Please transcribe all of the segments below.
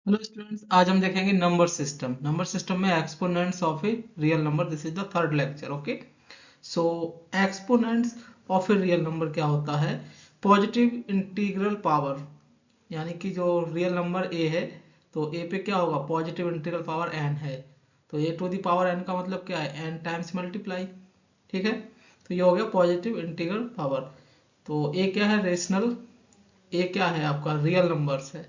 Hello students, आज हम देखेंगे नंबर सिस्टम। नंबर सिस्टम में exponents of A real number. This is the third lecture. Okay, so exponents of A real number क्या होता है? Positive integral power, यानी कि जो रियल नंबर ए है तो ए पे क्या होगा? पॉजिटिव इंटीग्रल पावर एन है, तो a to the power n का मतलब क्या है? N times multiply. ठीक है, तो ये हो गया पॉजिटिव इंटीग्रल पावर। तो ए क्या है? रेशनल। ए क्या है? आपका रियल नंबर्स है।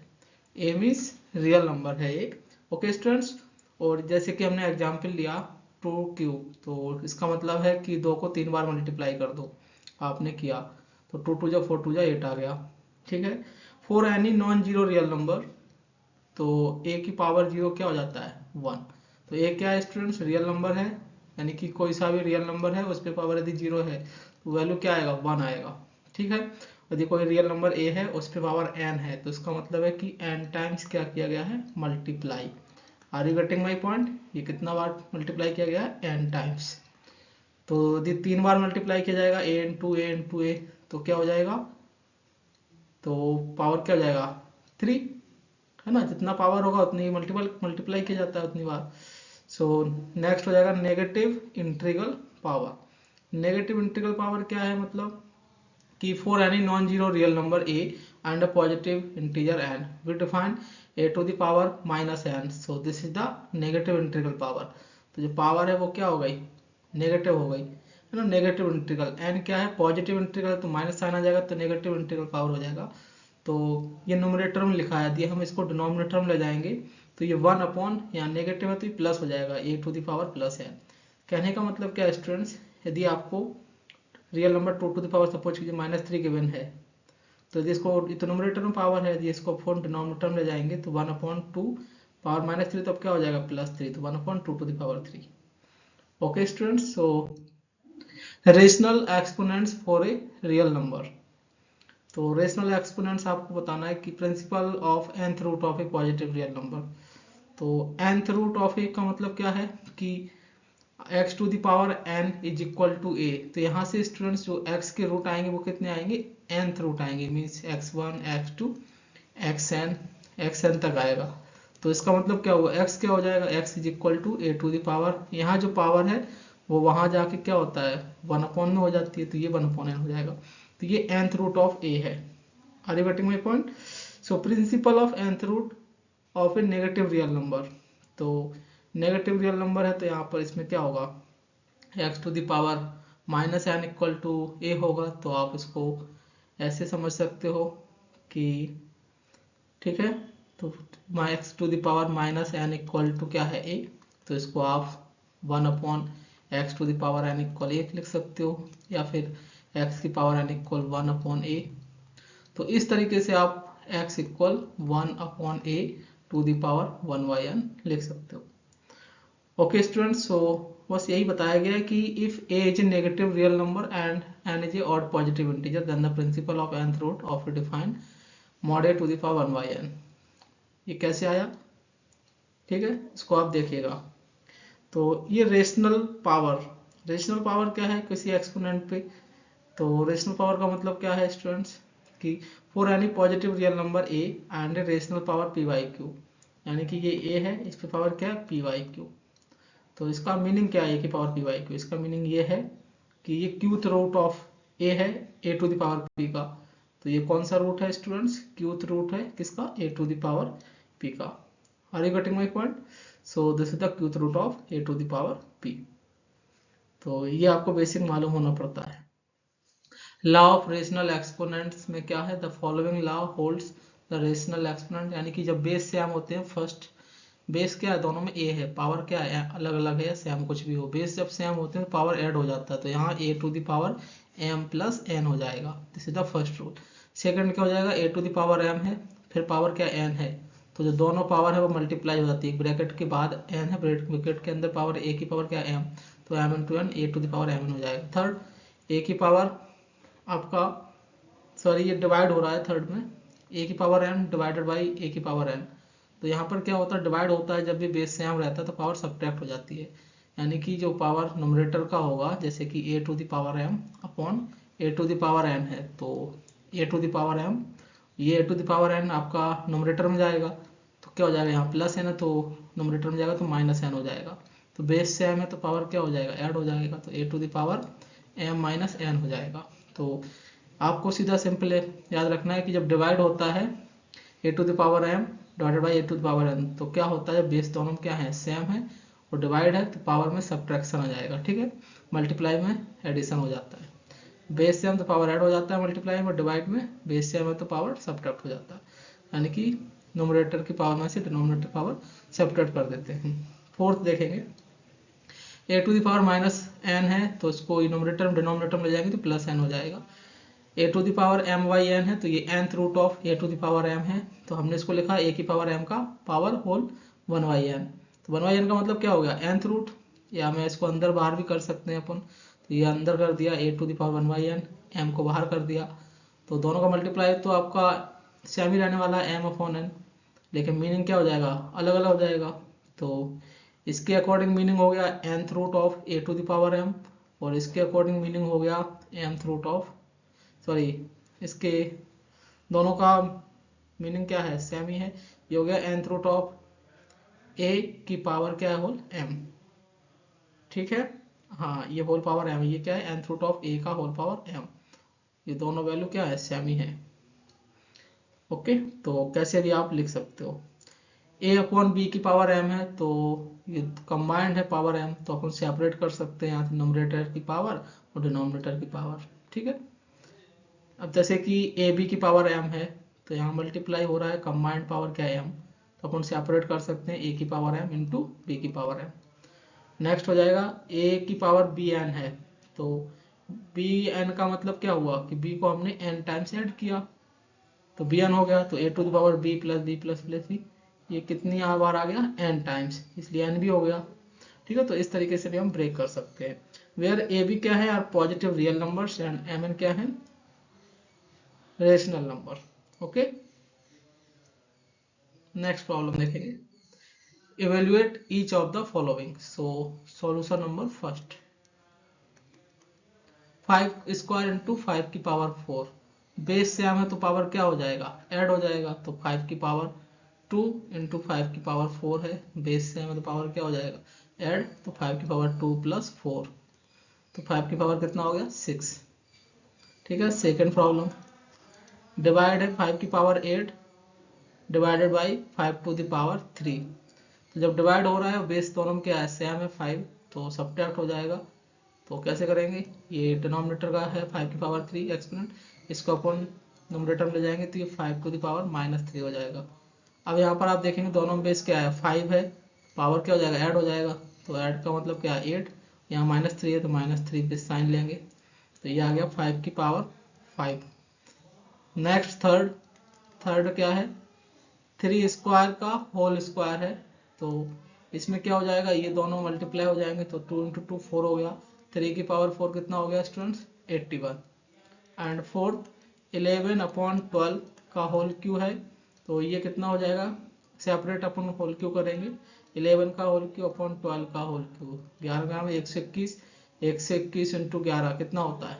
ए मीन्स रियल नंबर है एक। ओके स्टूडेंट्स, और जैसे कि हमने एग्जाम्पल लिया 2 क्यूब, तो इसका मतलब है कि 2 को 3 बार मल्टीप्लाई कर दो। आपने किया तो 2 2 जा 4 2 जा 8 आ गया। ठीक है, for any non zero real number, तो ए की पावर जीरो क्या हो जाता है? 1। तो ए क्या है स्टूडेंट्स? रियल नंबर है, यानी कि कोई सा भी रियल नंबर है उस पर पावर यदि जीरो है तो वैल्यू क्या आएगा? 1 आएगा। ठीक है, यदि कोई रियल नंबर ए है उस पर पावर एन है तो इसका मतलब है कि एन टाइम्स क्या किया गया है? Multiply. Are you getting my point? ये कितना बार मल्टीप्लाई किया गया है? N times. तो यदि 3 बार मल्टीप्लाई किया जाएगा ए इंटू ए तो क्या हो जाएगा? तो पावर क्या हो जाएगा? 3, है ना? जितना पावर होगा उतनी मल्टीपल मल्टीप्लाई किया जाता है उतनी बार। सो नेक्स्ट हो जाएगा negative integral power. Negative integral power क्या है? मतलब कि for any non zero real number a and a positive integer n we define a to the power minus n, so this is the negative integral power. तो जो power है वो क्या हो गई? नेगेटिव हो गई, है ना? नेगेटिव इंटीग्रल एन क्या है? पॉजिटिव इंटीग्रल, तो माइनस साइन आ जाएगा तो नेगेटिव इंटीग्रल पावर हो जाएगा। तो ये न्यूमरेटर में लिखा है, यदि हम इसको डिनोमिनेटर में ले जाएंगे तो ये 1 अपॉन, यहाँ नेगेटिव है तो ये प्लस हो जाएगा, a to the power plus n. कहने का मतलब क्या है स्टूडेंट्स? यदि आपको real number 2 to the power suppose कीजिए -3 गिवन है, तो यदि इसको न्यूमरेटर में पावर है, यदि इसको फोन डिनोमिनेटर में ले जाएंगे तो 1/2 पावर -3, तो अब क्या हो जाएगा? +3, तो 1/2 to the power 3। Okay students, so rational exponents for a real number. तो रेशनल एक्सपोनेंट्स आपको बताना है कि principal of nth root of a positive real number. तो nth रूट ऑफ ए का मतलब क्या है कि x to the power n is equal to a। तो यहाँ से स्टूडेंट्स जो x के रूट आएंगे वो कितने आएंगे? nth रूट आएंगे, मीन्स x1 x2 xn तक आएगा। तो इसका मतलब क्या हुआ? x क्या हो जाएगा? x is equal to a to the power, यहाँ जो पावर है वो वहाँ जाके क्या होता है? 1/n में हो जाती है, तो ये 1/n हो जाएगा। तो ये nth रूट ऑफ a है। Are you getting my point? So principal of nth root of a negative real number. तो नेगेटिव रियल नंबर है तो यहाँ पर इसमें क्या होगा? x to the power minus n equal to a होगा। तो आप इसको ऐसे समझ सकते हो कि, ठीक है, तो x to the power minus n equal to क्या है? ए। तो इसको आप 1/x to the power n equal a लिख सकते हो, या फिर x की पावर एन इक्वल 1/a। तो इस तरीके से आप x equal 1/a to the power 1/n लिख सकते हो। ओके स्टूडेंट्स, सो बस यही बताया गया है कि if a is a negative real number and n is a odd positive integer then the principal of nth root of a defined mod a to the power 1/n। ये कैसे आया? ठीक है, इसको आप देखिएगा। तो ये रेशनल पावर, रेशनल पावर क्या है किसी एक्सपोनेंट पे? तो रेशनल पावर का मतलब क्या है स्टूडेंट्स? कि for any positive real number a and a rational power p by q, यानी कि ये ए है, इस पे पावर क्या है? P by q. तो इसका मीनिंग क्या है? ए की पावर पी वाई क्यू, इसका मीनिंग ये है कि ये क्यूथ रूट ऑफ ए है, a to the power p का। तो ये कौन सा रूट है स्टूडेंट्स? क्यूथ रूट है किसका? A to the power p का। Are you getting my point? So this is the qth root of a to the power p. तो ये आपको बेसिक मालूम होना पड़ता है। लॉ ऑफ रेशनल एक्सपोनेंट्स में क्या है? The following law holds the rational exponent, यानी कि जब बेस सेम होते हैं, फर्स्ट बेस क्या है? दोनों में ए है, पावर क्या है? अलग अलग है या सेम कुछ भी हो, बेस जब सेम होते हैं तो पावर ऐड हो जाता है, तो यहाँ a to the power m plus n हो जाएगा। This is the first rule. Second क्या हो जाएगा? A to the power m है, फिर पावर क्या? एन है, तो जो दोनों पावर है वो मल्टीप्लाई हो जाती है। ब्रैकेट के बाद एन है, ब्रैकेट के अंदर पावर, ए की पावर क्या? एम, तो m into n, a to the power m हो जाएगा। थर्ड, ए की पावर आपका, सॉरी ये डिवाइड हो रहा है थर्ड में, ए की पावर एन डिवाइडेड बाई ए की पावर एन। तो यहाँ पर क्या होता है? डिवाइड होता है, जब भी बेस सेम रहता है तो पावर सब्ट्रैक्ट हो जाती है, यानी कि जो पावर न्यूमरेटर का होगा, जैसे कि a to the power m upon a to the power n है, तो a to the power m, ये a to the power n आपका न्यूमरेटर में जाएगा, तो क्या हो जाएगा, यहाँ प्लस है ना तो न्यूमरेटर में जाएगा तो माइनस एन हो जाएगा, तो बेस सेम है तो पावर क्या हो जाएगा, ऐड हो जाएगा, तो a to the power m minus n हो जाएगा। तो आपको सीधा सिंपल याद रखना है कि जब डिवाइड होता है a to the power m divided by a to the power n, तो क्या होता है, बेस दोनों क्या है, सेम है, और डिवाइड है तो पावर में सब्ट्रैक्शन आ जाएगा, ठीक है, मल्टीप्लाई में एडिशन हो जाता है। बेस सेम तो पावर ऐड हो जाता है मल्टीप्लाई में, डिवाइड में बेस सेम है तो पावर सब्ट्रैक्ट हो जाता है, यानी कि न्यूमरेटर की पावर में से डिनोमिनेटर पावर सब्ट्रैक्ट कर देते हैं। फोर्थ देखेंगे, a to the power minus n है तो इसको न्यूमरेटर में डिनोमिनेटर में ले जाएंगे तो प्लस एन हो जाएगा। A to the power m by n है तो ये nth root of a to the power m है, तो हमने इसको लिखा ए की पावर एम का पावर होल 1/n। तो 1/n का मतलब क्या हो गया, nth रूट, या मैं इसको अंदर बाहर भी कर सकते हैं अपन, तो ये अंदर कर दिया a to the power 1/n, m को बाहर कर दिया, तो दोनों का मल्टीप्लाई तो आपका सेम ही रहने वाला है एम अपॉन एन, लेकिन मीनिंग क्या हो जाएगा, अलग अलग हो जाएगा। तो इसके अकॉर्डिंग मीनिंग हो गया nth root of a to the power m, और इसके अकॉर्डिंग मीनिंग हो गया mth रूट ऑफ, सॉरी इसके दोनों का मीनिंग क्या है, सेम ही है, ये हो गया nth रूट ऑफ ए की पावर क्या है, होल एम, ठीक है, हाँ ये होल पावर एम, ये क्या है, nth रूट ऑफ ए का होल पावर एम, ये दोनों वैल्यू क्या है, सेम ही है। ओके, तो कैसे भी आप लिख सकते हो, ए अपॉन बी की पावर एम है तो ये कंबाइंड है पावर एम, तो अपन सेपरेट कर सकते हैं यहाँ से न्यूमरेटर की पावर और डिनोमिनेटर की पावर, ठीक है। अब जैसे कि ए बी की पावर एम है तो यहाँ मल्टीप्लाई हो रहा है, कंबाइंड पावर क्या है एम, तो अपन सेपरेट कर सकते हैं ए की पावर एम इंटू बी की पावर एम। नेक्स्ट हो जाएगा ए की पावर बी एन है, तो बी एन का मतलब क्या हुआ कि बी को हमने एन टाइम्स ऐड किया, तो बी एन हो गया, तो a to the power b plus b plus plus c, ये कितनी बार आ गया, एन टाइम्स, इसलिए एन भी हो गया, ठीक है। तो इस तरीके से भी हम ब्रेक कर सकते हैं, वेयर ए बी क्या है, R positive real numbers and M N क्या है, rational number. Okay, next problem देखेंगे, evaluate each of the following. So solution number first, 5 square into 5 की पावर 4, बेस से हमें तो पावर क्या हो जाएगा, ऐड हो जाएगा, तो 5 की पावर 2 इंटू 5 की पावर 4 है, बेस से हमें तो पावर क्या हो जाएगा, ऐड, तो 5 की पावर 2 प्लस 4, तो 5 की पावर कितना हो गया, 6, ठीक है। सेकेंड प्रॉब्लम, डिवाइड है 5 की power 8 divided by 5 to the power 3, तो जब डिवाइड हो रहा है बेस दोनों में क्या है, सेम है 5, तो सब्ट्रैक्ट हो जाएगा, तो कैसे करेंगे, ये डिनोमिनेटर का है 5 की पावर 3 एक्सपोनेंट, इसको अपन न्यूमरेटर में ले जाएंगे तो ये 5 टू द पावर -3 हो जाएगा। अब यहाँ पर आप देखेंगे दोनों में बेस क्या है, 5 है, पावर क्या हो जाएगा, ऐड हो जाएगा, तो ऐड का मतलब क्या है 8, यहाँ -3 है तो -3 पे साइन लेंगे, तो ये आ गया 5 की पावर 5। नेक्स्ट थर्ड क्या है, 3 स्क्वायर का होल स्क्वायर है, तो इसमें क्या हो जाएगा, ये दोनों मल्टीप्लाई हो जाएंगे, तो 2 इंटू 2 4 हो गया, 3 की पावर 4 कितना हो गया स्टूडेंट्स, 81, एंड फोर्थ 11/12 का होल क्यू है, तो ये कितना हो जाएगा, सेपरेट अपन होल क्यू करेंगे, 11 का होल क्यू अपॉन 12 का होल क्यू, 11 में 121, 121 इंटू 11 कितना होता है,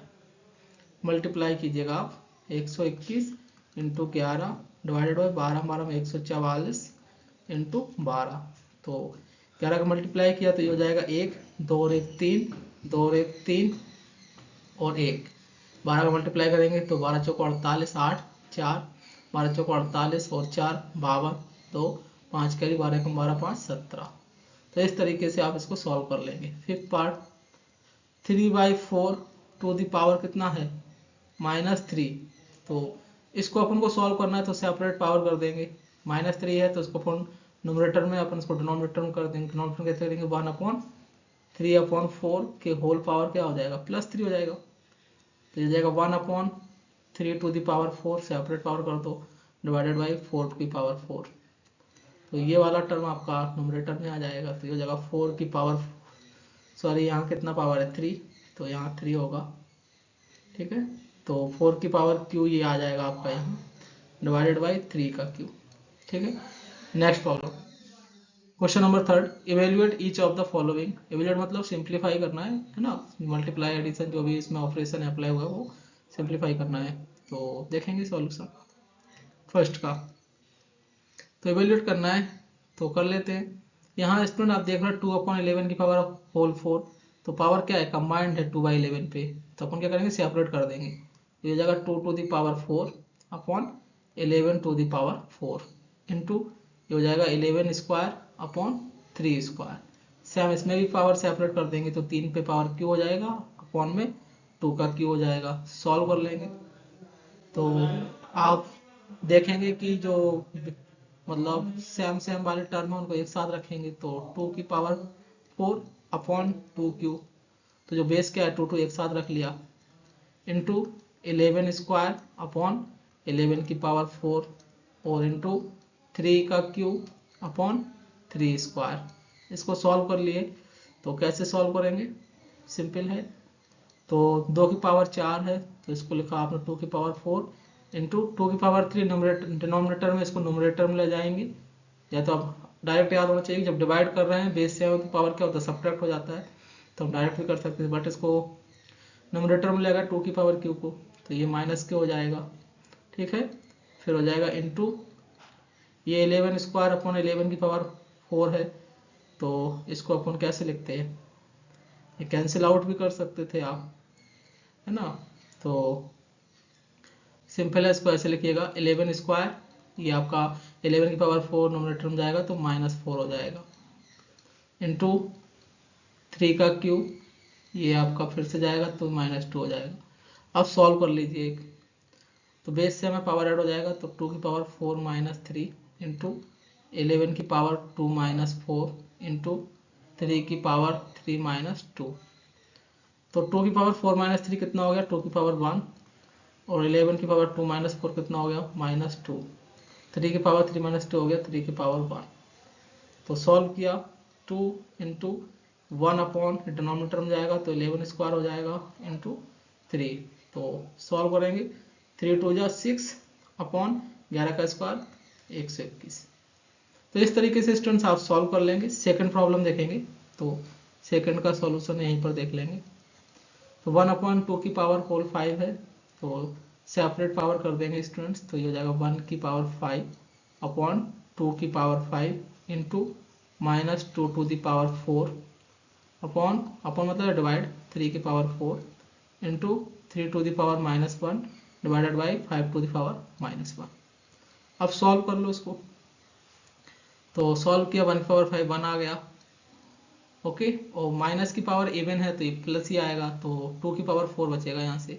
मल्टीप्लाई कीजिएगा आप, 121 इंटू 11 डिवाइडेड बाई 12, 12 में 144 इंटू 12, तो 11 का मल्टीप्लाई किया तो ये हो जाएगा 1 2 और 1 3 2 और 1 3 और 1, 12 का मल्टीप्लाई करेंगे तो 12 चौको 48, 8 4, 12 चौको 48 और 4 52, 2 5 कैरी 12 कम 12 5 17, तो इस तरीके से आप इसको सॉल्व कर लेंगे। Fifth part, 3/4 to the power कितना है, -3, तो इसको अपन को सॉल्व करना है तो सेपरेट पावर कर देंगे, -3 है तो इसको अपन न्यूमरेटर में अपन इसको डिनोमिनेटर में कर देंगे, डिनोमिनेटर कैसे करेंगे, 1/3/4 के होल पावर क्या हो जाएगा, +3 हो जाएगा, तो ये जाएगा 1/3 to the power 4, separate power कर दो, डिवाइडेड बाई 4 की पावर 4, तो ये वाला टर्म आपका न्यूमरेटर में आ जाएगा, तो ये हो जाएगा 4 की पावर, सॉरी यहाँ कितना पावर है 3, तो यहाँ 3 होगा, ठीक है, तो 4 की पावर क्यू ये आ जाएगा आपका यहाँ, डिवाइडेड बाई 3 का क्यू, ठीक है। Next problem, question number third, evaluate each of the following, evaluate मतलब सिंप्लीफाई करना है ना, मल्टीप्लाई एडिशन जो भी इसमें ऑपरेशन अप्लाई हुआ है वो सिंप्लीफाई करना है, तो देखेंगे सॉल्यूशन फर्स्ट का, तो इवेल्यूएट करना है तो कर लेते हैं। यहाँ स्टूडेंट आप देख रहे हो 2/11 की पावर होल 4, तो पावर क्या है, कंबाइंड है 2/11 पे, तो अपन क्या करेंगे, सेपरेट कर देंगे। ये हो जाएगा 2 to the power 4 upon 11 to the power 4 into ये हो जाएगा 11 स्क्वायर अपॉन 3 स्क्वायर। से हम इसमें भी पावर सेपरेट कर देंगे तो 3 पे पावर क्यू हो जाएगा अपॉन में 2 का क्यू हो जाएगा। सॉल्व कर लेंगे तो आप देखेंगे कि जो मतलब सेम सेम वाले टर्म है उनको एक साथ रखेंगे तो 2 की पावर 4 अपॉन 2 क्यू, तो जो बेस क्या है 2 एक साथ रख लिया, इंटू 11 स्क्वायर अपॉन 11 की पावर 4 और इंटू 3 का क्यू अपॉन 3 स्क्वायर। इसको सॉल्व कर लिए तो कैसे सॉल्व करेंगे, सिंपल है। तो 2 की पावर 4 है तो इसको लिखा आपने 2 की पावर 4 इंटू 2 की पावर 3 डिनोमिनेटर में, इसको नोमिनेटर में ले जाएंगे। या तो आप डायरेक्ट याद होना चाहिए, जब डिवाइड कर रहे हैं बेस से तो पावर क्या होता है, सब्ट्रैक्ट हो जाता है, तो हम डायरेक्ट भी कर सकते हैं, बट इसको नोमिनेटर में लेगा 2 की पावर क्यू को, तो ये माइनस क्यू हो जाएगा। ठीक है, फिर हो जाएगा इंटू ये 11 स्क्वायर अपॉन 11 की पावर 4 है, तो इसको अपन कैसे लिखते हैं, ये कैंसिल आउट भी कर सकते थे आप, है ना। तो सिंपल है, इसको ऐसे लिखिएगा 11 स्क्वायर, ये आपका 11 की पावर 4 नोमिनेटर में जाएगा तो -4 हो जाएगा, इंटू 3 का क्यू, ये आपका फिर से जाएगा तो -2 हो जाएगा। अब सॉल्व कर लीजिए एक, तो बेस से हमें पावर ऐड हो जाएगा तो 2 की पावर 4 - 3 इंटू 11 की पावर 2 - 4 इंटू 3 की पावर 3 - 2, तो 2 की पावर 4 - 3 कितना हो गया, 2 की पावर 1, और 11 की पावर 2 - 4 कितना हो गया, -2, 3 की पावर 3 - 2 हो गया 3 की पावर 1। तो सॉल्व किया 2 इंटू 1 अपॉन डिनोमिनेटर में जाएगा तो 11 स्क्वायर हो जाएगा इंटू 3, तो सॉल्व करेंगे 3 2 जा 6 अपॉन 11 का स्क्वायर 121। तो इस तरीके से स्टूडेंट्स आप सॉल्व कर लेंगे। सेकंड प्रॉब्लम देखेंगे तो सेकंड का सॉल्यूशन यहीं पर देख लेंगे। तो 1/2 की पावर होल 5 है, तो सेपरेट पावर कर देंगे स्टूडेंट्स, तो ये हो जाएगा 1 की पावर 5 अपॉन 2 की power 5 into -2 to the power 4 upon मतलब डिवाइड 3 की power 4 into 3 to the power -1 divided by 5 to the power -1। अब सॉल्व कर लो इसको, तो सॉल्व किया 1 की पावर 5 1 आ गया, ओके, और माइनस की पावर इवन है तो ये प्लस ही आएगा, तो 2 की पावर 4 बचेगा यहाँ से,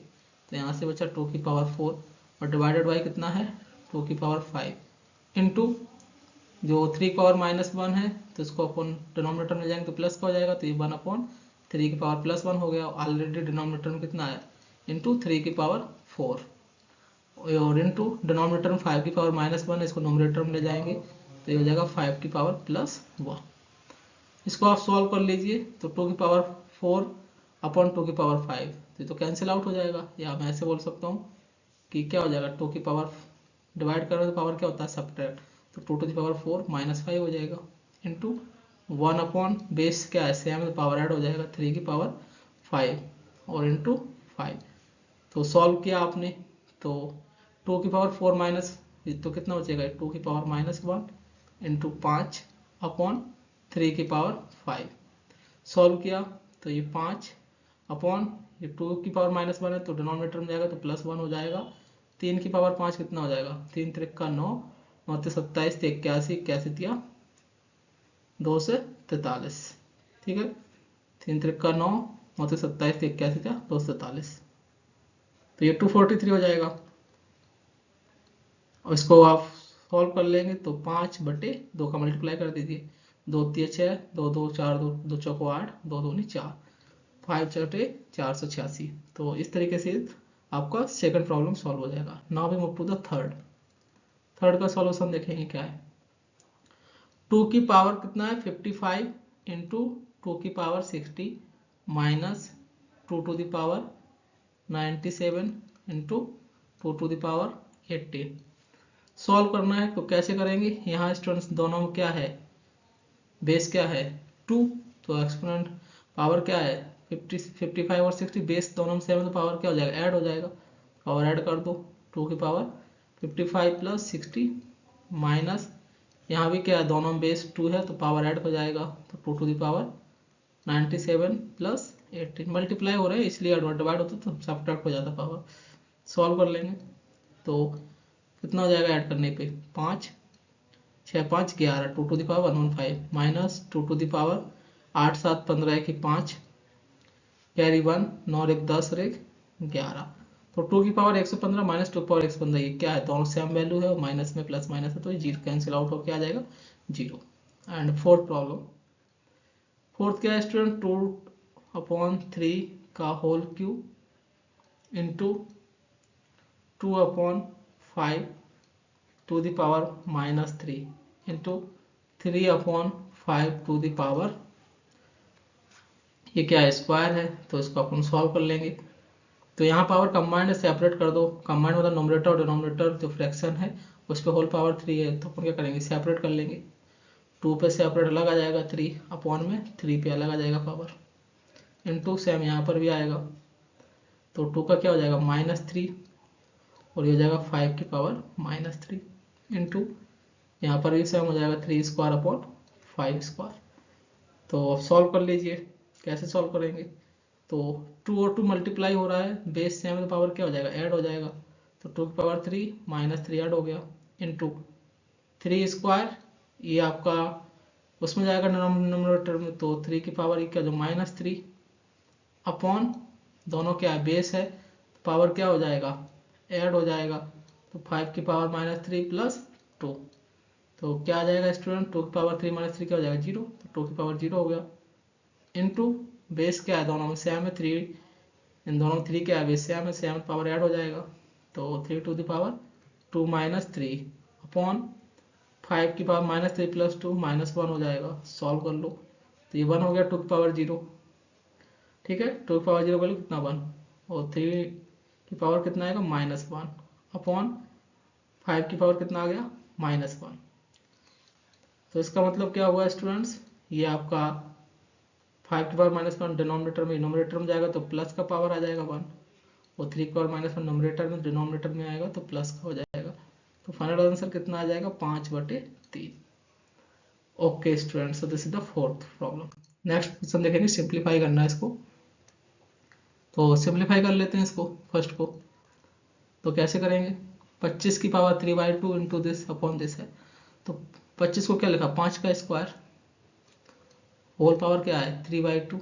तो यहाँ से बचा 2 की पावर 4 और डिवाइडेड बाई कितना है 2 की पावर 5 इंटू जो 3 की पावर -1 है तो इसको अपन डिनोमिनेटर में जाएंगे तो प्लस का हो जाएगा, तो ये 1/3 की पावर +1 हो गया, ऑलरेडी डिनोमिनेटर में कितना आया इंटू 3 की पावर 4 और इंटू डिनोमिनेटर में 5 की पावर -1 इसको नोमिनेटर में ले जाएंगे तो ये हो जाएगा 5 की पावर +1। इसको आप सॉल्व कर लीजिए तो 2 की पावर 4 अपॉन 2 की पावर 5 तो कैंसिल आउट हो जाएगा, या मैं ऐसे बोल सकता हूँ कि क्या हो जाएगा 2 की पावर डिवाइड करें तो पावर क्या होता है सब्ट्रैक्ट, तो 2 टू द पावर 4 -5 हो जाएगा इंटू 1 अपॉन बेस क्या है सेम है, पावर ऐड हो जाएगा 3 की पावर 5 और इंटू 5। तो सॉल्व किया आपने तो 2 की पावर 4 माइनस तो कितना बचेगा 2 की पावर -1 इंटू 5 अपॉन 3 की पावर 5। सॉल्व किया तो ये 5 अपॉन ये 2 की पावर -1 है तो डिनोमिनेटर में जाएगा तो +1 हो जाएगा, 3 की पावर 5 कितना हो जाएगा 3 3 का 9 9 27 81 81 दिया 2 से 43, ठीक है, 3 3 का 9 9 से 27 81 दिया 2 से 43, तो ये 243 हो जाएगा। और इसको आप सॉल्व कर लेंगे तो 5/2 का मल्टीप्लाई कर दीजिए, 2 3 6 2 2 4 2 2 चौको 8 2 2 4 5 4 486। तो इस तरीके से आपका सेकंड प्रॉब्लम सॉल्व हो जाएगा। Now we move to the third का सॉल्यूशन देखेंगे क्या है। 2 की पावर कितना है 55 इंटू 2 की power 60 minus 2 to the power 97 into 2 to the power 80। Solve करना है तो कैसे करेंगे, यहाँ स्टूडेंट्स दोनों में क्या है बेस क्या है 2, तो एक्सपोनेंट पावर क्या है 55 और 60 बेस दोनों में सेम है तो पावर क्या हो जाएगा ऐड हो जाएगा, पावर ऐड कर दो 2 की पावर 55 + 60 माइनस यहाँ भी क्या है, दोनों में बेस 2 है तो पावर ऐड हो जाएगा, तो 2 to the power 97 plus 18 multiply हो रहा है इसलिए डिवाइड होता तो सब्ट्रैक्ट हो जाता पावर। सॉल्व कर लेंगे तो कितना हो जाएगा ऐड करने पे, 5 6 5 11, 2 to the power 115 minus 2 to the power 8 7 15 1 5 carry 1 9 1 10 1 11, तो 2 की पावर 115 माइनस 2 की पावर 115 ये क्या है, दोनों सेम वैल्यू है और माइनस में प्लस माइनस है तो ये जीरो कैंसिल आउट होकर आ जाएगा 0। एंड फोर्थ प्रॉब्लम, फोर्थ क्या है स्टूडेंट, 2/3 का whole cube into 2/5 to the power -3 into 3/5 to the power, ये क्या है स्क्वायर है तो इसको अपन सॉल्व कर लेंगे। तो यहाँ पावर कंबाइंड सेपरेट कर दो, कंबाइंड मतलब नोमिनेटर और डिनोमिनेटर जो फ्रैक्शन है उस पर होल पावर 3 है तो अपन क्या करेंगे सेपरेट कर लेंगे, 2 पे सेपरेट अलग आ जाएगा 3 अपॉन में 3 पे अलग आ जाएगा पावर, इनटू सेम यहाँ पर भी आएगा तो 2 का क्या हो जाएगा -3 और ये हो जाएगा 5 की पावर -3 इंटू यहाँ पर भी सेम हो जाएगा 3 स्क्वायर अपॉन 5 स्क्वायर। तो अब सॉल्व कर लीजिए, कैसे सॉल्व करेंगे, तो 2 और 2 मल्टीप्लाई हो रहा है, बेस सेम तो पावर क्या हो जाएगा ऐड हो जाएगा, तो 2 की पावर 3 -3 ऐड हो गया इंटू 3 स्क्वायर, ये आपका उसमें जाएगा डिनोमिनेटर में तो 3 की पावर क्या जो -3 अपॉन दोनों क्या है बेस है तो पावर क्या हो जाएगा ऐड हो जाएगा, तो 5 की पावर -3 प्लस 2 तो क्या आ जाएगा स्टूडेंट, 2 की पावर 3 -3 क्या हो जाएगा 0, तो 2 की पावर 0 हो गया इनटू बेस क्या है दोनों में सेम है 3, इन दोनों 3 क्या है बेस सेम पावर ऐड हो जाएगा तो 3 टू द पावर 2 -3 अपॉन 5 की पावर -3 प्लस 2 -1 हो जाएगा, सॉल्व कर लो तो ये 1 हो गया 2 की पावर 0, ठीक है 2 की पावर 0 वैल्यू कितना 1 और 3 की पावर कितना आएगा -1 अपॉन 5 की पावर कितना आ गया -1। तो इसका मतलब क्या हुआ स्टूडेंट्स, ये आपका 5 की पावर -1 डिनोमिनेटर में न्यूमरेटर में जाएगा तो प्लस का पावर आ जाएगा 1 और 3 की पावर -1 न्यूमरेटर में डिनोमिनेटर में आएगा तो प्लस का हो जाएगा, तो फाइनल आंसर कितना आ जाएगा 5/3। Okay students, so this is the fourth problem. Next question देखेंगे, सिंप्लीफाई करना है इसको, तो सिंप्लीफाई कर लेते हैं इसको फर्स्ट को, तो कैसे करेंगे, 25 की power 3/2 into this upon this है, तो 25 को क्या लिखा 5 का स्क्वायर, होल पावर क्या है 3/2,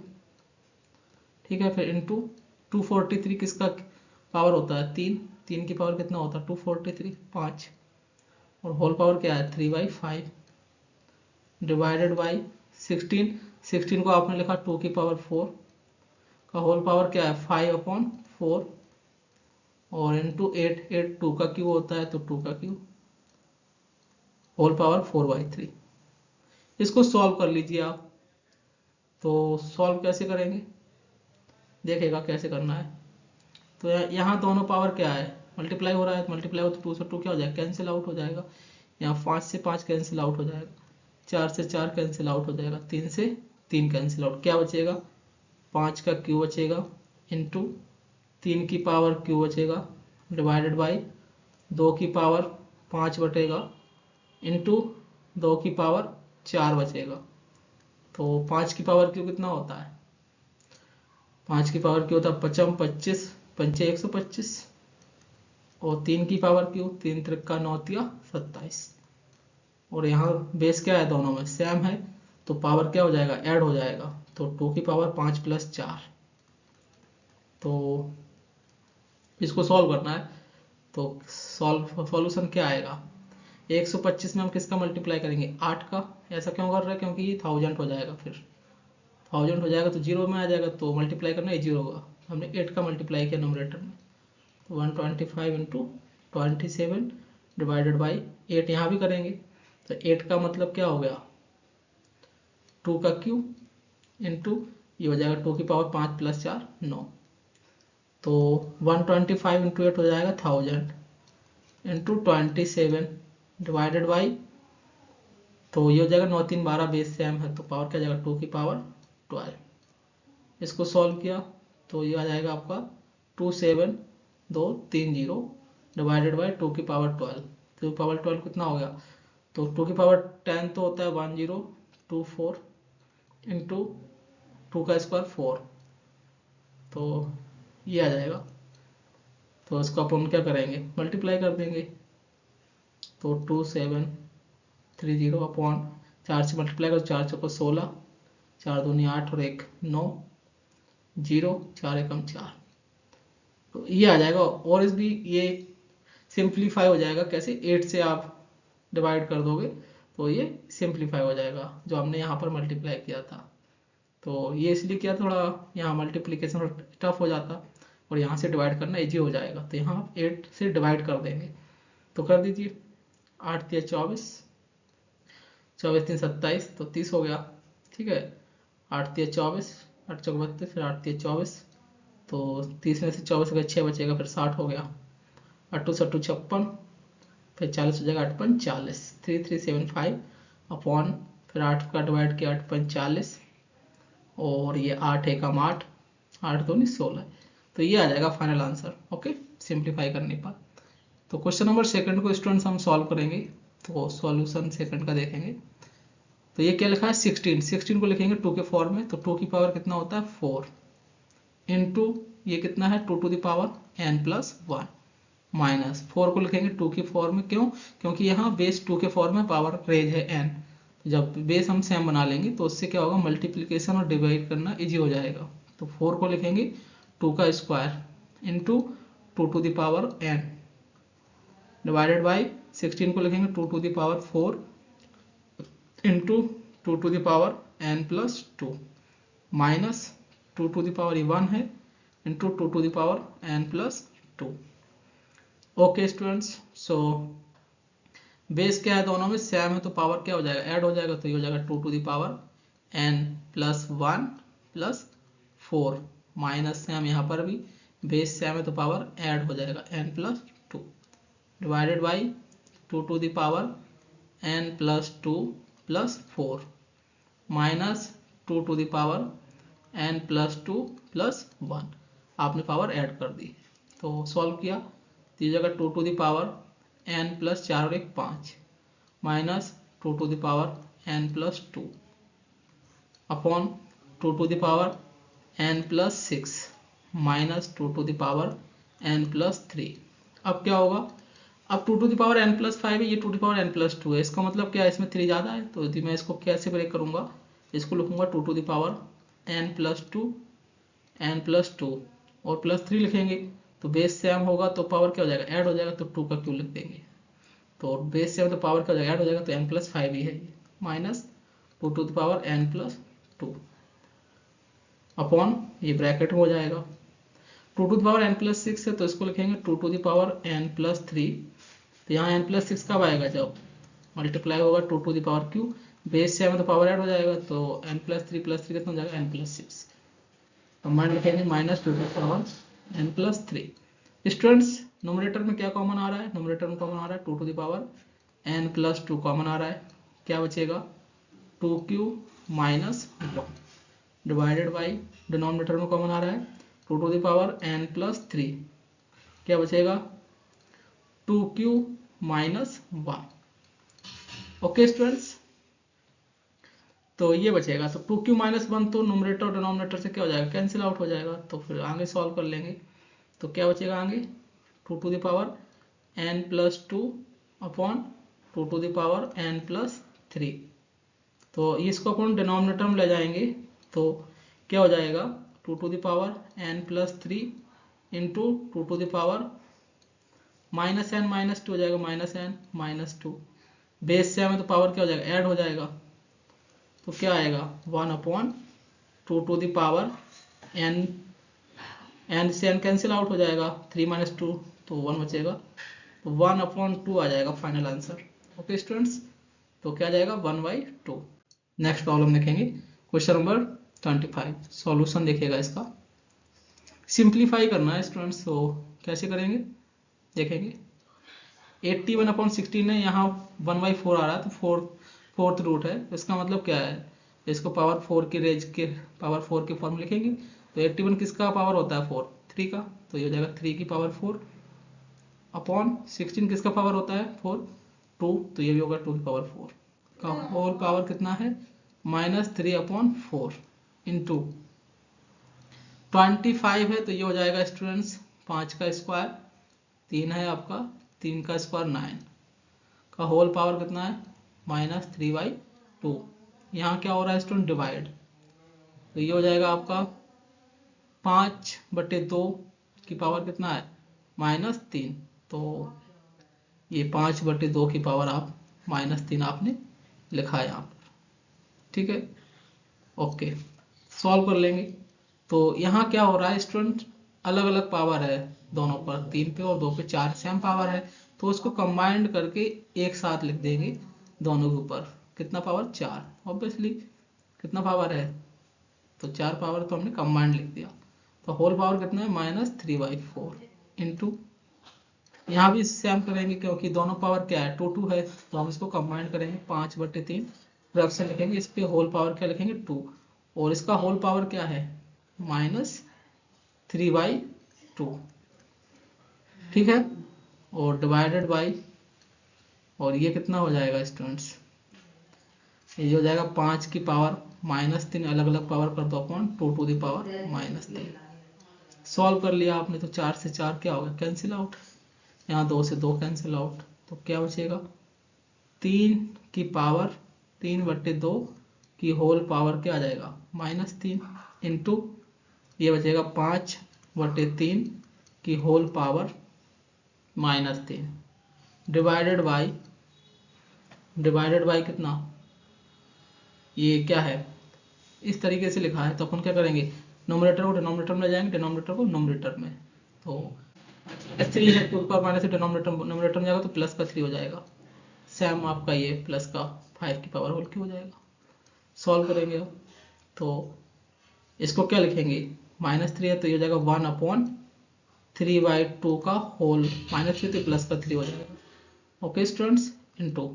ठीक है, फिर इंटू 243 किसका पावर होता है 3 की पावर कितना होता है 243 5 और होल पावर क्या है 3/5 डिवाइडेड बाई 16 को आपने लिखा 2 की पावर 4 का होल पावर क्या है 5/4 और इंटू 8 2 का क्यूब होता है तो 2 का क्यूब होल पावर 4/3। इसको सॉल्व कर लीजिए आप, तो सॉल्व कैसे करेंगे देखेगा कैसे करना है, तो यहाँ दोनों पावर क्या है मल्टीप्लाई हो रहा है, मल्टीप्लाई हो तो 2 से 2 क्या हो जाएगा कैंसिल आउट हो जाएगा, यहाँ 5 से 5 कैंसिल आउट हो जाएगा, 4 से 4 कैंसिल आउट हो जाएगा, 3 से 3 कैंसिल आउट, क्या बचेगा 5 का क्यू बचेगा इंटू 3 की पावर क्यू बचेगा डिवाइडेड बाई 2 की पावर 5 बटेगा इंटू 2 की पावर 4 बचेगा, तो 5 की पावर क्यू कितना होता है 5 की पावर क्यू होता है 5 25 पंचे 125 और 3 की पावर क्यू 3 त्रिका 9 27 और यहाँ बेस क्या है दोनों में सेम है तो पावर क्या हो जाएगा ऐड हो जाएगा, तो 2 की पावर 5 + 4, तो इसको सॉल्व करना है, तो सॉल्यूशन क्या आएगा 125 में हम किसका मल्टीप्लाई करेंगे 8 का, ऐसा क्यों कर रहे हैं क्योंकि ये 1000 हो जाएगा, फिर 1000 हो जाएगा तो 0 में आ जाएगा तो मल्टीप्लाई करना है 0 होगा, हमने 8 का मल्टीप्लाई किया नोमिनेटर में, तो 125 इंटू 27 डिवाइडेड बाई 8 यहाँ भी करेंगे तो 8 का मतलब क्या हो गया 2 का क्यूब इंटू ये हो जाएगा 2 की पावर 5 + 4 9, तो 125 इंटू 8 हो जाएगा 1000 इंटू 27 डिवाइडेड बाई, तो ये हो जाएगा 9 3 12 बेस सेम है तो पावर क्या जाएगा 2 की पावर 12, इसको सॉल्व किया तो ये आ जाएगा आपका 27230 डिवाइडेड बाई 2 की पावर 12, 2 की पावर 12 कितना हो गया तो 2 की पावर 10 तो होता है 1024 इंटू 2 का स्क्वायर 4, तो ये आ जाएगा। तो इसको अपन क्या करेंगे, मल्टीप्लाई कर देंगे। तो 2730 अपॉन 4 से मल्टीप्लाई करो, 4 चौको 16, 4 दूनी 8 और 1 9, 0 4 एकम 4, तो ये आ जाएगा। और इस भी ये सिंप्लीफाई हो जाएगा कैसे, 8 से आप डिवाइड कर दोगे तो ये सिंप्लीफाई हो जाएगा, जो हमने यहाँ पर मल्टीप्लाई किया था। तो ये इसलिए किया, थोड़ा यहाँ मल्टीप्लिकेशन टफ हो जाता और यहाँ से डिवाइड करना इजी हो जाएगा। तो यहाँ आप 8 से डिवाइड कर देंगे, तो कर दीजिए। 8 3 24, 24 3 27, तो 30 हो गया। ठीक है, 8 3 24, 8 चौक 32, फिर 8 3 24, तो 30 में से 24 का 6 बचेगा, फिर 60 हो गया। 8 2 56, फिर 40 हो जाएगा, 8 5 40, 3375 अपॉन, फिर 8 का डिवाइड किया 8 5 40, और ये 8 एकम 8, 8 दूनी 16, तो ये आ जाएगा फाइनल आंसर। ओके, सिंप्लीफाई करने पर। तो क्वेश्चन नंबर सेकंड को स्टूडेंट्स हम सॉल्व करेंगे। तो सॉल्यूशन सेकंड का देखेंगे। तो ये क्या लिखा है 16, 16 को लिखेंगे 2 के फॉर्म में। तो 2 की पावर कितना होता है 4 इंटू ये कितना है 2 to the power n plus 1 minus 4 को लिखेंगे 2 की फॉर्म में। क्यों, क्योंकि यहाँ बेस 2 के फॉर्म में, पावर रेज है n। जब बेस हम सेम बना लेंगे तो उससे क्या होगा, मल्टीप्लिकेशन और डिवाइड करना इजी हो जाएगा। तो 4 को लिखेंगे 2 का square into 2 to the power n divided by 16 को लिखेंगे 2 to the power 4 into 2 to the power n plus 2 minus 2 to the power 1 है into 2 to the power n plus 2। Okay students, so base क्या है, दोनों में same है, तो power क्या हो जाएगा, ऐड हो जाएगा। तो ये हो जाएगा 2 to the power n plus 1 plus 4 minus same, यहाँ पर भी बेस सेम है तो पावर ऐड हो जाएगा n plus 2 divided by 2 to the power n plus 2 plus 4 minus 2 to the power n plus 2 plus 1, आपने पावर ऐड कर दी। तो सॉल्व किया तो ये जगह 2 to the power n plus 4 और 1 5 minus 2 to the power n plus 2 upon 2 to the power n plus 6 minus 2 to the power n plus 3। अब क्या होगा, अब 2 to the power n plus 5 है, ये 2 to the power n plus 2 है। इसका मतलब क्या है, इसमें 3 ज़्यादा है। तो यदि मैं इसको कैसे ब्रेक करूँगा, इसको लिखूँगा 2 to the power n plus 2, n plus 2 और प्लस 3 लिखेंगे। तो बेस सेम होगा तो पावर क्या हो जाएगा, ऐड हो जाएगा, तो 2 का क्यू लिख देंगे। तो बेस सेम तो पावर क्या हो जाएगा, ऐड हो जाएगा, तो n प्लस 5 ही है, minus 2 to the power n plus 2 upon, ये ब्रैकेट हो जाएगा। 2 to the power n plus 6 है, तो इसको लिखेंगे 2 to the power n plus 3। तो यहाँ n प्लस 6 कब आएगा, जब मल्टीप्लाई होगा 2 to the power q, base से हमें तो पावर ऐड हो जाएगा। तो n प्लस 3 कितना हो जाएगा, n प्लस 6। तो मान लिखेंगे minus 2 to the power n plus 3। Students nominator में क्या कॉमन आ रहा है, नोमिनेटर में कॉमन आ रहा है 2 to the power n plus 2 common आ रहा है। क्या बचेगा 2q minus 1 divided by, denominator में कॉमन आ रहा है 2 to the power n plus 3, क्या बचेगा 2q माइनस 1। ओके स्टूडेंट्स, तो ये बचेगा। तो 2q माइनस 1 तो नोमिनेटर और डिनोमिनेटर से क्या हो जाएगा, कैंसिल आउट हो जाएगा। तो फिर आगे सॉल्व कर लेंगे। तो क्या बचेगा आगे 2 to the power n plus 2 upon 2 to the power n plus 3। तो इसको अपन डिनोमिनेटर में ले जाएंगे तो क्या हो जाएगा 2 to the power n plus 3 into 2 to the power minus n minus 2 हो जाएगा, माइनस n माइनस 2। बेस से हमें तो पावर क्या हो जाएगा, ऐड हो जाएगा। तो क्या आएगा 1 upon 2 to the power n, n से n कैंसिल आउट हो जाएगा, 3 माइनस 2 तो 1 बचेगा। तो 1 अपॉन 2 आ जाएगा फाइनल आंसर। ओके स्टूडेंट्स, तो क्या आ जाएगा 1/2। नेक्स्ट प्रॉब्लम देखेंगे, क्वेश्चन नंबर 25। सॉल्यूशन देखिएगा इसका, सिंप्लीफाई करना है स्टूडेंट्स। तो कैसे करेंगे देखेंगे। 81/16 है, यहाँ 1/4 आ रहा है, तो फोर्थ रूट है। इसका मतलब क्या है, इसको पावर 4 की रेज के पावर 4 के फॉर्म लिखेंगे। तो 81 किसका पावर होता है 4, 3 का। तो ये हो जाएगा 3 की पावर 4 अपॉन 16 किसका पावर होता है 4, 2, तो ये भी होगा 2 की पावर 4 का होल पावर कितना है -3/4 इंटू 25 है, तो ये हो जाएगा स्टूडेंट्स 5 का स्क्वायर, 3 है आपका 3 का स्क्वायर 9 का होल पावर कितना है -3/2। यहाँ क्या हो रहा है स्टूडेंट डिवाइड, तो ये हो जाएगा आपका 5/2 की पावर कितना है -3, तो ये 5/2 की पावर आप -3 आपने लिखा है यहाँ पर, ठीक है। ओके, सॉल्व कर लेंगे। तो यहाँ क्या हो रहा है स्टूडेंट, अलग अलग पावर है दोनों पर, 3 पे और 2 पे, 4 सेम पावर है, तो उसको कंबाइंड करके एक साथ लिख देंगे दोनों के ऊपर। कितना पावर 4, ऑब्वियसली कितना पावर है, तो 4 पावर तो हमने कंबाइंड लिख दिया। तो होल पावर कितना है -3/4 इंटू, यहाँ भी सेम करेंगे क्योंकि दोनों पावर क्या है 2 2 है, तो हम इसको कंबाइंड करेंगे 5/3 फ्रैक्शन लिखेंगे, इस पे होल पावर क्या लिखेंगे 2, और इसका होल पावर क्या है -3/2, ठीक है। और डिवाइडेड बाई, और ये कितना हो जाएगा स्टूडेंट्स, ये हो जाएगा 5 की पावर -3, अलग अलग पावर कर दो upon 2 to the power -3। Solve कर लिया आपने, तो 4 से 4 क्या होगा कैंसिल आउट, यहाँ 2 से 2 कैंसिल आउट, तो क्या बचेगा 3 की पावर 3/2 की होल पावर क्या आ जाएगा -3 इंटू ये बचेगा 5/3 की होल पावर -3 डिवाइडेड बाई कितना, ये क्या है इस तरीके से लिखा है, तो अपन क्या करेंगे नोमिनेटर को डिनोमिनेटर में ले जाएंगे, डिनोमिनेटर को नोमिनेटर में, तो 3 है 2 का माइनस नोमिनेटर में जाएगा तो प्लस का 3 हो जाएगा, सेम आपका ये प्लस का 5 की पावर होल क्यूब हो जाएगा। सॉल्व करेंगे अब, तो इसको क्या लिखेंगे -3 है, तो ये हो जाएगा 1/3/2 का होल, -3 तो प्लस का 3 हो जाएगा। ओके स्टूडेंट्स, इनटू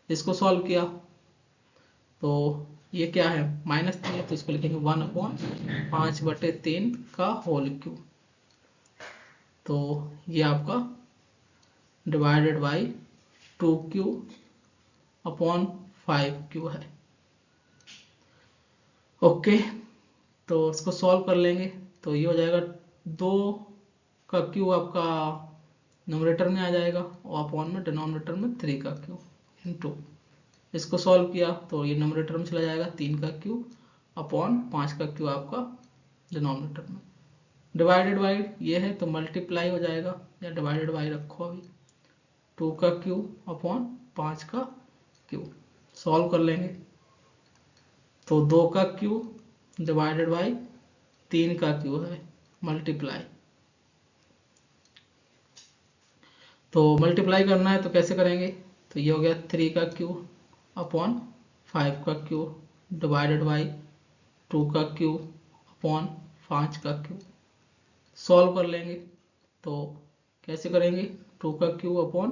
इसको सॉल्व किया, तो ये क्या है -3 है, तो इसको लिखेंगे 1/5/3 का होल क्यूब, तो ये आपका डिवाइडेड बाई 2/5 है। ओके, तो इसको सॉल्व कर लेंगे, तो ये हो जाएगा 2 का क्यूब आपका न्यूमरेटर में आ जाएगा और अपॉन में डिनोमिनेटर में 3 का क्यूब इंटू, इसको सॉल्व किया तो ये न्यूमरेटर में चला जाएगा 3 का क्यूब अपॉन 5 का क्यूब आपका डिनोमिनेटर में, डिवाइडेड बाई ये है तो मल्टीप्लाई हो जाएगा, या डिवाइडेड बाई रखो अभी, 2 का क्यूब अपॉन 5 का क्यूब। सॉल्व कर लेंगे, तो 2 का क्यूब डिवाइडेड बाई 3 का क्यूब है मल्टीप्लाई, तो मल्टीप्लाई करना है तो कैसे करेंगे, तो ये हो गया 3 का क्यूब अपॉन 5 का क्यूब डिवाइडेड बाई 2 का क्यूब अपॉन 5 का क्यूब। सॉल्व कर लेंगे, तो कैसे करेंगे 2 का क्यूब अपॉन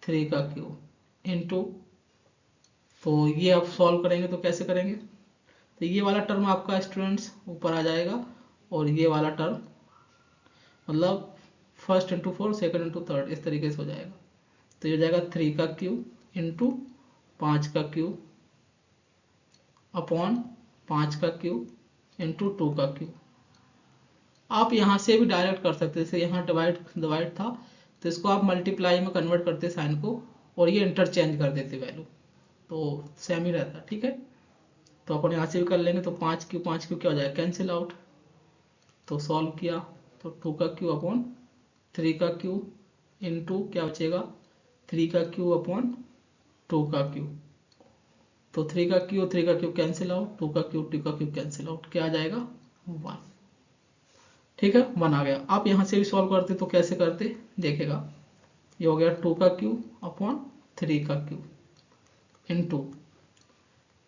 3 का क्यूब इनटू, तो ये आप सॉल्व करेंगे तो कैसे करेंगे, तो ये वाला टर्म आपका स्टूडेंट्स ऊपर आ जाएगा और ये वाला टर्म मतलब first into 4 second into third इस तरीके से हो जाएगा, तो ये हो जाएगा 3 का क्यूब इंटू 5 का क्यूब अपॉन 5 का क्यूब इंटू 2 का क्यूब। आप यहाँ से भी डायरेक्ट कर सकते हैं, जैसे यहाँ डिवाइड था तो इसको आप मल्टीप्लाई में कन्वर्ट करते साइन को और ये इंटरचेंज कर देते वैल्यू, तो सेम ही रहता है, ठीक है। तो अपन यहाँ से भी कर लेंगे, तो 5 क्यूब क्या हो जाएगा कैंसिल आउट, तो सॉल्व किया तो 2 का क्यूब अपॉन 3 का क्यूब इंटू क्या बचेगा 3 का क्यूब अपॉन 2 का क्यूब, तो 3 का क्यूब कैंसिल आउट, 2 का क्यूब कैंसिल आउट, क्या आ जाएगा 1, ठीक है 1 आ गया। आप यहाँ से भी सॉल्व करते तो कैसे करते देखेगा, ये हो गया 2 का क्यूब अपॉन 3 का cube into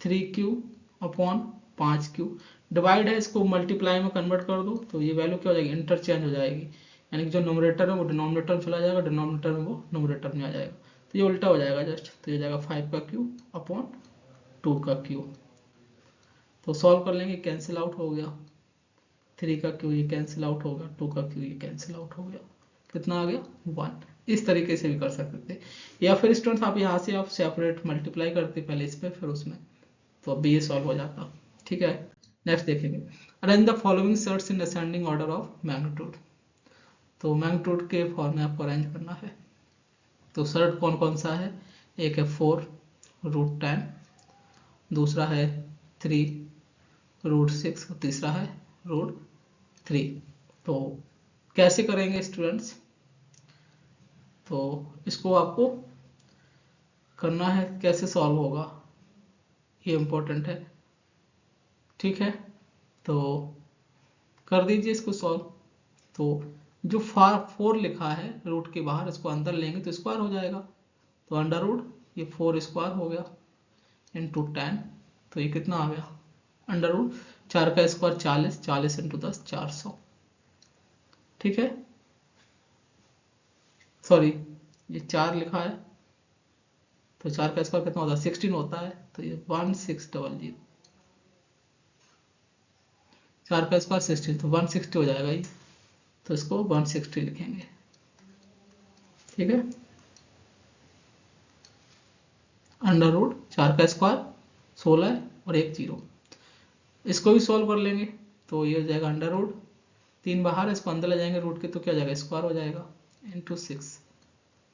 3 cube upon 5 cube, divide है इसको मल्टीप्लाई में कन्वर्ट कर दो तो ये वैल्यू क्या हो जाएगी इंटरचेंज हो जाएगी, यानी कि जो नोमिनेटर है वो डिनोमिनेटर में चला जाएगा, डिनोमिनेटर में वो नोमिनेटर में आ जाएगा, तो ये उल्टा हो जाएगा जस्ट, तो ये जाएगा 5 का क्यूब अपॉन 2 का क्यूब। तो सॉल्व कर लेंगे, कैंसिल आउट हो गया, 3 का क्यूब ये कैंसिल आउट होगा, 2 का क्यूब ये कैंसिल आउट हो गया, कितना आ गया 1। इस तरीके से भी कर सकते थे, या फिर स्टूडेंट्स आप यहाँ से आप सेपरेट मल्टीप्लाई करते पहले इस पे फिर उसमें, तो अब ये सॉल्व हो जाता। ठीक है, नेक्स्ट देखेंगे, arrange the following sets in ascending order of magnitude. तो मैग्नीट्यूड के फॉर्म में आपको अरेंज करना है। तो सेट कौन कौन सा है, एक है 4√10, दूसरा है 3√6 और तीसरा है √3। तो कैसे करेंगे स्टूडेंट्स, तो इसको आपको करना है, कैसे सॉल्व होगा ये इम्पोर्टेंट है। ठीक है, तो कर दीजिए इसको सॉल्व। तो जो 4 लिखा है रूट के बाहर, इसको अंदर लेंगे तो स्क्वायर हो जाएगा, तो अंडर रूट ये 4 स्क्वायर हो गया इंटू 10, तो ये कितना आ गया अंडर रूट 4 का स्क्वायर 40, 40 इंटू 10 400। ठीक है, सॉरी ये 4 लिखा है, तो 4 का स्क्वायर कितना होता है 16 होता है, तो ये 1600, 4 का स्क्वायर 16, तो 160 हो जाएगा ये, तो इसको 160 लिखेंगे। ठीक है, अंडर रूट 4 का स्क्वायर 16 और 1 0, इसको भी सॉल्व कर लेंगे, तो ये हो जाएगा अंडर रूट 3 बाहर, इसको अंदर ले जाएंगे रूट के, तो क्या हो जाएगा स्क्वायर हो जाएगा इंटू 6,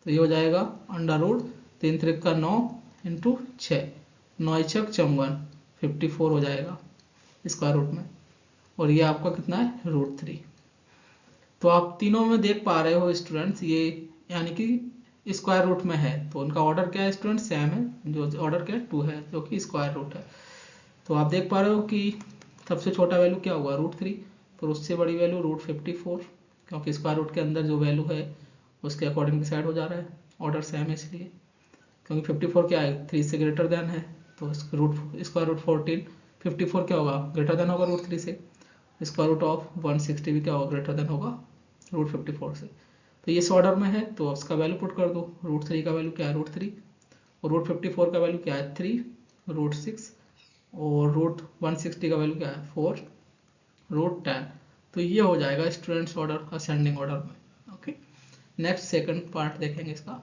तो ये हो जाएगा अंडर रूट 3 3 का 9 इंटू 6, 9 6 54, 54 हो जाएगा स्क्वायर रूट में, और ये आपका कितना है √3। तो आप तीनों में देख पा रहे हो स्टूडेंट्स, ये यानी कि स्क्वायर रूट में है, तो उनका ऑर्डर क्या है स्टूडेंट्स सेम है, जो ऑर्डर क्या है 2 है, जो कि स्क्वायर रूट है। तो आप देख पा रहे हो कि सबसे छोटा वैल्यू क्या हुआ √3, फिर उससे बड़ी वैल्यू √54, क्योंकि स्क्वायर रूट के अंदर जो वैल्यू है उसके अकॉर्डिंग डिसाइड हो जा रहा है, ऑर्डर सेम है इसलिए, क्योंकि 54 क्या है 3 से ग्रेटर देन है, तो स्क्वायर रूट 14, 54 क्या होगा ग्रेटर देन होगा √3 से, स्क्वायर रूट ऑफ 160 भी क्या होगा ग्रेटर देन होगा √54 से। तो ये इस ऑर्डर में है, तो उसका वैल्यू पुट कर दो, √3 का वैल्यू क्या है √3, और √54 का वैल्यू क्या है 3, √6, और √160 का वैल्यू क्या है 4, √10। तो ये हो जाएगा स्टूडेंट्स ऑर्डर असेंडिंग ऑर्डर में। ओके, नेक्स्ट सेकंड पार्ट देखेंगे इसका।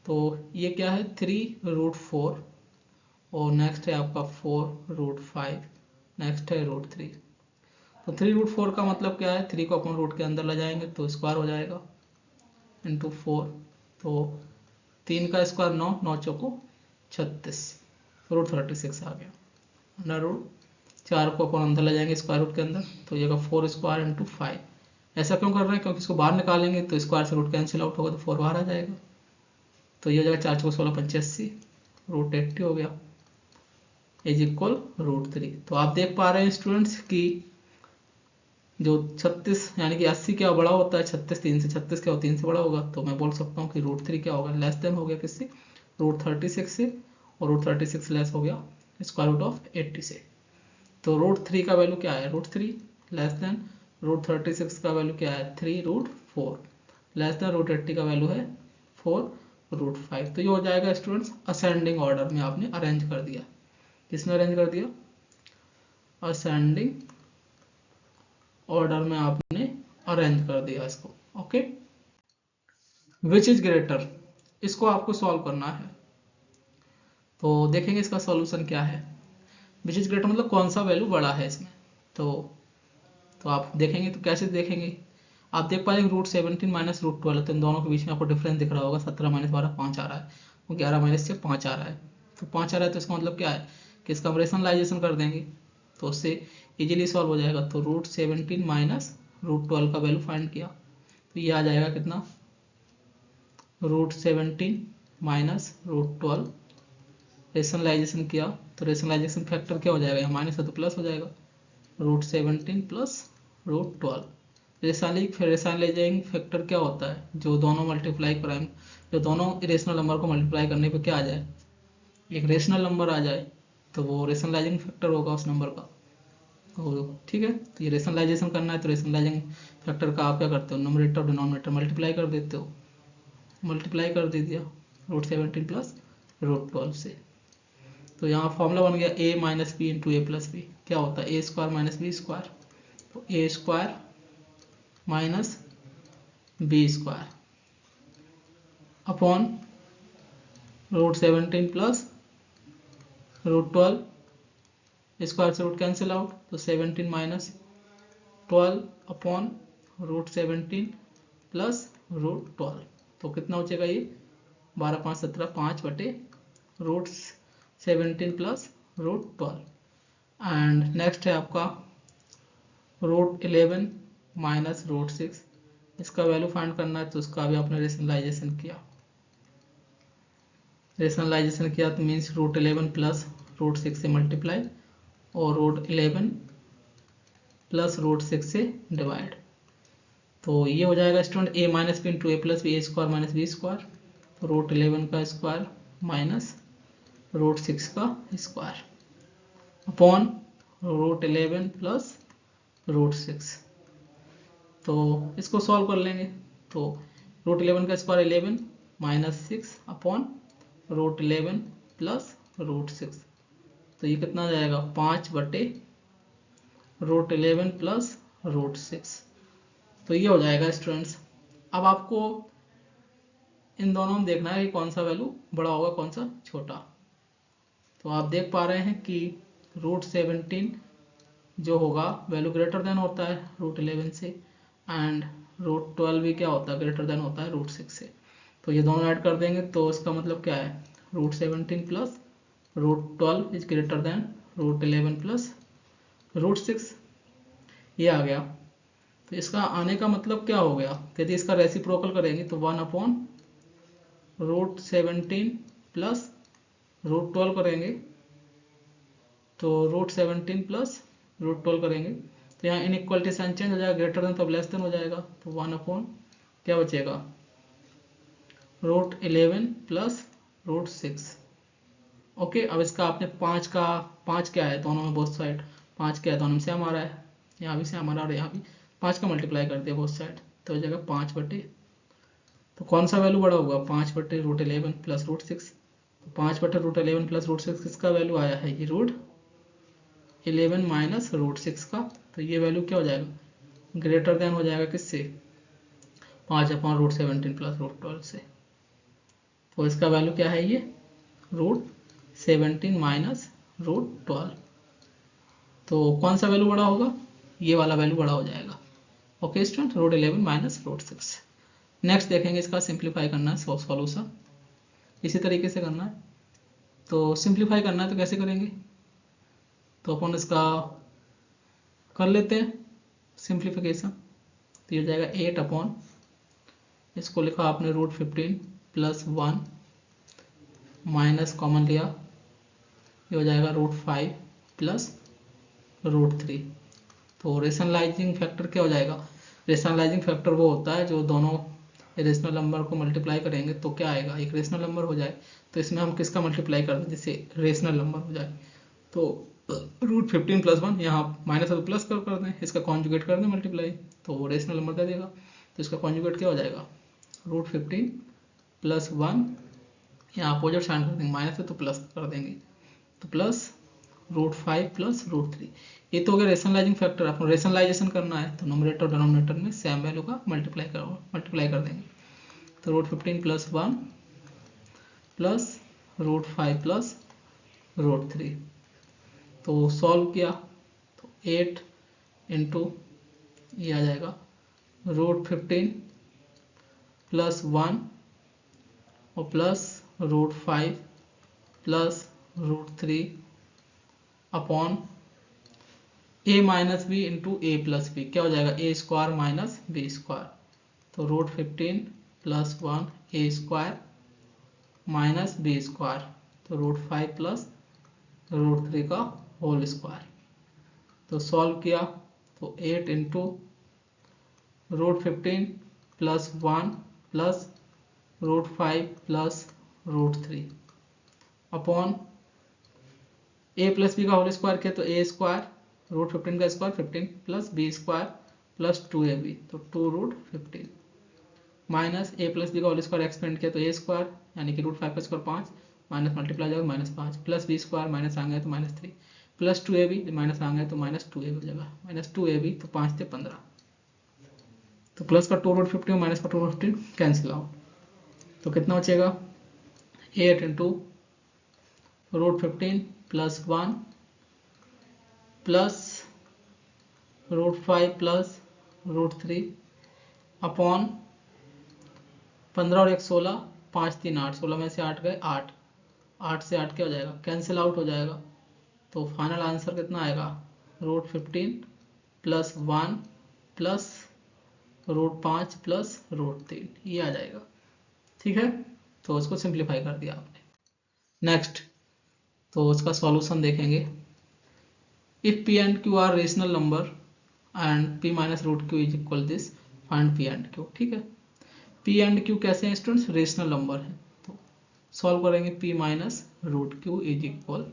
तो ये क्या है 3√4, और नेक्स्ट है आपका 4√5, नेक्स्ट है √3। तो 3√4 का मतलब क्या है, 3 को अपन रूट के अंदर ले जाएंगे तो स्क्वायर हो जाएगा इंटू 4, तो 3 का स्क्वायर 9, 9 चौको 36, √36 आ गया, अंडर रूट 4 को अपन अंदर ले जाएंगे स्क्वायर रूट के अंदर, तो ये 4 स्क्वायर इंटू 5। ऐसा क्यों कर रहे हैं, क्योंकि इसको बाहर निकालेंगे तो स्क्वायर से रूट कैंसिल आउट होगा, तो 4 बाहर आ जाएगा, तो ये हो जाएगा 4 चौको 16 85, √80 हो गया इज इक्वल √3। तो आप देख पा रहे हैं स्टूडेंट्स कि जो 36 यानी कि 80 क्या बड़ा होता है 36, 3 से 36 क्या हो 3 से बड़ा होगा, तो मैं बोल सकता हूँ कि √3 क्या होगा लेस देन हो गया किससे √36 से, और √36 लेस हो गया स्क्वायर रूट ऑफ 80 से। तो √3 का वैल्यू क्या है √3 लेस देन √36 का वैल्यू क्या है 3√4 लेस देन √80 का वैल्यू है 4√5। तो ये हो जाएगा स्टूडेंट्स असेंडिंग ऑर्डर में आपने अरेंज कर दिया। किसमें अरेंज कर दिया, असेंडिंग ऑर्डर में आपने अरेंज कर दिया इसको। ओके, विच इज ग्रेटर, इसको आपको सॉल्व करना है। तो देखेंगे इसका सॉल्यूशन क्या है। विच इज ग्रेटर मतलब कौन सा वैल्यू बड़ा है इसमें, तो आप देखेंगे, तो कैसे देखेंगे, आप देख पाएंगे √17 माइनस √12, तो इन दोनों के बीच में आपको डिफरेंस दिख रहा होगा, 17 माइनस 12 5 आ रहा है, वो 11 माइनस से 5 आ रहा है, तो 5 आ रहा है, तो इसका मतलब क्या है कि इसका हम रेशनलाइजेशन कर देंगे, तो उससे इजीली सॉल्व हो जाएगा। तो √17 माइनस √12 का वैल्यू फाइंड किया, तो ये आ जाएगा कितना √17 माइनस √12, रेशनलाइजेशन किया तो रेशनलाइजेशन फैक्टर क्या हो जाएगा, यहाँ माइनस है तो प्लस हो जाएगा, √17 प्लस √12। रेशनलाइजिंग फैक्टर क्या होता है, जो दोनों मल्टीप्लाई कराएंगे, जो दोनों इरेशनल नंबर को मल्टीप्लाई करने पे क्या आ जाए, एक रेशनल नंबर आ जाए, तो वो रेशनलाइजिंग फैक्टर होगा उस नंबर का। ठीक है, तो ये रेशनलाइजेशन करना है, तो रेशनलाइजिंग फैक्टर का आप क्या करते हो, न्यूमरेटर और डिनोमिनेटर मल्टीप्लाई कर देते हो, मल्टीप्लाई कर दे दिया √17 प्लस √12 से। तो यहाँ फॉर्मूला बन गया a minus b into A plus b, क्या होता है a square minus b square, तो a square minus b square upon √17 plus √12, square से रूट कैंसिल आउट, तो 17 माइनस 12 अपॉन √17 प्लस √12, तो कितना हो जाएगा ये 12 5 17 5 बटे √17 प्लस √12। एंड नेक्स्ट है आपका √11 माइनस √6, इसका वैल्यू फाइंड करना है, तो उसका भी आपने रेशनलाइजेशन किया तो मीन्स √11 प्लस √6 से मल्टीप्लाई और √11 प्लस √6 से डिवाइड, तो ये हो जाएगा student a minus b into A plus b, A square minus b square, तो √11 का स्क्वायर माइनस √6 का स्क्वायर अपॉन √11 प्लस √6, तो इसको सॉल्व कर लेंगे, तो √11 का स्क्वायर 11 माइनस 6 अपॉन √11 प्लस √6, तो ये कितना आ जाएगा 5 बटे √11 प्लस √6, तो ये हो जाएगा स्टूडेंट्स। अब आपको इन दोनों में देखना है कि कौन सा वैल्यू बड़ा होगा कौन सा छोटा, तो आप देख पा रहे हैं कि √17 जो होगा वैल्यू ग्रेटर देन होता है √11 से, एंड √12 भी क्या होता है ग्रेटर देन होता है √6 से, तो ये दोनों ऐड कर देंगे, तो इसका मतलब क्या है √17 plus √12 is greater than √11 plus √6, ये आ गया। तो इसका आने का मतलब क्या हो गया, यदि इसका रेसिप्रोकल करेंगे तो 1 अपॉन √17 प्लस √12 करेंगे, तो √17 प्लस √12 करेंगे, तो यहाँ इनइक्वालिटी साइन चेंज हो जाएगा, ग्रेटर देन तब लेस देन हो जाएगा, तो 1 अपॉन क्या बचेगा √11 प्लस √6। ओके, अब इसका आपने 5 क्या है दोनों में बोथ साइड 5 क्या है दोनों में सेम आ रहा है, यहाँ भी सेम आ रहा है और यहाँ भी 5 का मल्टीप्लाई कर दिया बोथ साइड, तो हो जाएगा 5 बटे, तो कौन सा वैल्यू बड़ा होगा 5 बटे √11 प्लस √6, तो 5 बटे √11 प्लस √6 किसका वैल्यू आया है ये √11 माइनस √6 का, तो ये वैल्यू क्या हो जाएगा ग्रेटर देन हो जाएगा किससे 5 अपॉन √17 प्लस √12 से, तो इसका वैल्यू क्या है ये √17 माइनस √12, तो कौन सा वैल्यू बड़ा होगा ये वाला वैल्यू बड़ा हो जाएगा। Okay student, √11 minus √6। नेक्स्ट देखेंगे इसका सिंप्लीफाई करना है सॉल्यूशन, इसी तरीके से करना है, तो सिंप्लीफाई करना है तो कैसे करेंगे, तो अपन इसका कर लेते हैं सिंप्लीफिकेशन, तो ये हो जाएगा 8 अपॉन, इसको लिखा आपने √15 प्लस 1 माइनस कॉमन लिया, ये हो जाएगा √5 प्लस √3, तो रेशनलाइजिंग फैक्टर क्या हो जाएगा, रेशनलाइजिंग फैक्टर वो होता है जो दोनों रेशनल नंबर को मल्टीप्लाई करेंगे तो क्या आएगा एक रेशनल नंबर हो जाए, तो इसमें हम किसका मल्टीप्लाई कर दें जिससे रेशनल नंबर हो जाए, तो √15 प्लस 1 यहाँ माइनस है तो प्लस कर दें, इसका कॉन्जुगेट कर दें मल्टीप्लाई, तो वो रेशनल नंबर दे देगा, तो इसका कॉन्जुगेट क्या हो जाएगा √15 प्लस 1, यहाँ अपोजिट साइन कर देंगे, माइनस है तो प्लस कर देंगे, तो प्लस √5 प्लस √3, ये तो हो गया रेशनलाइजिंग फैक्टर। आपको रेशनलाइजेशन करना है तो नोमिनेटर और डिनोमिनेटर में सेम वैल्यू का मल्टीप्लाई कर देंगे, तो √15 प्लस 1 प्लस √5 प्लस √3, तो सॉल्व किया तो 8 इंटू ये आ जाएगा √15 प्लस 1 और plus √5 plus √3 upon a minus b into A plus b, क्या हो जाएगा a square minus b square, तो √15 plus 1 a square minus b square, तो √5 प्लस √3 का होल स्क्वायर, तो सॉल्व किया तो 8 into √15 plus 1 plus √5 plus √3 upon a plus B का होल स्क्वायर किया तो ए स्क्वायर √15 का square 15 plus B square plus 2ab, तो 2√15 माइनस a प्लस बी का होल स्क्वायर एक्सपेंड किया तो ए स्क्वायर यानी कि √5 का स्क्वायर 5 माइनस मल्टीप्लाई जाएगा -5 प्लस बी स्क्वायर माइनस आ गया तो -3 प्लस 2ab माइनस आ गया तो -2ab हो जाएगा, -2ab तो 5 से 15, तो प्लस का 2√15 माइनस का 2√15 कैंसिल आउट, तो कितना बचेगा 8 into √15 plus 1 plus √5 plus √3 upon 15 और 1 16, 5 3 8, 16 में से 8 गए 8, 8 से 8 क्या हो जाएगा कैंसिल आउट हो जाएगा। तो फाइनल आंसर कितना आएगा √15 प्लस 1 प्लस √5 प्लस √3, ये आ जाएगा। ठीक है, तो उसको सिंप्लीफाई कर दिया आपने। नेक्स्ट, तो उसका सॉल्यूशन देखेंगे। If p and q are rational number and p minus √q is equal this, find p and q। ठीक है, p and q कैसे हैं स्टूडेंट्स, रेशनल नंबर है। तो सॉल्व करेंगे p minus √q is equal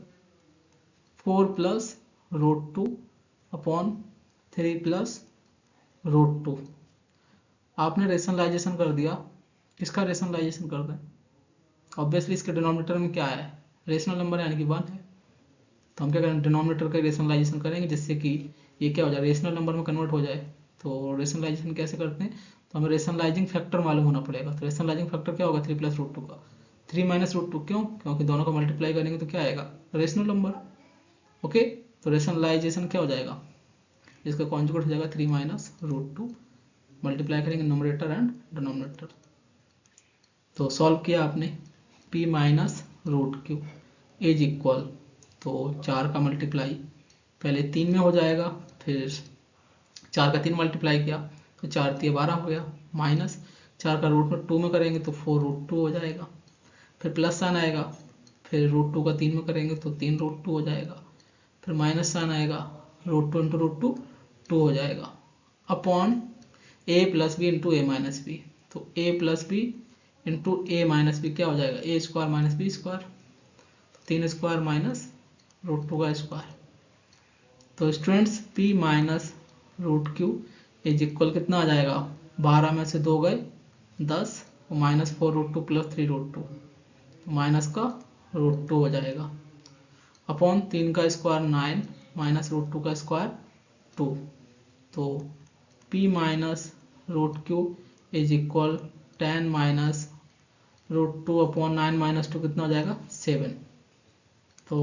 4 plus √2 upon 3 plus √2। आपने rationalisation कर दिया, किसका रेशनलाइजेशन कर दें, ऑब्वियसली इसके डिनोमिनेटर में क्या है रेशनल नंबर यानी कि 1 है, तो हम क्या करें डिनोमिनेटर का रेशनलाइजेशन करेंगे जिससे कि ये क्या हो जाए रेशनल नंबर में कन्वर्ट हो जाए। तो रेशनलाइजेशन कैसे करते हैं, तो हमें रेशनलाइजिंग फैक्टर मालूम होना पड़ेगा। तो रेशनलाइजिंग फैक्टर क्या होगा 3 प्लस √2 का, 3 माइनस √2, क्यों, क्योंकि दोनों को मल्टीप्लाई करेंगे तो क्या आएगा रेशनल नंबर। ओके, तो रेशनलाइजेशन क्या हो जाएगा, इसका कॉन्जुगेट हो जाएगा 3 माइनस √2, मल्टीप्लाई करेंगे नोमरेटर एंड डिनोमिनेटर। तो सॉल्व किया आपने, p minus √q is equal, तो 4 का मल्टीप्लाई पहले 3 में हो जाएगा, फिर 4 का 3 मल्टीप्लाई किया तो 4 3 12 हो गया, माइनस 4 का रूट में 2 में करेंगे तो 4√2 हो जाएगा, फिर प्लस साइन आएगा, फिर √2 का 3 में करेंगे तो 3√2 हो जाएगा, फिर माइनस साइन आएगा, √2 इंटू √2 2 हो जाएगा, upon a plus B into A minus b. तो a plus B into A minus b क्या हो जाएगा a square minus b square, 3 square minus √2 का स्क्वायर। तो students p minus √q is equal कितना आ जाएगा, 12 में से 2 गए 10, माइनस 4√2 प्लस 3√2, माइनस का √2 हो जाएगा, अपॉन 3 का स्क्वायर 9 माइनस √2 का स्क्वायर 2। तो p minus √q is equal 10 minus √2 upon 9 minus 2 कितना हो जाएगा 7। तो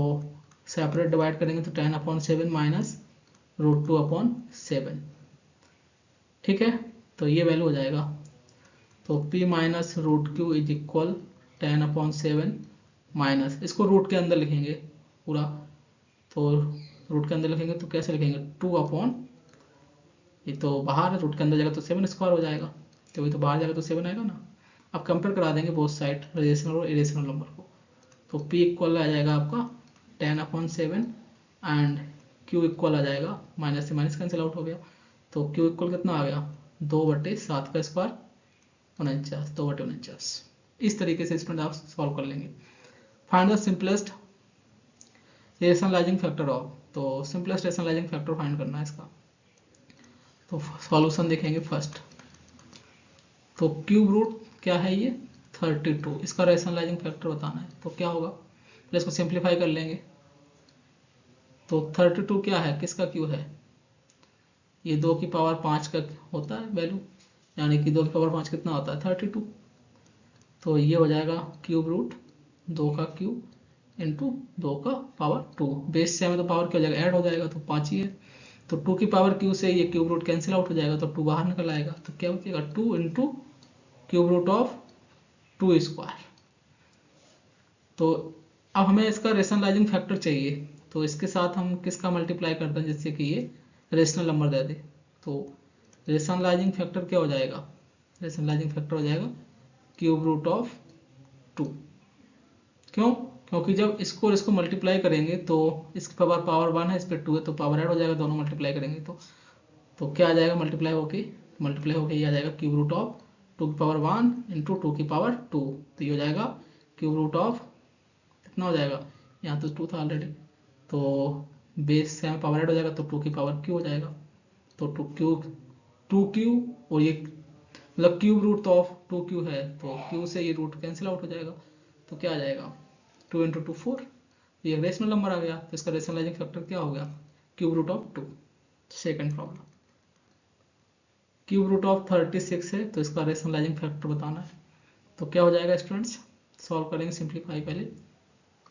सेपरेट डिवाइड करेंगे तो 10 अपॉन 7 माइनस √2 अपॉन 7। ठीक है, तो ये वैल्यू हो जाएगा। तो p minus √q is equal 10 upon 7 minus, इसको रूट के अंदर लिखेंगे पूरा, तो रूट के अंदर लिखेंगे तो कैसे लिखेंगे 2 अपॉन, ये तो बाहर है रूट के अंदर जाएगा तो 7 स्क्वायर हो जाएगा, तो ये तो बाहर जाएगा तो 7 आएगा ना। अब कंपेयर करा देंगे बोथ साइड रेशनल और इरेशनल नंबर को, तो p इक्वल आ जाएगा आपका 10 अपॉन 7 एंड q इक्वल आ जाएगा, माइनस से माइनस कैंसिल आउट हो गया, तो q इक्वल कितना आ गया 2/7 का स्क्वायर 49, 2/49। इस तरीके से स्टूडेंट आप सॉल्व कर लेंगे। Find the simplest rationalising factor of, तो सिंपलेस्ट रेशनलाइजिंग फैक्टर फाइंड करना है इसका। तो सॉल्यूशन देखेंगे फर्स्ट, तो क्यूब रूट क्या है ये 32, इसका रेशनलाइजिंग फैक्टर बताना है, तो क्या होगा पहले इसको सिंप्लीफाई कर लेंगे। तो 32 क्या है किसका क्यू है, ये 2 की पावर 5 का होता है वैल्यू, यानी कि 2 की पावर 5 कितना होता है 32। तो ये हो जाएगा क्यूब रूट 2 का क्यूब इंटू 2 का पावर 2, बेस से हमें तो पावर क्या हो जाएगा ऐड हो जाएगा तो 5 ही है, तो 2 की पावर क्यू से ये क्यूब रूट कैंसिल आउट हो जाएगा तो 2 बाहर निकल आएगा, तो क्या बचेगा 2 into cube root of 2 square. तो अब हमें इसका रेशनलाइजिंग फैक्टर चाहिए, तो इसके साथ हम किसका मल्टीप्लाई करते हैं जिससे कि ये रेशनल नंबर दे दे। तो रेशनलाइजिंग फैक्टर क्या हो जाएगा, रेशनलाइजिंग फैक्टर हो जाएगा क्यूब रूट ऑफ 2। क्यों, क्योंकि जब इसको और इसको मल्टीप्लाई करेंगे तो इसकी पावर 1 है, इस पर 2 है, तो पावर ऐड हो जाएगा, दोनों मल्टीप्लाई करेंगे तो क्या आ जाएगा मल्टीप्लाई होके ये आ जाएगा क्यूब रूट ऑफ 2 की पावर 1 इंटू 2 की पावर 2, तो ये हो जाएगा क्यूब रूट ऑफ कितना हो जाएगा, यहाँ तो 2 था ऑलरेडी, तो बेस से हमें पावर ऐड हो जाएगा तो 2 की पावर क्यू हो जाएगा, तो 2 क्यू और ये मतलब क्यूब रूट ऑफ 2 क्यू है, तो क्यू से ये रूट कैंसिल आउट हो जाएगा, तो क्या आ जाएगा 2 इंटू 2 4, ये रेशनल नंबर आ गया, तो इसका रेशनलाइजिंग फैक्टर क्या हो गया cube root of 2। Second problem, cube root of 36 है, तो इसका रेशनलाइजिंग फैक्टर बताना है, तो क्या हो जाएगा स्टूडेंट्स, सॉल्व करेंगे सिंप्लीफाई पहले,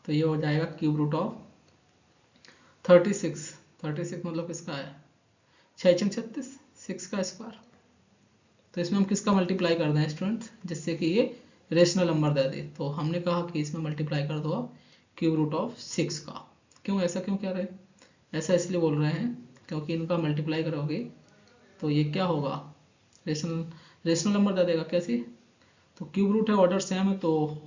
तो ये हो जाएगा क्यूब रूट ऑफ 36, 36 मतलब किसका है 6 × 36, 6 का स्क्वायर। तो इसमें हम किसका मल्टीप्लाई कर दें स्टूडेंट्स, जिससे कि ये रेशनल नंबर दे दे। तो हमने कहा कि इसमें मल्टीप्लाई कर दो आप क्यूब रूट ऑफ 6 का। क्यों ऐसा क्यों कह रहे हैं, ऐसा इसलिए बोल रहे हैं क्योंकि इनका मल्टीप्लाई करोगे तो ये क्या होगा, रेशनल नंबर दे देगा। कैसे, तो क्यूब रूट है, ऑर्डर सेम है, तो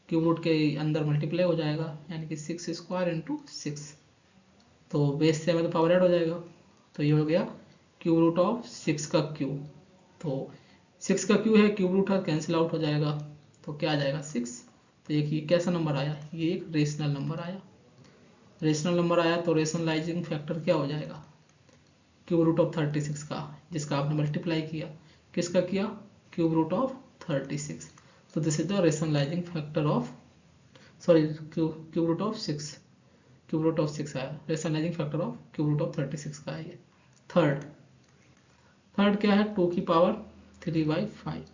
क्यूब रूट के अंदर मल्टीप्लाई हो जाएगा, यानी कि 6 स्क्वायर इंटू 6, तो बेस सेम है तो पावर ऐड हो जाएगा। तो ये हो गया क्यूब रूट ऑफ 6 का क्यूब। तो 6 का क्यूब है, क्यूब रूट है, कैंसिल आउट हो जाएगा, तो क्या आ जाएगा 6। तो ये कैसा नंबर आया, ये एक रेशनल नंबर आया। रेशनल नंबर आया तो रेशनलाइजिंग फैक्टर क्या हो जाएगा, क्यूब रूट ऑफ 36 का, जिसका आपने मल्टीप्लाई किया, किसका किया, क्यूब रूट ऑफ 36। तो this is the rationalising factor of, sorry cube root of 6, cube root of 6 आया, rationalising factor of cube root of 36 का है ये। थर्ड क्या है, 2 की पावर 3/5,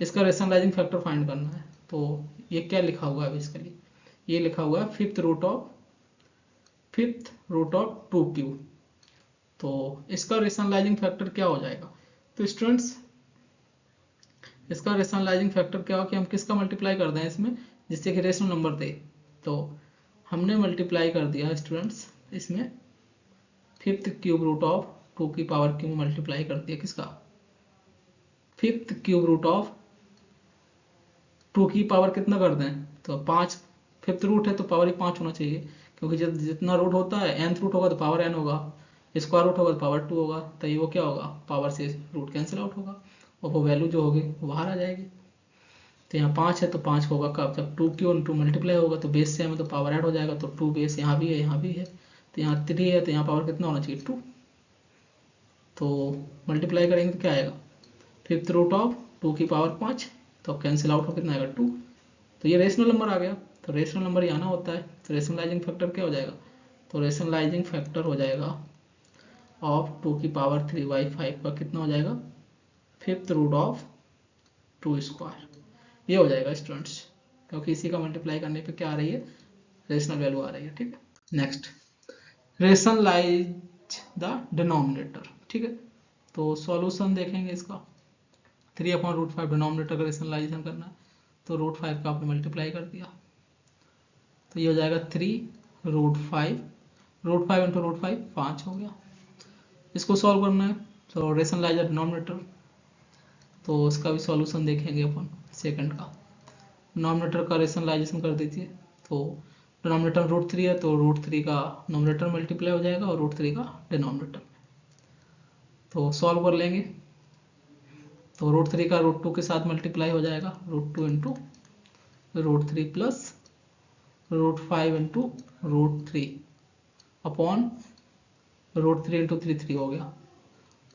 इसका रेशनलाइजिंग फैक्टर फाइंड करना है। तो ये क्या लिखा हुआ है बेसिकली, ये लिखा हुआ है फिफ्थ रूट ऑफ 2 क्यूब। तो इसका रेशनलाइजिंग फैक्टर क्या हो जाएगा, तो स्टूडेंट्स इसका रेशनलाइजिंग फैक्टर क्या हो कि हम किसका मल्टीप्लाई कर दें इसमें, जिससे कि रेशनल नंबर दे। तो हमने मल्टीप्लाई कर दिया स्टूडेंट्स इसमें फिफ्थ क्यूब रूट ऑफ 2 की पावर क्यूब मल्टीप्लाई कर दिया, किसका, फिफ्थ क्यूब रूट ऑफ 2 की पावर कितना कर दें, तो 5, फिफ्थ रूट है तो पावर ही 5 होना चाहिए, क्योंकि जितना रूट होता है nth रूट होगा तो पावर n होगा, स्क्वायर रूट होगा तो पावर 2 होगा, तो ये वो क्या होगा, पावर से रूट कैंसिल आउट होगा और वो वैल्यू जो होगी वो बाहर आ जाएगी। तो यहाँ 5 है तो 5 होगा कब, जब 2 क्यू इंटू मल्टीप्लाई होगा तो बेस से हमें तो पावर ऐड हो जाएगा, तो 2 बेस यहाँ भी है यहाँ भी है, तो यहाँ 3 है तो यहाँ पावर कितना होना चाहिए 2। तो मल्टीप्लाई करेंगे तो क्या आएगा, फिफ्थ रूट ऑफ 2 की पावर 5, तो कैंसिल आउट हो कितना आएगा 2। तो ये रेशनल नंबर आ गया, तो रेशनल नंबर यहाँ आना होता है, तो रेशनलाइजिंग फैक्टर क्या हो जाएगा, तो रेशनलाइजिंग फैक्टर हो जाएगा ऑफ 2 की पावर 3/5 का कितना हो जाएगा, फिफ्थ रूट ऑफ 2 स्क्वायर, ये हो जाएगा स्टूडेंट्स, क्योंकि इसी का मल्टीप्लाई करने पे क्या आ रही है, रेशनल वैल्यू आ रही है। ठीक है, नेक्स्ट रेशनलाइज द डिनोमिनेटर। ठीक है, तो सॉल्यूशन देखेंगे इसका, 3/√5 डिनोमिनेटर का रेशनलाइजेशन करना है, तो √5 का आपने मल्टीप्लाई कर दिया, तो ये हो जाएगा 3√5, √5 इंटू √5 5 हो गया। इसको सॉल्व करना है, तो रेशनलाइज द डिनोमिनेटर, तो इसका भी सॉल्यूशन देखेंगे अपन सेकंड का। डिनोमिनेटर का रेशनलाइजेशन कर दीजिए, तो डिनोमिनेटर √3 है तो √3 का नोमिनेटर मल्टीप्लाई हो जाएगा और √3 का डिनोमिनेटर, तो सॉल्व कर लेंगे। तो √3 का √2 के साथ मल्टीप्लाई हो जाएगा, √2 into √3 plus √5 into √3 upon √3 into 3 हो गया।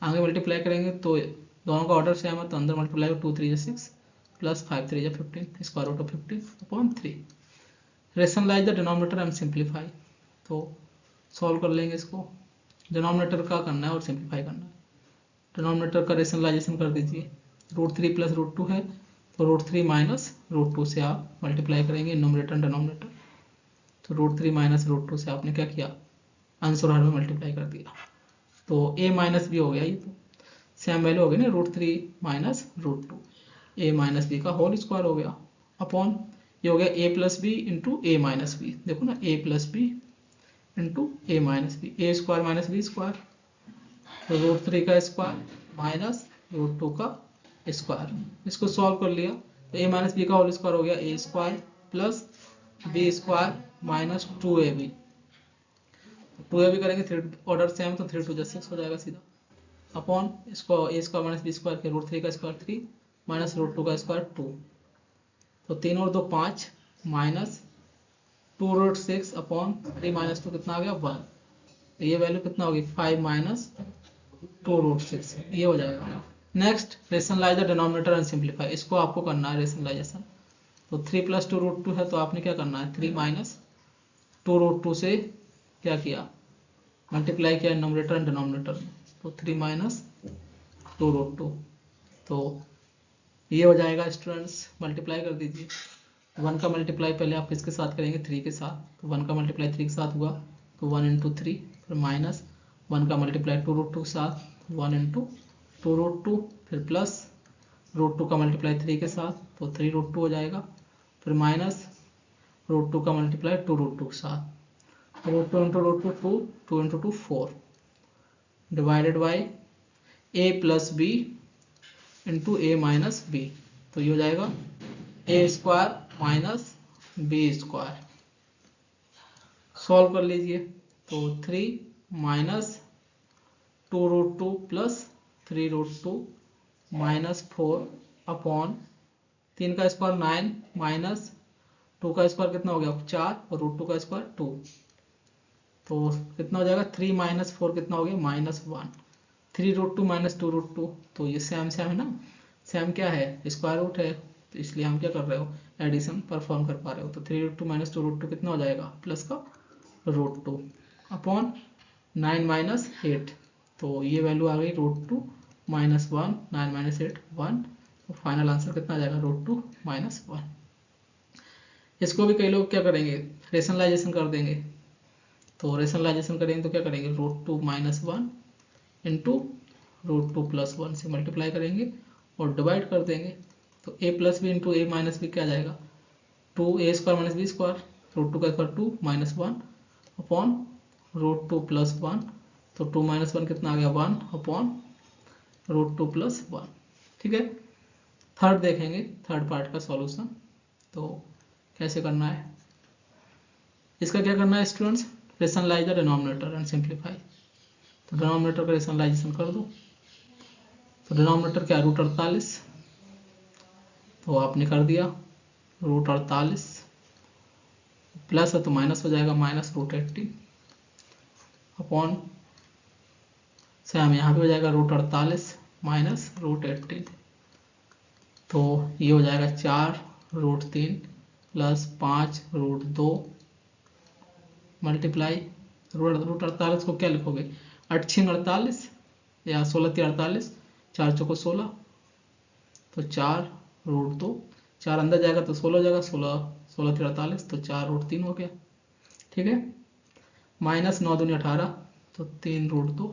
आगे मल्टीप्लाई करेंगे तो दोनों का ऑर्डर सेम है, तो अंदर multiply 2 3 6 plus 5 3 15, square root of 15 upon 3। Rationalise the denominator and simplify, तो सॉल्व कर लेंगे इसको। डिनोमिनेटर का करना है और सिंप्लीफाई करना है। डिनोमिनेटर का रेशनलाइजेशन कर दीजिए, √3 प्लस √2 है तो √3 माइनस √2 से आप मल्टीप्लाई करेंगे नोमिनेटर डिनोमिनेटर, तो √3 माइनस √2 से आपने क्या किया, अंश और हर में मल्टीप्लाई कर दिया, तो a माइनस बी हो गया, ये तो सेम वैल्यू हो गई ना, √3 माइनस √2, a माइनस बी का होल स्क्वायर हो गया अपॉन ये हो गया a plus B into A minus b, देखो ना a plus B into A minus B, A square minus b square, तो √3 का स्क्वायर माइनस √2 का स्क्वायर, इसको सॉल्व कर लिया तो a माइनस बी का होल स्क्वायर हो गया a square plus B square minus 2ab, 2ab करेंगे 3 ऑर्डर सेम तो 3 2 6 हो जाएगा सीधा, अपॉन इसको a square minus b square के √3 का स्क्वायर 3 माइनस √2 का स्क्वायर 2, तो 3 और 2 5 माइनस 2√6 अपॉन 3 माइनस 2 कितना आ गया 1, तो ये वैल्यू कितना होगी 5 माइनस 2√6, ये हो जाएगा। Next rationalise the denominator and simplify, इसको आपको करना है रेशनलाइजेशन, तो 3 प्लस 2√2 है तो आपने क्या करना है 3 माइनस 2√2 से क्या किया, मल्टीप्लाई किया नोमिनेटर एंड डिनोमिनेटर में, तो 3 माइनस 2√2, तो ये हो जाएगा स्टूडेंट्स, मल्टीप्लाई कर दीजिए। 1 का मल्टीप्लाई पहले आप किसके साथ करेंगे, 3 के साथ, तो 1 का मल्टीप्लाई 3 के साथ हुआ तो 1 इंटू 3, फिर माइनस 1 का मल्टीप्लाई 2√2 के साथ 1 इंटू 2√2, फिर प्लस √2 का मल्टीप्लाई 3 के साथ तो 3√2 हो जाएगा, फिर माइनस √2 का मल्टीप्लाई 2√2 के साथ, √2 into √2 2, 2 into 2 4, divided by a plus B into A minus b, तो ये हो जाएगा a square minus b square. Solve कर लीजिए, तो 3 माइनस 2√2 प्लस 3√2 माइनस 4 अपॉन 3 का स्क्वायर 9 माइनस 2 का स्क्वायर कितना हो गया 4 और √2 का स्क्वायर 2, तो कितना हो जाएगा 3 माइनस 4 कितना हो गया -1, 3√2 माइनस 2√2, तो ये सेम सेम है ना, सेम क्या है स्क्वायर रूट है, तो इसलिए हम क्या कर रहे हो एडिशन परफॉर्म कर पा रहे हो, तो 3√2 माइनस 2√2 कितना हो जाएगा प्लस का √2 अपॉन 9 माइनस 8, तो ये वैल्यू आ गई √2 माइनस 1, 9 माइनस 8 1, तो फाइनल आंसर कितना आ जाएगा √2 माइनस 1। इसको भी कई लोग क्या करेंगे रेशनलाइजेशन कर देंगे, तो रेशनलाइजेशन करेंगे तो क्या करेंगे √2 माइनस 1 इंटू √2 प्लस 1 से मल्टीप्लाई करेंगे और डिवाइड कर देंगे, तो a plus B into A minus b क्या आ जाएगा 2a square minus b square, √2 का स्क्वायर 2 माइनस 1 अपॉन √2 प्लस 1, तो 2 माइनस 1 कितना आ गया 1 अपॉन √2 प्लस 1। ठीक है, थर्ड देखेंगे, थर्ड पार्ट का सॉल्यूशन, तो कैसे करना है इसका, क्या करना है students, rationalise the denominator and simplify, तो डिनोमिनेटर का रेशनलाइजेशन कर दो, तो डिनोमिनेटर क्या √48, तो आपने कर दिया √48 प्लस है तो माइनस हो जाएगा माइनस √18 अपॉन सेम यहाँ भी हो जाएगा √48 माइनस √18, तो ये हो जाएगा 4√3 प्लस 5√2 मल्टीप्लाई √48 को क्या लिखोगे 8×48 या 16×48, 4 चौको 16, तो 4√2, 4 अंदर जाएगा तो 16 हो जाएगा, 16×48 तो 4√3 हो गया। ठीक है, माइनस 9 दूनी 18, तो 3√2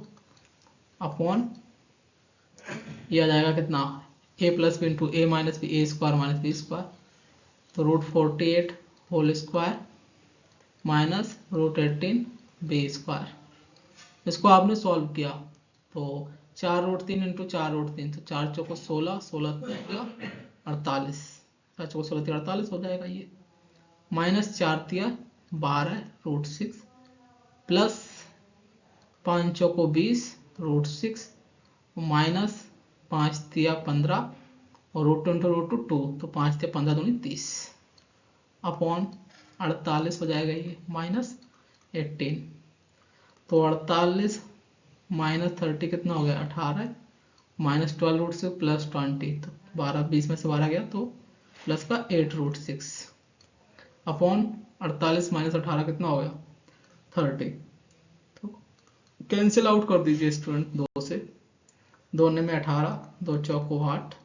अपॉन ये आ जाएगा कितना a plus B into A minus B A square minus b square, तो √48 whole square minus √18 b square. इसको आपने सॉल्व किया तो 4√3 इंटू 4√3, तो 4 चौको 16, 16 48, 4 चौको 16 48 हो जाएगा ये, माइनस 4 तिया 12√6 प्लस 5 चौको 20 √6 माइनस 5 तिया 15 और √2 इंटू √2 तो 5 तिया 15 दूनी 30 अपॉन 48 हो जाएगा ये माइनस 18, तो 48 माइनस 30 कितना हो गया 18 माइनस 12√6 प्लस 20, तो 12 20 में से 12 गया तो प्लस का 8√6 अपॉन 48 माइनस 18 कितना हो गया 30, तो कैंसिल आउट कर दीजिए स्टूडेंट 2 से, 2 में 18, 2 चौको 8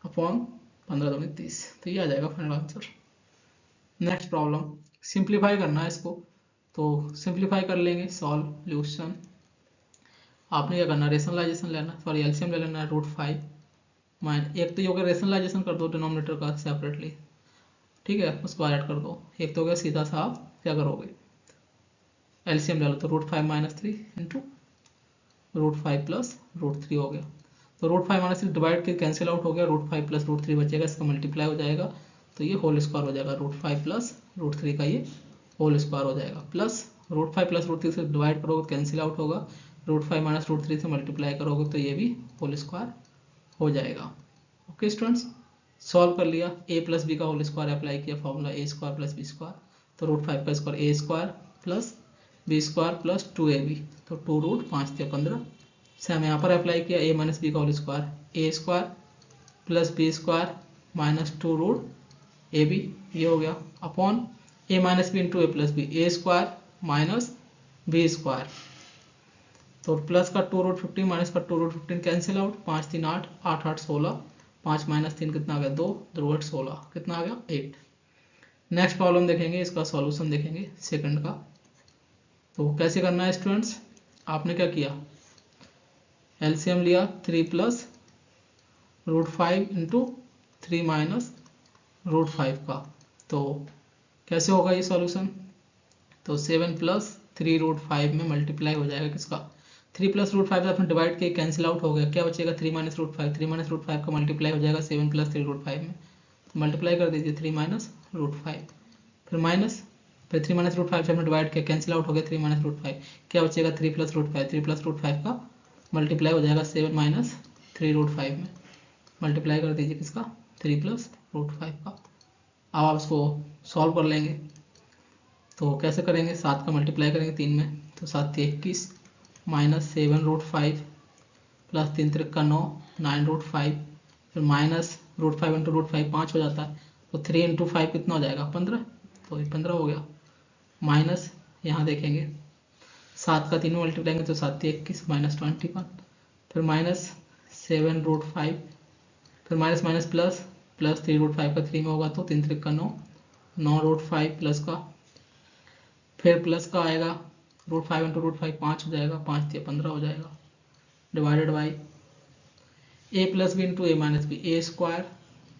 अपॉन 15 दूनी 30, तो ये आ जाएगा final answer. Next problem, simplify करना है इसको, तो सिंप्लीफाई कर लेंगे सॉल्यूशन। आपने क्या करना है रेशनलाइजेशन लेना, सॉरी एलसीएम ले लेना है √5 माइनस, एक तो ये हो गया रेशनलाइजेशन कर दो डिनोमिनेटर का सेपरेटली, ठीक है उसको ऐड कर दो, एक तो हो गया सीधा सा आप क्या करोगे एलसीएम ले लो, तो √5 माइनस 3 इंटू √5 प्लस √3 हो गया, तो √5 माइनस 3 डिवाइड के कैंसिल आउट हो गया, √5 प्लस √3 बचेगा, इसका मल्टीप्लाई हो जाएगा तो ये होल स्क्वायर हो जाएगा, √5 प्लस √3 का ये होल स्क्वायर हो जाएगा, प्लस √5 प्लस √3 से डिवाइड करोगे कैंसिल आउट होगा, √5 माइनस √3 से मल्टीप्लाई करोगे तो ये भी होल स्क्वायर हो जाएगा। ओके स्टूडेंट्स, सॉल्व कर लिया, a प्लस बी का होल स्क्वायर अप्लाई किया, formula a square plus B square, तो √5 का square a square plus B square plus 2ab, तो 2√5 × 15, सेम यहाँ पर अप्लाई किया a माइनस बी का whole square a square plus B square minus 2√ab, ये हो गया upon a minus b into A plus b A square minus b square, तो plus का 2√15 माइनस का 2√15 कैंसिल आउट, 5 3 8 8 8 16 5 माइनस 3 कितना आ गया 2, 2 16 कितना आ गया 8। नेक्स्ट प्रॉब्लम देखेंगे, इसका सॉल्यूशन देखेंगे सेकंड का। तो कैसे करना है स्टूडेंट्स, आपने क्या किया, एलसीएम लिया 3 प्लस √5 इंटू 3 माइनस √5 का। तो कैसे होगा ये सॉल्यूशन, तो 7 प्लस 3√5 में मल्टीप्लाई हो जाएगा किसका, 3 प्लस √5 आपने डिवाइड किया कैंसिल आउट हो गया, क्या बचेगा 3 माइनस √5, 3 माइनस √5 का मल्टीप्लाई हो जाएगा 7 प्लस 3√5 में, तो मल्टीप्लाई कर दीजिए 3 माइनस √5, फिर माइनस, फिर 3 माइनस √5 से हमने डिवाइड किया कैंसिल आउट हो गया 3 माइनस √5, क्या बचेगा 3 प्लस √5, 3 प्लस √5 का मल्टीप्लाई हो जाएगा 7 माइनस 3√5 में, मल्टीप्लाई कर दीजिए किसका 3 प्लस √5 का। अब आप इसको सॉल्व कर लेंगे, तो कैसे करेंगे, 7 का मल्टीप्लाई करेंगे 3 में, तो 7 21 माइनस 7√5 प्लस 3 3 9, 9√5, फिर माइनस √5 इंटू √5 5 हो जाता है, तो 3 इंटू 5 कितना हो जाएगा 15, तो ये 15 हो गया। माइनस यहाँ देखेंगे 7 का 3 में मल्टीप्लाई करेंगे तो 7 21 माइनस 21, फिर माइनस 7√5, फिर माइनस माइनस प्लस, प्लस 3√5 का 3 में होगा तो 3 3 9, 9√5 प्लस का, फिर प्लस का आएगा √5 इंटू √5 5 हो जाएगा, 5 से 15 हो जाएगा, divided by a plus B into A minus B, A square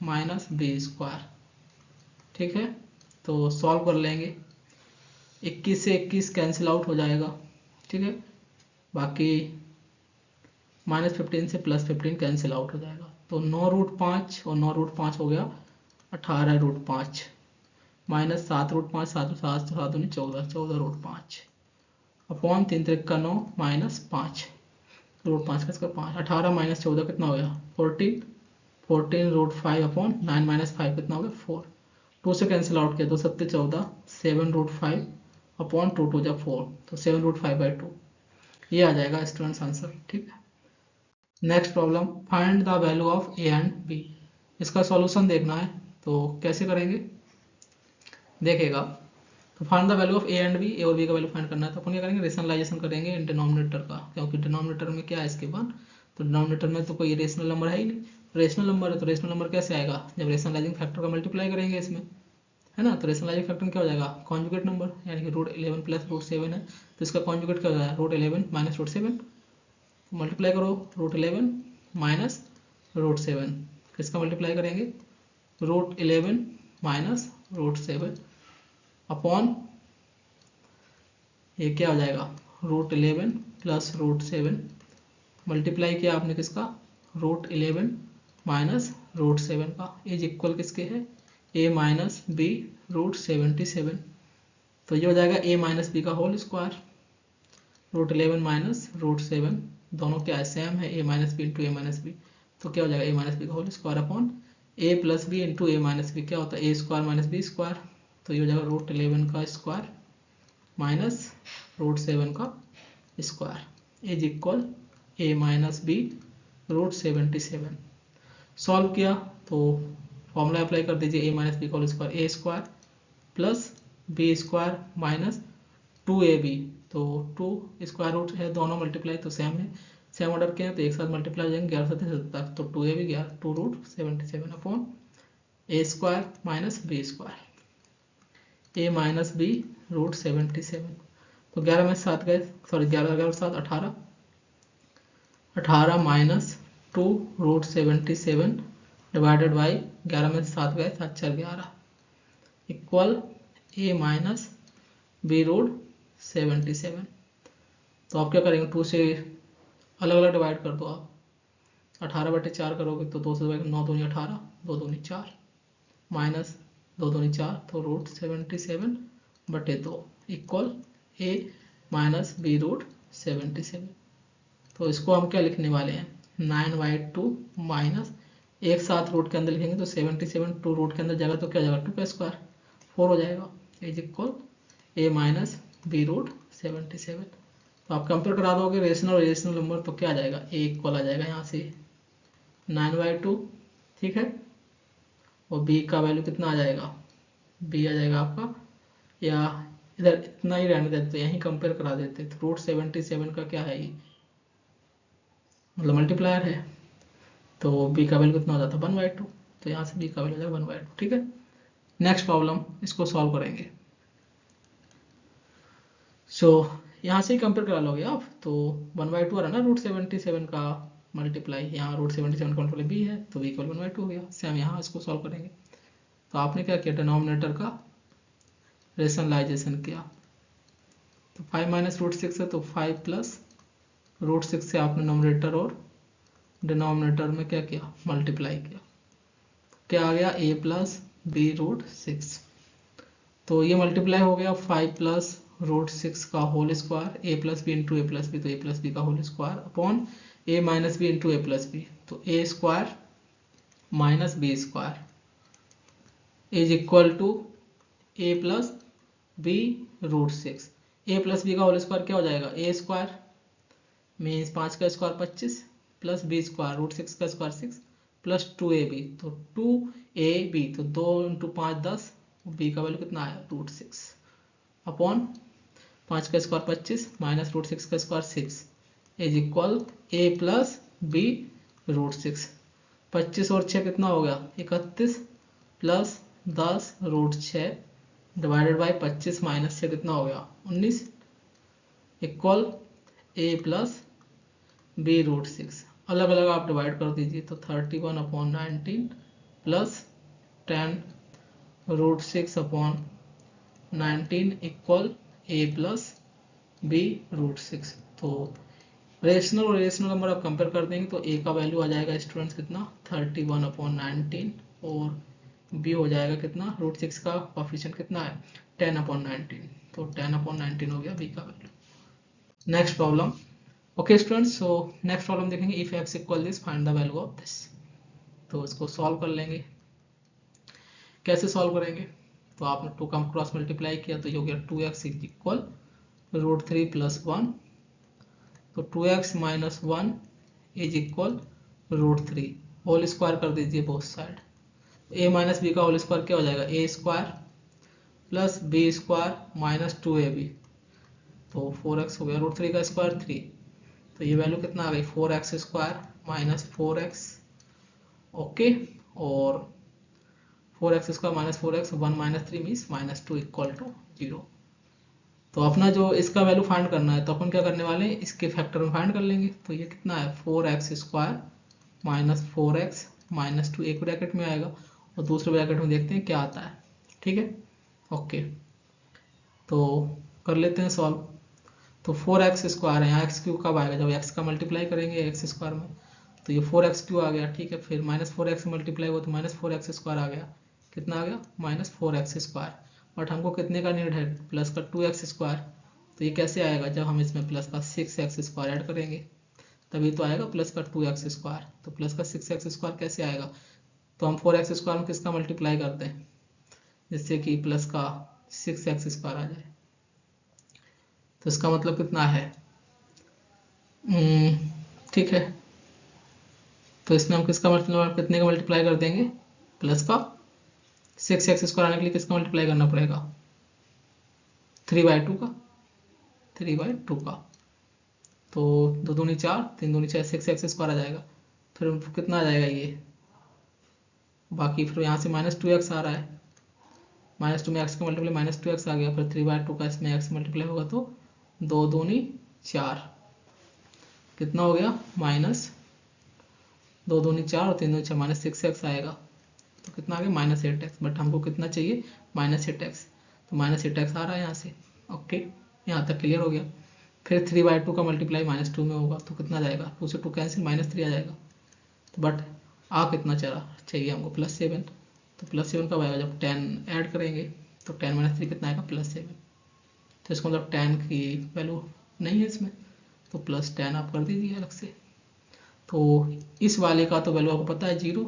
minus b square. ठीक है, तो सॉल्व कर लेंगे, 21 से 21 कैंसिल आउट हो जाएगा, ठीक है, बाकी माइनस 15 से प्लस 15 कैंसिल आउट हो जाएगा, तो 9√5 और 9√5 हो गया 18√5, माइनस 7√5, 7 7 7 14, 14√5 अपॉन 3 3 9 माइनस 5√5 का 5, 18 माइनस 14 कितना हो गया 14, 14√5 अपॉन 9 माइनस 5 कितना हो गया 4, 2 से कैंसिल आउट किया तो 7 14, 7√5 अपॉन 2 2 जा 4, तो 7√5/2 ये आ जाएगा स्टूडेंट्स आंसर। ठीक है, next problem, find the value of a and b, इसका सॉल्यूशन देखना है, तो कैसे करेंगे देखेगा, तो find the value of a and b, a और बी का वैल्यू फाइंड करना है, तो अपन क्या करेंगे रेशनलाइजेशन करेंगे डिनोमिनेटर का, क्योंकि डिनोमिनेटर में क्या है इसके बाद, तो डिनोमिनेटर में तो कोई रेशनल नंबर है ही नहीं, रेशनल नंबर है तो रेशनल नंबर कैसे आएगा, जब रेशनलाइजिंग फैक्टर का मल्टीप्लाई करेंगे इसमें, है ना, तो रेशनलाइजिंग फैक्टर क्या हो जाएगा कॉन्जुगेट नंबर, यानी कि √11 प्लस √7 है तो इसका कॉन्जुगेट क्या हो जाएगा √11 माइनस √7, मल्टीप्लाई करो √11 माइनस √7, किसका मल्टीप्लाई करेंगे √11 माइनस √7 अपॉन ये क्या हो जाएगा √11 प्लस √7, मल्टीप्लाई किया आपने किसका √11 माइनस √7 का, इज इक्वल किसके है a माइनस बी √77, तो ये हो जाएगा a माइनस बी का होल स्क्वायर, √11 माइनस √7 दोनों क्या है सेम है, a minus b into A minus b, तो क्या हो जाएगा a माइनस बी का whole square upon a plus B into A minus b, क्या होता है a square minus b square, तो ये हो जाएगा √11 का स्क्वायर माइनस √7 का square is equal a minus b √77। Solve किया तो फॉर्मूला अप्लाई कर दीजिए a माइनस बी का whole square, a square plus B square minus 2ab, तो 2 स्क्वायर रूट है दोनों मल्टीप्लाई तो सेम है, सेम ऑर्डर के हैं तो एक साथ मल्टीप्लाई हो जाएंगे 11 7 77, तो 2ab 11 2√77 upon a square minus b square, a minus b √77, तो 11 में 7 गए, सॉरी 11 11 7 18, 18 माइनस 2√77 डिवाइडेड बाई 11 में 7 गए 7 4 11 इक्वल ए माइनस बी √77, तो आप क्या करेंगे 2 से अलग अलग डिवाइड कर दो आप, 18/4 करोगे तो 2 से 9 दूनी 18, 2 दूनी 4 माइनस 2 दूनी 4, तो √77/2 इक्वल ए माइनस बी √77, तो इसको हम क्या लिखने वाले हैं 9/2 माइनस एक साथ रूट के अंदर लिखेंगे तो 77, 2 रूट के अंदर जाएगा तो क्या जाएगा 2 का स्क्वायर 4 हो जाएगा, is equal a minus b √77, तो आप कंपेयर करा दोगे रेशनल और इरेशनल नंबर तो क्या आ जाएगा ए इक्वल आ जाएगा यहाँ से 9/2, ठीक है, और बी का वैल्यू कितना आ जाएगा, बी आ जाएगा आपका, या इधर इतना ही रहने देते तो यहीं कंपेयर करा देते, तो √77 का क्या है ये मतलब मल्टीप्लायर है, तो b का वैल्यू कितना हो जाता है 1/2, तो यहाँ से b का वैल्यू हो जाएगा 1/2। ठीक है, नेक्स्ट प्रॉब्लम इसको सॉल्व करेंगे। सो यहाँ से ही कंपेयर करा लोगे आप, तो 1/2 आ रहा है ना √77 का मल्टीप्लाई, यहाँ √77 का मल्टीप्लाई b है, तो b इक्वल 1/2 हो गया। सेम यहाँ इसको सॉल्व करेंगे, तो आपने क्या किया, डिनोमिनेटर का रेशनलाइजेशन किया, तो 5 माइनस √6 है, तो 5 प्लस √6 से आपने नोमिनेटर और डिनोमिनेटर में क्या किया, मल्टीप्लाई किया, क्या आ गया a प्लस b √6। तो ये मल्टीप्लाई हो गया 5 प्लस √6 का whole square, a plus B into A plus b, तो a प्लस बी का whole square upon a minus b into A plus b, तो a square minus b square is equal to a plus b √6। a plus B का whole square क्या हो जाएगा, a square means 5 का square 25 plus B square √6 का square 6 plus 2ab, तो 2ab, तो 2 into 5 10, b का वैल्यू कितना आया √6 अपॉन 5 का स्क्वायर 25 माइनस √6 का स्क्वायर 6 इज इक्वल a प्लस b √6। 25 और 6 कितना हो गया 31 प्लस 10 √6 डिवाइडेड बाई 25 माइनस 6 कितना हो गया 19 इक्वल a प्लस b √6। अलग अलग आप डिवाइड कर दीजिए, तो 31 upon 19 plus 10 √6 upon 19 equal a प्लस b √6। तो रेशनल और रेशनल नंबर आप कंपेयर कर देंगे, तो a का वैल्यू आ जाएगा स्टूडेंट्स कितना 31 अपॉन 19 और b हो जाएगा कितना √6 का कोफिशिएंट कितना है 10 अपॉन 19, तो 10 अपॉन 19 हो गया b का value. Next problem. Okay students, so next problem देखेंगे, if x equal this find the value of this. तो इसको सॉल्व कर लेंगे। कैसे सॉल्व करेंगे, तो आपने 2 का क्रॉस मल्टीप्लाई किया, तो ये हो गया 2x इज इक्वल √3 प्लस 1, तो 2x minus 1 is equal √3, whole square कर दीजिए both side. a minus b का होल स्क्वायर क्या हो जाएगा a square plus b square minus 2ab, तो 4x हो गया, √3 का स्क्वायर 3, तो ये वैल्यू कितना आ गई 4x square minus 4x। Okay, और 4x square minus 4x 1 minus 3 means minus 2 equal to 0। तो अपना जो इसका वैल्यू फाइंड करना है, तो अपन क्या करने वाले हैं, इसके फैक्टर में फाइंड कर लेंगे। तो ये कितना है 4x square minus 4x minus 2, एक ब्रैकेट में आएगा और दूसरे ब्रैकेट में देखते हैं क्या आता है। ठीक है, ओके, तो कर लेते हैं सॉल्व। तो 4x स्क्वायर है, यहाँ एक्स क्यू कब आएगा, जब x का मल्टीप्लाई करेंगे एक्स स्क्वायर में, तो ये 4x क्यू आ गया। ठीक है, फिर माइनस 4x मल्टीप्लाई हुआ तो माइनस 4x स्क्वायर आ गया, कितना आ गया माइनस 4x स्क्वायर। बट हमको कितने का नीड है, प्लस का 2x स्क्वायर, तो ये कैसे आएगा, जब हम इसमें प्लस का 6x स्क्वायर ऐड करेंगे तभी तो आएगा प्लस का 2x स्क्वायर। तो प्लस का 6x स्क्वायर कैसे आएगा, तो हम 4x स्क्वायर में किसका मल्टीप्लाई करते हैं, जिससे कि प्लस का 6x स्क्वायर आ जाए। तो इसका मतलब कितना है, ठीक है, तो इसमें हम किसका मल्टीप्लाई, कितने का मल्टीप्लाई कर देंगे, प्लस का 6x स्क्वायर आने के लिए किसका मल्टीप्लाई करना पड़ेगा 3/2 का, 3/2 का। तो 2 दूनी 4, 3 दूनी 6, 6x स्क्वायर आ जाएगा। फिर कितना आ जाएगा ये, बाकी फिर यहाँ से माइनस 2x आ रहा है, माइनस 2 में x का मल्टीप्लाई माइनस 2x आ गया, फिर 3/2 का इसमें x मल्टीप्लाई होगा तो 2 दूनी 4, कितना हो गया माइनस 2 दूनी 4 और 3 दूनी 6, माइनस 6x आएगा, तो कितना आ गया माइनस 8x। बट हमको कितना चाहिए माइनस 8x, तो माइनस 8x आ रहा है यहाँ से। ओके, यहाँ तक क्लियर हो गया। फिर 3/2 का मल्टीप्लाई माइनस 2 में होगा तो कितना जाएगा, 2 से 2 कैंसिल, माइनस 3 आ जाएगा। तो बट आ कितना चला चाहिए हमको +7, तो +7 कब आएगा, जब 10 ऐड करेंगे, तो 10 माइनस 3 कितना आएगा +7। तो इसका मतलब 10 की वैल्यू नहीं है इसमें, तो +10 आप कर दीजिए अलग से। तो इस वाले का तो वैल्यू आपको पता है 0,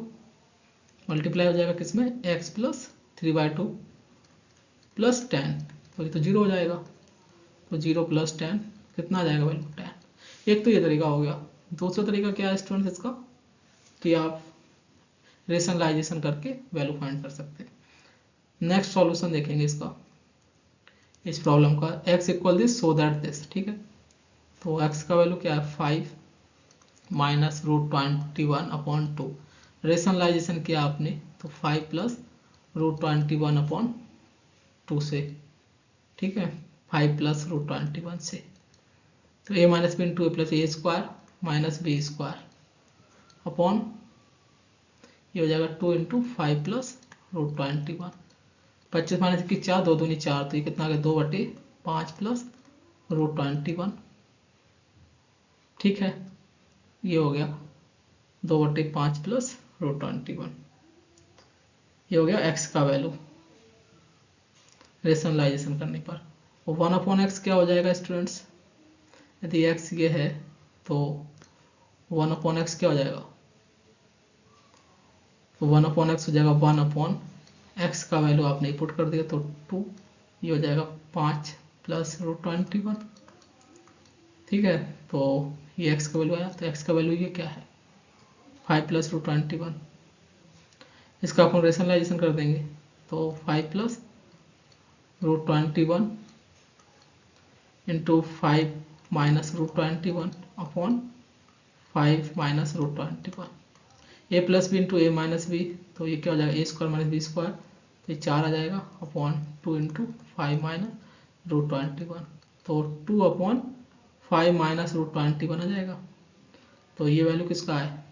मल्टीप्लाई हो जाएगा किसमें x प्लस 3/2 प्लस 10, तो ये तो 0 हो जाएगा। तो 0 प्लस 10 कितना आ जाएगा वैल्यू 10। एक तो ये तरीका हो गया। दूसरा तरीका क्या है स्टूडेंट्स इसका, कि आप रेशनलाइजेशन करके वैल्यू फाइंड कर सकते हैं। नेक्स्ट सॉल्यूशन देखेंगे इसका, इस प्रॉब्लम का, x equal this so that this. ठीक है, तो x का वैल्यू क्या है 5 माइनस √21/2। रेशनलाइजेशन किया आपने तो 5 प्लस √21/2 से, ठीक है, 5 प्लस √21 से। तो a minus b into A plus a square minus b square upon ये हो जाएगा 2 इंटू 5 प्लस √21। 25 माइनस की 4, 2 दूनी 4, तो ये कितना आ गया 2/5 प्लस √21, ठीक है। ये हो गया 2/5 प्लस √21। ये हो गया x का वैल्यू रेशनलाइजेशन करने पर। और 1/x क्या हो जाएगा स्टूडेंट्स, यदि x ये है तो 1/x क्या हो जाएगा, तो 1/x हो जाएगा 1/x का वैल्यू आपने पुट कर दिया तो 2, ये हो जाएगा 5 प्लस √21, ठीक है। तो ये x का वैल्यू आया, तो x का वैल्यू ये क्या है 5 प्लस √21। इसका अपन रेशनलाइजेशन कर देंगे तो 5 plus √21 into 5 minus √21 upon 5 minus √21। ए प्लस बी इंटू ए माइनस बी, तो ये क्या हो जाएगा a square minus b square, तो ये 4 आ जाएगा अपॉन 2 इंटू 5 माइनस √21, तो 2 अपॉन 5 माइनस √21 आ जाएगा। तो ये वैल्यू किसका है,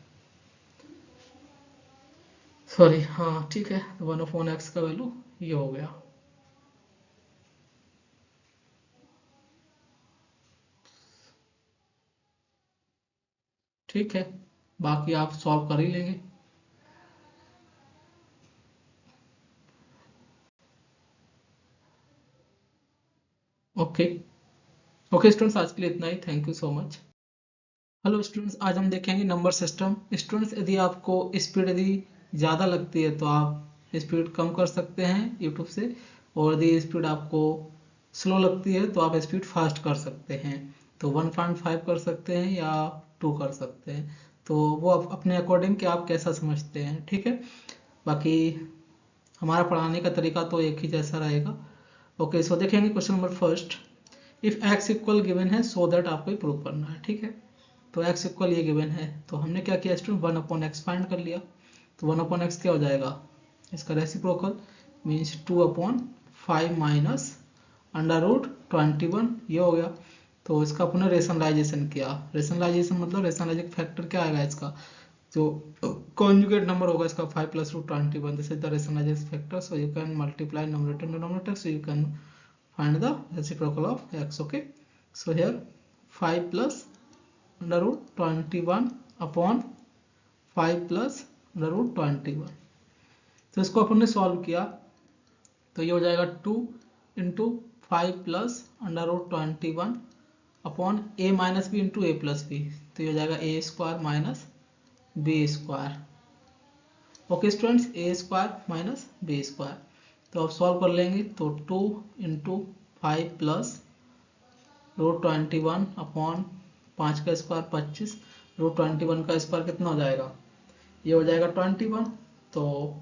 सॉरी हाँ ठीक है, 1/x का वैल्यू ये हो गया। ठीक है, बाकी आप सॉल्व कर ही लेंगे। ओके ओके स्टूडेंट्स, आज के लिए इतना ही, thank you so much. Hello students, आज हम देखेंगे नंबर सिस्टम। स्टूडेंट्स यदि आपको स्पीड यदि ज़्यादा लगती है तो आप स्पीड कम कर सकते हैं यूट्यूब से, और यदि स्पीड आपको स्लो लगती है तो आप स्पीड फास्ट कर सकते हैं। तो 1.5 कर सकते हैं या 2 कर सकते हैं, तो वो अपने अकॉर्डिंग कि आप कैसा समझते हैं, ठीक है। बाकी हमारा पढ़ाने का तरीका तो एक ही जैसा रहेगा। ओके सो देखेंगे question number first. If x equal given है सो दैट आपको ही प्रूव करना है, ठीक है। तो x इक्वल ये गिवन है, तो हमने क्या किया स्टूडेंट 1/x फाइंड कर लिया। तो 1/x क्या हो जाएगा, इसका रेसिप्रोकल मीन्स 2/5 माइनस √21, ये हो गया। तो इसका पुनः रेशनलाइजेशन किया। रेशनलाइजेशन मतलब रेशनलाइजिंग फैक्टर क्या आएगा इसका, जो कॉन्जुगेट नंबर होगा इसका 5 plus √21, this is the rationalisation factor, so you can multiply numerator and denominator, so you can find the reciprocal of x. Okay, so here 5 plus √21 upon 5 plus √21, तो इसको अपन ने solve किया तो ये हो जाएगा 2 into 5 plus √21 upon a minus b into A plus b, तो ये हो जाएगा a square minus b square. Okay students, a square minus b square, तो अब सॉल्व कर लेंगे तो 2 इंटू 5 प्लस √21 अपॉन 5 का स्क्वायर 25, √21 का स्क्वायर कितना हो जाएगा, ये हो जाएगा 21। तो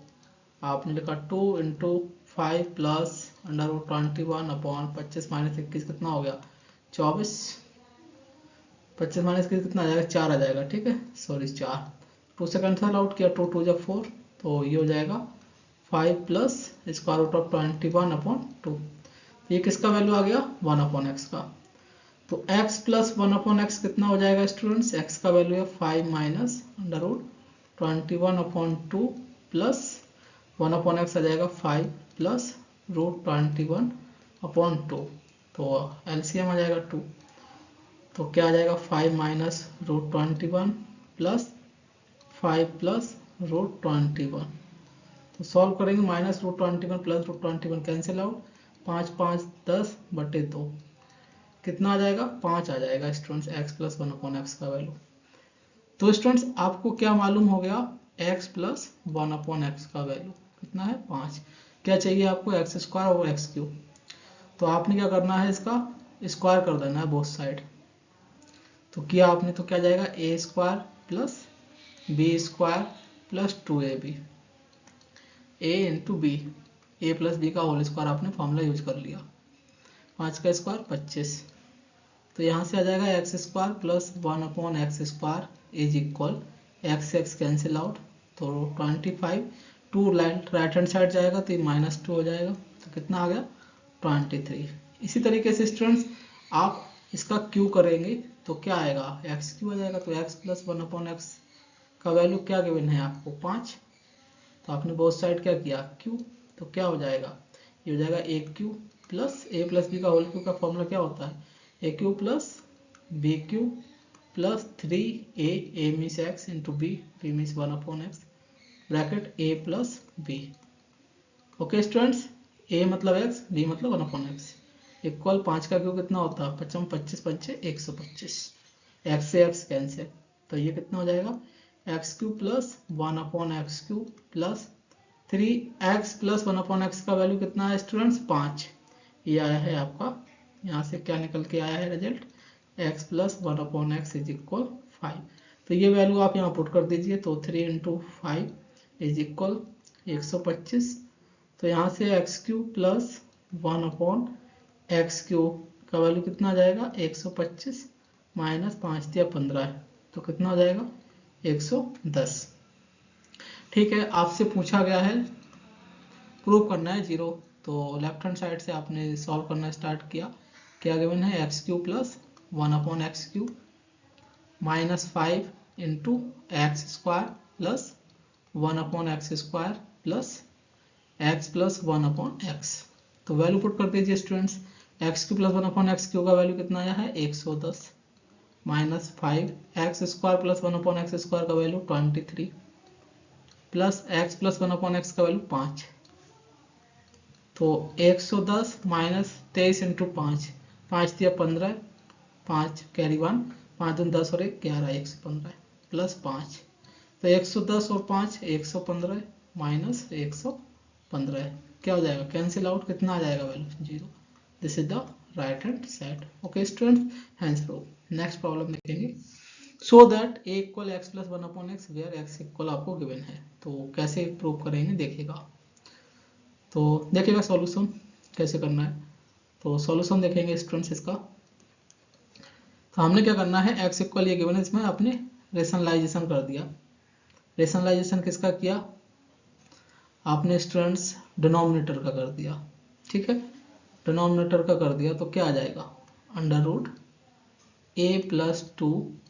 आपने लिखा 2 इंटू 5 प्लस √21 अपॉन 25 माइनस 21 कितना हो गया 24, 25 माइनस 21 कितना आ जाएगा 4 आ जाएगा, ठीक है, सॉरी 4, 2 से कैंसल आउट किया, 2 2 जब 4, तो ये हो जाएगा 5 plus square root of 21 upon 2, ये किसका वैल्यू आ गया 1/x का। तो x प्लस 1/x कितना हो जाएगा स्टूडेंट्स, x का वैल्यू है 5 माइनस √21 अपॉन 2 प्लस 1/x आ जाएगा 5 प्लस √21 अपॉन 2, तो एलसीएम आ जाएगा 2, तो क्या आ जाएगा 5 माइनस √21 प्लस 5 प्लस √21, तो सॉल्व करेंगे माइनस √21 प्लस √21 कैंसिल आउट, 5 5 10 बटे 2 कितना आ जाएगा 5 आ जाएगा स्टूडेंट्स x प्लस 1/x का वैल्यू। तो स्टूडेंट्स आपको क्या मालूम हो गया, x प्लस 1/x का वैल्यू कितना है 5। क्या चाहिए आपको x स्क्वायर और x क्यूब, तो आपने क्या करना है इसका स्क्वायर कर देना है बोथ साइड, तो किया आपने तो क्या जाएगा a square plus b square plus 2ab, a into b, a plus B का होल स्क्वायर आपने फॉर्मूला यूज कर लिया, 5 का स्क्वायर 25, तो यहाँ से आ जाएगा x square plus 1/x square is equal x x cancel out, तो 25 टू राइट हैंड साइड जाएगा तो ये -2 हो जाएगा, तो कितना आ गया 23। इसी तरीके से स्टूडेंट्स आप इसका क्यू करेंगे तो क्या आएगा, एक्स क्यू आ जाएगा, तो एक्स प्लस 1/x का वैल्यू क्या गिवन है आपको 5, तो आपने बोथ साइड क्या किया क्यू, तो क्या हो जाएगा, ये हो जाएगा a cube plus a plus B का होल क्यू का फॉर्मूला क्या होता है, a cube plus b cube plus 3a means x into b means 1/x bracket a plus b. Okay students, a मतलब x, b मतलब 1/x equal 5 का Q कितना होता है 5 25 पंचे 125, x से x कैंसिल, तो ये कितना हो जाएगा x cube plus 1/x Q plus 3x plus 1/x का वैल्यू कितना है स्टूडेंट्स 5, ये आया है आपका, यहाँ से क्या निकल के आया है result x plus 1/x is equal 5, तो ये वैल्यू आप यहाँ पुट कर दीजिए, तो 3 इंटू 5 इज इक्वल 125, तो यहाँ से x cube plus 1/x cube का वैल्यू कितना आ जाएगा 125 माइनस 5 दिया 15 है, तो कितना हो जाएगा 110। ठीक है, आपसे पूछा गया है प्रूव करना है 0, तो लेफ्ट हैंड साइड से आपने सॉल्व करना स्टार्ट किया, क्या गिवन है x cube plus 1/x cube minus 5 into x square plus 1/x square plus x plus 1/x, तो वैल्यू पुट कर दीजिए students, x cube plus 1/x cube का वैल्यू कितना आया है 110 minus 5 x square plus 1/x square का value 23 plus x plus 1/x का value 5, तो 110 माइनस 23 इंटू 5, 5 दिया 15, 5 कैरी 1, 5 दूनी 10 और 1 11 115 प्लस 5, तो 110 और 5 115 माइनस 115 क्या हो जाएगा कैंसिल आउट, कितना आ जाएगा value 0, this is the right hand side. Okay students, hence prove. Next problem देखेंगे, so that a equal x plus 1/x where x equal आपको गिवन है, तो कैसे प्रूव करेंगे देखिएगा, तो देखिएगा सॉल्यूशन कैसे करना है, तो सॉल्यूशन देखेंगे स्टूडेंट्स इसका, तो हमने क्या करना है x इक्वल ये गिवन है, इसमें आपने रेशनलाइजेशन कर दिया, रेशनलाइजेशन किसका किया आपने स्टूडेंट्स डिनोमिनेटर का कर दिया, ठीक है, डिनोमिनेटर का कर दिया तो क्या आ जाएगा under root a plus 2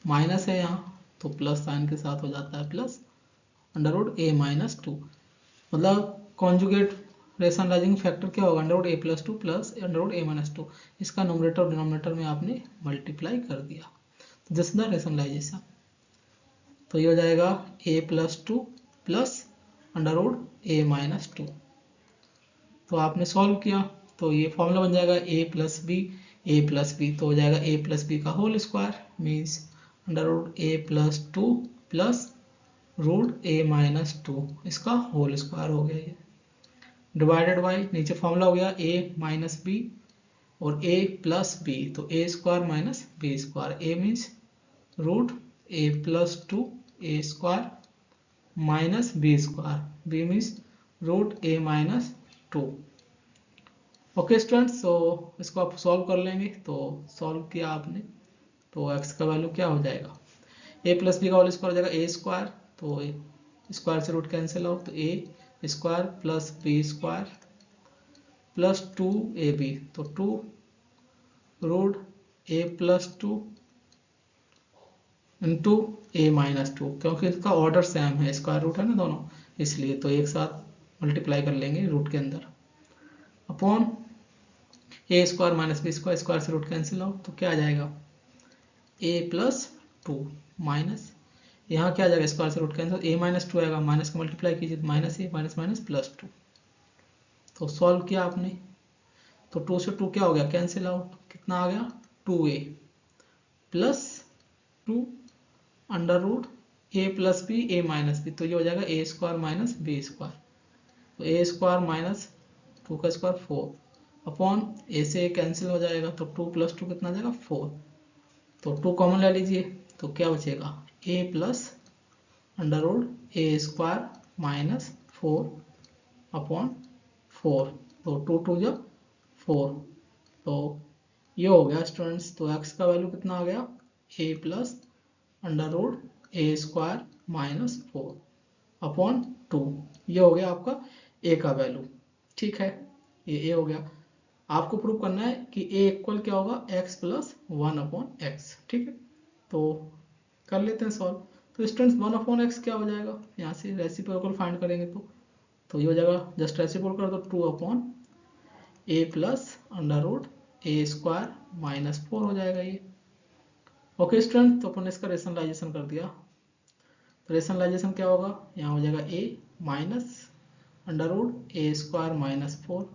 minus है यहाँ तो प्लस साइन के साथ हो जाता है plus under root a minus 2, मतलब कॉन्जुगेट रेशनलाइजिंग फैक्टर क्या होगा under root a plus 2 plus under root a minus 2, इसका नोमिनेटर और डिनोमिनेटर में आपने मल्टीप्लाई कर दिया, तो दिस द रेशनलाइजेशन, तो ये हो जाएगा a plus 2 plus under root a minus 2, तो आपने सॉल्व किया तो ये फॉर्मूला बन जाएगा a प्लस बी, तो हो जाएगा a प्लस बी का whole square means under root a plus 2 plus root a minus 2 इसका होल स्क्वायर हो गया, ये डिवाइडेड बाई नीचे फॉर्मूला हो गया a माइनस बी और a प्लस बी, तो a square minus b square, a means root a plus 2 a square minus b square, b means root a minus 2। Okay students, तो इसको आप solve कर लेंगे, तो सॉल्व किया आपने तो x का वैल्यू क्या हो जाएगा a प्लस बी का होल स्क्वायर हो जाएगा a स्क्वायर, तो स्क्वायर से रूट कैंसिल आउट, तो a square plus B square plus 2ab, तो 2 root a plus 2 into a minus 2, क्योंकि इसका ऑर्डर सेम है, स्क्वायर रूट है ना दोनों, इसलिए तो एक साथ मल्टीप्लाई कर लेंगे रूट के अंदर upon a square minus b square, square से रूट कैंसिल आउट, तो क्या आ जाएगा a प्लस 2 माइनस यहाँ क्या आ जाएगा स्क्वायर से रूट कैंसिल, a माइनस 2 आएगा, माइनस का मल्टीप्लाई कीजिए तो minus a minus minus plus 2, तो सॉल्व किया आपने तो 2 से 2 क्या हो गया कैंसिल आउट, कितना आ गया 2a plus 2 under root a plus b a minus b, तो ये हो जाएगा a square minus b square, तो a स्क्वायर माइनस 2 का स्क्वायर 4 अपॉन a से a कैंसिल हो जाएगा, तो 2 प्लस 2 कितना आ जाएगा 4, तो 2 कॉमन ले लीजिए तो क्या बचेगा a plus under root a square minus 4 upon 4, तो 2 2 जो 4, तो ये हो गया स्टूडेंट्स, तो x का वैल्यू कितना आ गया a plus under root a square minus 4 upon 2। ये हो गया आपका ए का वैल्यू, ठीक है, ये ए हो गया। आपको प्रूव करना है कि ए इक्वल क्या होगा, एक्स प्लस 1 अपॉन एक्स, ठीक है। तो कर लेते हैं सॉल्व। तो स्टूडेंट्स 1 अपॉन एक्स क्या हो जाएगा, यहाँ से रेसिप्रोकल फाइंड करेंगे तो ये हो जाएगा, जस्ट रेसिप्रोकल कर दो, 2 upon A plus under root a square minus 4 हो जाएगा ये। ओके स्टूडेंट, तो अपन ने इसका रेशनलाइजेशन कर दिया। तो रेशनलाइजेशन क्या होगा, यहाँ हो जाएगा ए minus under root a square minus 4।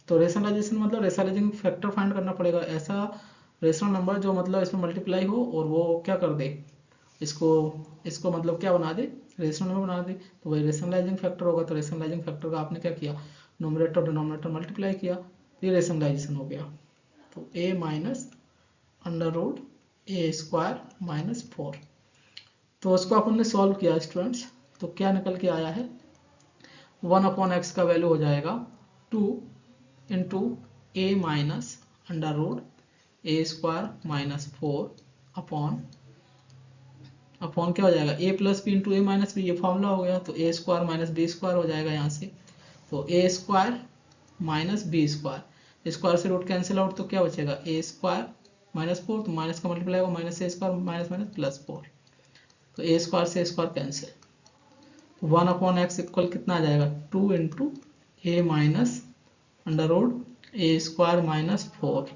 तो रेशनलाइजेशन मतलब रेशनलाइजिंग फैक्टर फाइंड करना पड़ेगा, ऐसा रेशनल नंबर जो मतलब इसमें मल्टीप्लाई हो और वो क्या कर दे, इसको मतलब क्या बना दे, रेशनल नंबर बना दे। तो वही रेशनलाइजिंग फैक्टर होगा। तो रेशनलाइजिंग फैक्टर का आपने क्या किया, नोमिनेटर और डिनोमिनेटर मल्टीप्लाई किया, तो ये रेशनलाइजेशन हो गया। तो ए minus under root a square minus 4। तो उसको अपन ने सॉल्व किया स्टूडेंट्स, तो क्या निकल के आया है, 1 अपॉन एक्स का वैल्यू हो जाएगा 2 into A minus under root a square minus 4 upon क्या हो जाएगा, a plus B into A minus b, ये फॉर्मूला हो गया। तो ए स्क्वायर माइनस बी स्क्वायर हो जाएगा यहाँ से। तो ए square minus b square, square से रूट कैंसिल आउट, तो क्या बचेगा, ए स्क्वायर माइनस 4, तो माइनस का मल्टीप्लाई होगा, minus a square minus minus plus 4, तो ए स्क्वायर से square cancel. 1 upon x equal कितना आ जाएगा, 2 into A minus under root a square minus 4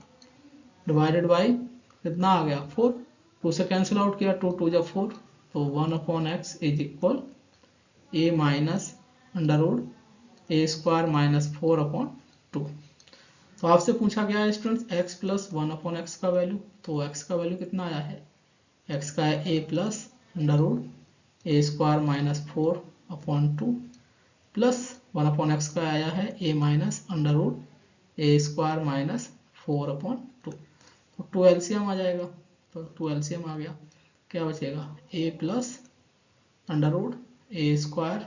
divided by कितना आ गया, 4, 2 से कैंसिल आउट किया, 2 2 जब 4, तो 1 upon x is equal a minus under root a square minus 4 upon 2। तो आपसे पूछा गया है students x plus 1 upon x का वैल्यू, तो एक्स का वैल्यू कितना आया है, एक्स का है a plus under root a square minus 4 upon 2 plus 1 upon x का आया है a minus under root a square minus 4 upon 2। तो 2 एलसीएम आ जाएगा, तो 2 एलसीएम आ गया, क्या बचेगा, ए plus under root a square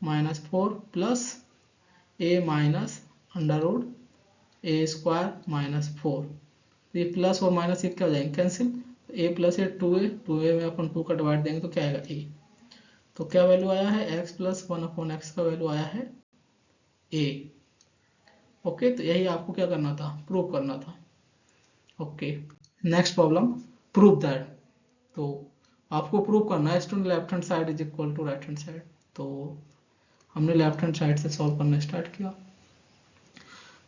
minus 4 plus A minus under root a square minus 4। ये प्लस और माइनस ये क्या हो जाएंगे, कैंसिल, ए प्लस ए 2a में अपन 2 का डिवाइड देंगे तो क्या आएगा, ए। तो क्या वैल्यू आया है, x प्लस 1 अपॉन एक्स का वैल्यू आया है a। ओके, तो यही आपको क्या करना था, प्रूव करना था। Okay, next problem, prove that. तो आपको प्रूव करना है student left hand side is equal to right hand side. तो हमने लेफ्ट हैंड साइड से सॉल्व करना स्टार्ट किया।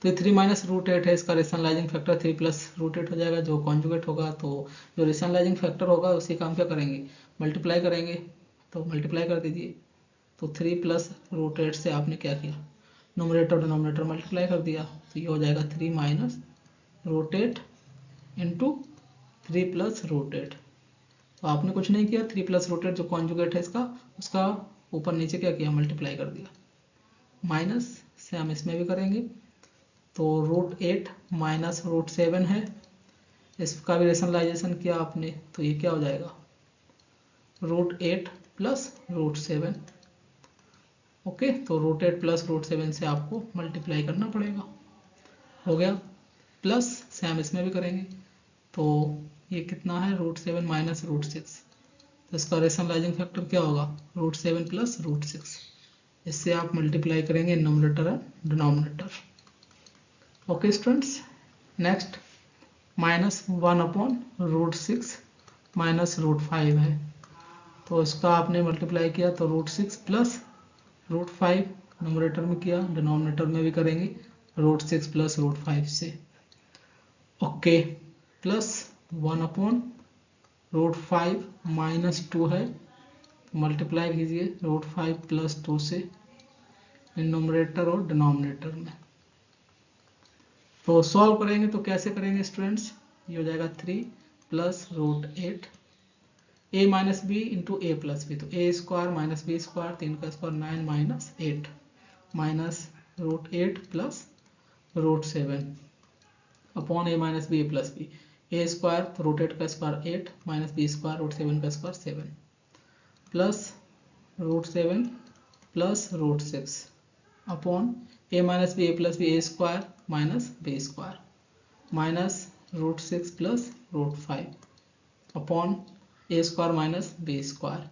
तो 3 माइनस रूट 8 है, इसका रेशनलाइजिंग फैक्टर 3 प्लस रूट 8 हो जाएगा, जो कॉन्जुगेट होगा। तो जो रेशनलाइजिंग फैक्टर होगा उसी का हम क्या करेंगे, मल्टीप्लाई करेंगे। तो मल्टीप्लाई कर दीजिए। तो 3 प्लस रूट 8 से आपने क्या किया, नोमिनेटर डिनोमिनेटर मल्टीप्लाई कर दिया। तो ये हो जाएगा 3 minus root 8 into 3 plus root 8। तो आपने कुछ नहीं किया, 3 प्लस रूट 8 जो कॉन्जुगेट है इसका, उसका ऊपर नीचे क्या किया, मल्टीप्लाई कर दिया। माइनस से हम इसमें भी करेंगे। तो रूट 8 माइनस रूट 7 है, इसका भी रेशनलाइजेशन किया आपने, तो ये क्या हो जाएगा, रूट 8 प्लस रूट 7। ओके, तो रूट 8 प्लस रूट 7 से आपको मल्टीप्लाई करना पड़ेगा, हो गया। प्लस से हम इसमें भी करेंगे। तो ये कितना है, रूट 7 माइनस रूट 6। तो इसका रेशनलाइजिंग फैक्टर क्या होगा, रूट 7 प्लस रूट 6। इससे आप मल्टीप्लाई करेंगे numerator and denominator. Okay students, next minus 1 upon root 6 minus root 5 है। तो इसका आपने मल्टीप्लाई किया, तो रूट 6 प्लस रूट 5 नोमिनेटर में किया, डिनोमिनेटर में भी करेंगे रूट 6 प्लस रूट 5 से। Okay, plus 1 upon root 5 minus 2 है, मल्टीप्लाई कीजिए रूट 5 प्लस 2 से नोमिनेटर और डिनोमिनेटर में। तो सॉल्व करेंगे तो कैसे करेंगे स्टूडेंट्स, ये हो जाएगा 3 plus root 8 a minus b into A plus b. तो ए स्क्वायर माइनस बी स्क्वायर, 3 का square 9 minus 8 minus root 8 plus root 7 upon a minus B a plus b. A square तो रूट 8 का square 8 minus b square root 7 का square 7 plus root 7 plus root 6 upon a minus B a plus b A square minus b square minus root 6 plus root 5 upon a square minus b square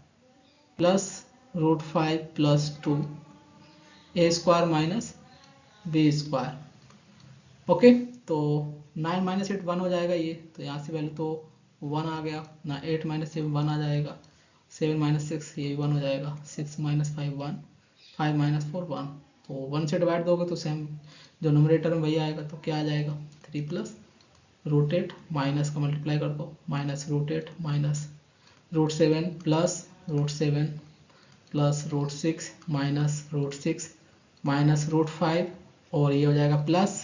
plus root 5 plus 2 a square minus b square. Okay, तो 9 minus 8 1 हो जाएगा ये, तो यहाँ से value तो 1 आ गया ना, 8 माइनस 7 1 आ जाएगा, 7 माइनस 6 ये 1 हो जाएगा, 6 माइनस 5 1, 5 माइनस 4 1, तो 1 से डिवाइड दोगे तो सेम जो नोमिनेटर में वही आएगा, तो क्या आ जाएगा 3 प्लस रूट 8 माइनस का मल्टीप्लाई कर दो, minus root 8 minus root 7 plus root 7 plus root 6 minus root 6 minus root 5 और ये हो जाएगा plus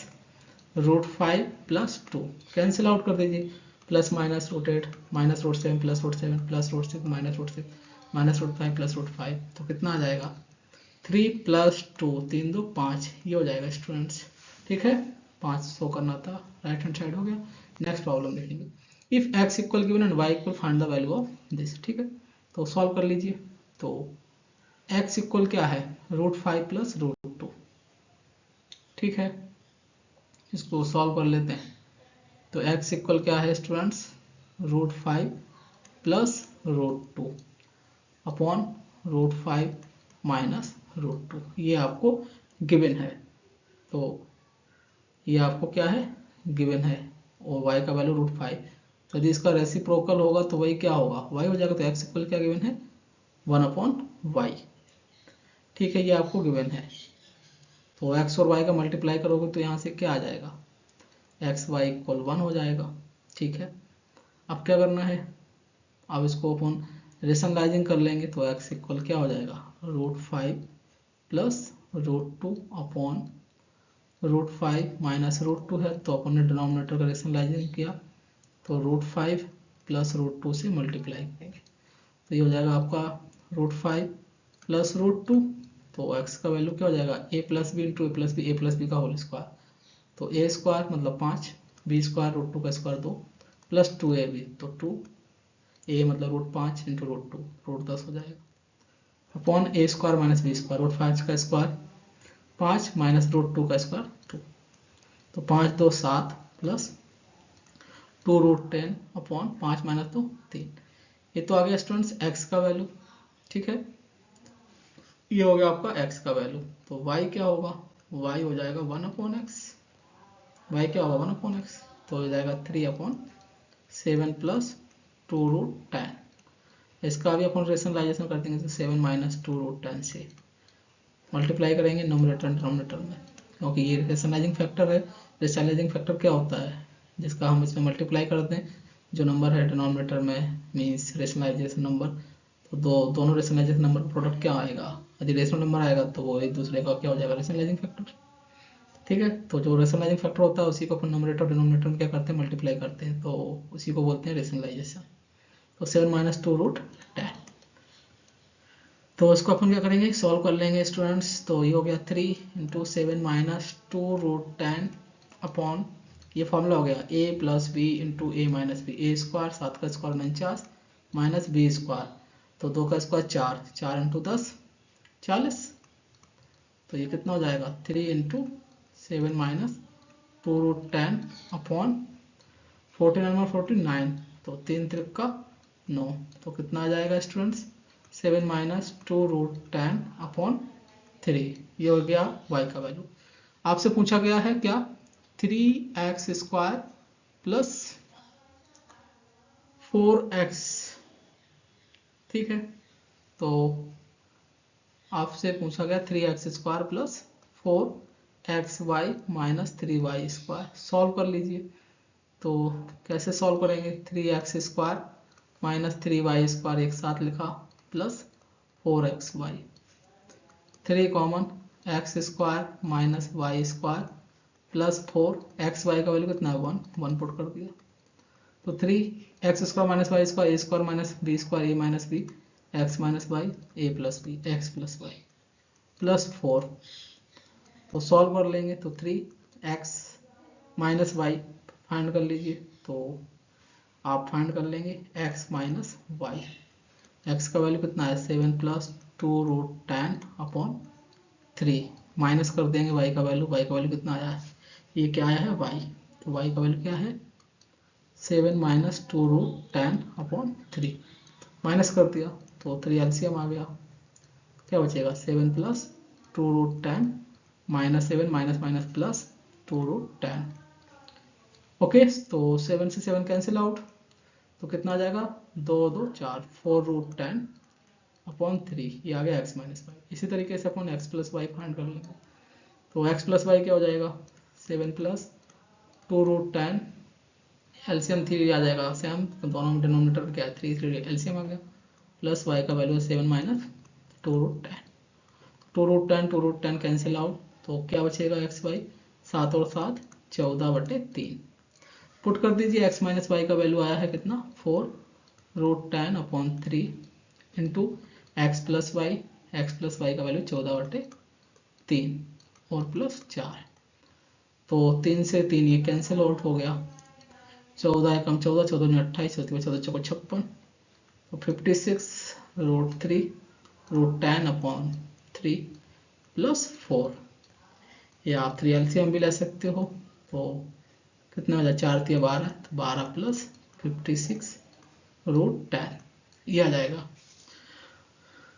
root 5 plus 2, cancel out कर दीजिए, plus minus root 8 minus root 7 plus root 7 plus root 6 minus root 6 minus root 5 plus root 5, तो कितना आ जाएगा 3 प्लस 2, 3 2 5, ये हो जाएगा स्टूडेंट्स। ठीक है, 5 शो करना था, राइट हैंड साइड हो गया। नेक्स्ट प्रॉब्लम देखेंगे, if x equal given and y equal find the value of this. ठीक है, तो सॉल्व कर लीजिए। तो x इक्वल क्या है रूट 5 प्लस रूट 2। ठीक है, इसको सॉल्व कर लेते हैं। तो x इक्वल क्या है students, root 5 plus root 2 upon root 5 minus root 2, ये आपको गिवन है। तो ये आपको क्या है गिवन है, और y का वैल्यू रूट 5, तो यदि इसका रेसिप्रोकल होगा तो वही क्या होगा y हो जाएगा। तो x इक्वल क्या गिवन है 1 अपॉन वाई। ठीक है, ये आपको गिवन है। तो x और y का मल्टीप्लाई करोगे तो यहाँ से क्या आ जाएगा एक्स वाई इक्वल 1 हो जाएगा। ठीक है, अब क्या करना है, अब इसको अपन रेशनलाइजिंग कर लेंगे, तो x इक्वल क्या हो जाएगा root 5 plus root 2 upon root 5 minus root 2 है, तो अपन ने डिनोमिनेटर का रेशनलाइजिंग किया, तो रूट 5 प्लस रूट 2 से मल्टीप्लाई करेंगे, तो ये हो जाएगा आपका रूट 5 प्लस रूट 2, तो x का वैल्यू क्या हो जाएगा a plus B into A plus B का होल स्क्वायर, तो ए स्क्वायर मतलब 5, बी स्क्वायर रूट 2 का स्क्वायर 2 प्लस 2ab, तो 2a मतलब रूट 5 इंटू रूट 2 रूट 10 हो जाएगा upon a square minus b square root 5 का स्क्वायर 5 माइनस रूट 2 का स्क्वायर 2, तो 5 2 7 प्लस 2 रूट 10 अपॉन 5 माइनस 2 3, ये तो आ गया स्टूडेंट्स x का वैल्यू। ठीक है, ये हो गया आपका x का वैल्यू। तो y क्या होगा, y हो जाएगा 1 अपॉन एक्स, y क्या होगा 1 अपॉन एक्स, तो हो जाएगा 3 अपॉन 7 प्लस 2 रूट 10। इसका भी अपन रेशनलाइजेशन कर देंगे, तो 7 माइनस 2 रूट 10 से मल्टीप्लाई करेंगे नोमिनेटर डिनोमिनेटर में, क्योंकि ये रेशनलाइजिंग फैक्टर है। रेशनलाइजिंग फैक्टर क्या होता है, जिसका हम इसमें मल्टीप्लाई करते हैं, जो नंबर है डिनोमिनेटर में मीन्स रेशनलाइजेशन नंबर, तो दोनों रेशनलाइजेशन नंबर का प्रोडक्ट क्या आएगा, यदि रेशनल नंबर आएगा तो वो एक दूसरे का क्या हो जाएगा रेशनलाइजिंग फैक्टर। ठीक है, तो जो रेशनलाइजिंग फैक्टर होता है उसी को अपन नोमिनेटर डिनोमिनेटर में क्या करते हैं मल्टीप्लाई करते हैं, तो उसी को बोलते हैं रेशनलाइजेशन। तो 7 माइनस 2 रूट 10, तो इसको अपन क्या करेंगे सॉल्व कर लेंगे स्टूडेंट्स। तो ये हो गया 3 इंटू 7 माइनस 2 रूट 10 अपॉन, ये फॉर्मूला हो गया a plus B into A minus B, A square 7 का स्क्वायर 49 माइनस बी स्क्वायर, तो 2 का स्क्वायर 4, 4 इंटू 10 40, तो ये कितना हो जाएगा 3 इंटू 7 माइनस 2 रूट 10 अपॉन 49 और 49, तो 3 त्रिक का 9, तो कितना आ जाएगा स्टूडेंट्स 7 माइनस 2 रूट 10 अपॉन 3, ये हो गया y का वैल्यू। आपसे पूछा गया है क्या 3x स्क्वायर प्लस 4x। ठीक है, तो आपसे पूछा गया 3x square plus 4xy minus 3y square, solve कर लीजिए। तो कैसे सॉल्व करेंगे, 3x square minus 3y square एक साथ लिखा plus 4xy, 3 common, x square minus y square plus 4, x y का वैल्यू कितना है 1 पुट कर दिया, तो 3x square minus y square a square minus b square a minus b x minus y a plus b x plus y plus 4, तो solve कर लेंगे, तो 3x माइनस वाई फाइंड कर लीजिए, तो आप फाइंड कर लेंगे x माइनस वाई, x का वैल्यू कितना है 7 प्लस 2 रूट 10 अपॉन 3, माइनस कर देंगे y का वैल्यू कितना आया है, ये क्या आया है y, तो y का वैल्यू क्या है 7 माइनस 2 रूट 10 अपॉन 3, माइनस कर दिया तो 3 एलसीएम आ गया, क्या बचेगा 7 plus 2√10 minus 7 minus minus plus 2√10। Okay, तो 7 से 7 कैंसिल आउट, तो कितना आ जाएगा 2 2 4 4√10 अपॉन 3, ये आ गया x माइनस वाई। इसी तरीके से अपन x प्लस वाई फाइंड कर लेंगे, तो x प्लस वाई क्या हो जाएगा 7 प्लस 2√10 एलसीएम 3 आ जाएगा सेम, तो दोनों में डिनोमिनेटर क्या है 3 3 एलसीएम आ गया, प्लस y का वैल्यू है 7 माइनस 2√10, 2√10 कैंसिल आउट, तो क्या बचेगा एक्स वाई 7 और 7 14/3। पुट कर दीजिए, x माइनस वाई का वैल्यू आया है कितना 4√10 upon 3 into X plus Y का वैल्यू 14/3 और प्लस 4, तो 3 से 3 ये कैंसिल आउट हो गया, 14 कम 14 14 में 28 होती है, 14 चौको 56, तो 56√3√10 अपॉन 3 प्लस 4, या आप 3 एलसीएम भी ले सकते हो, तो कितना हो जाए 4 3 12, तो 12 प्लस 56√10 ये आ जाएगा।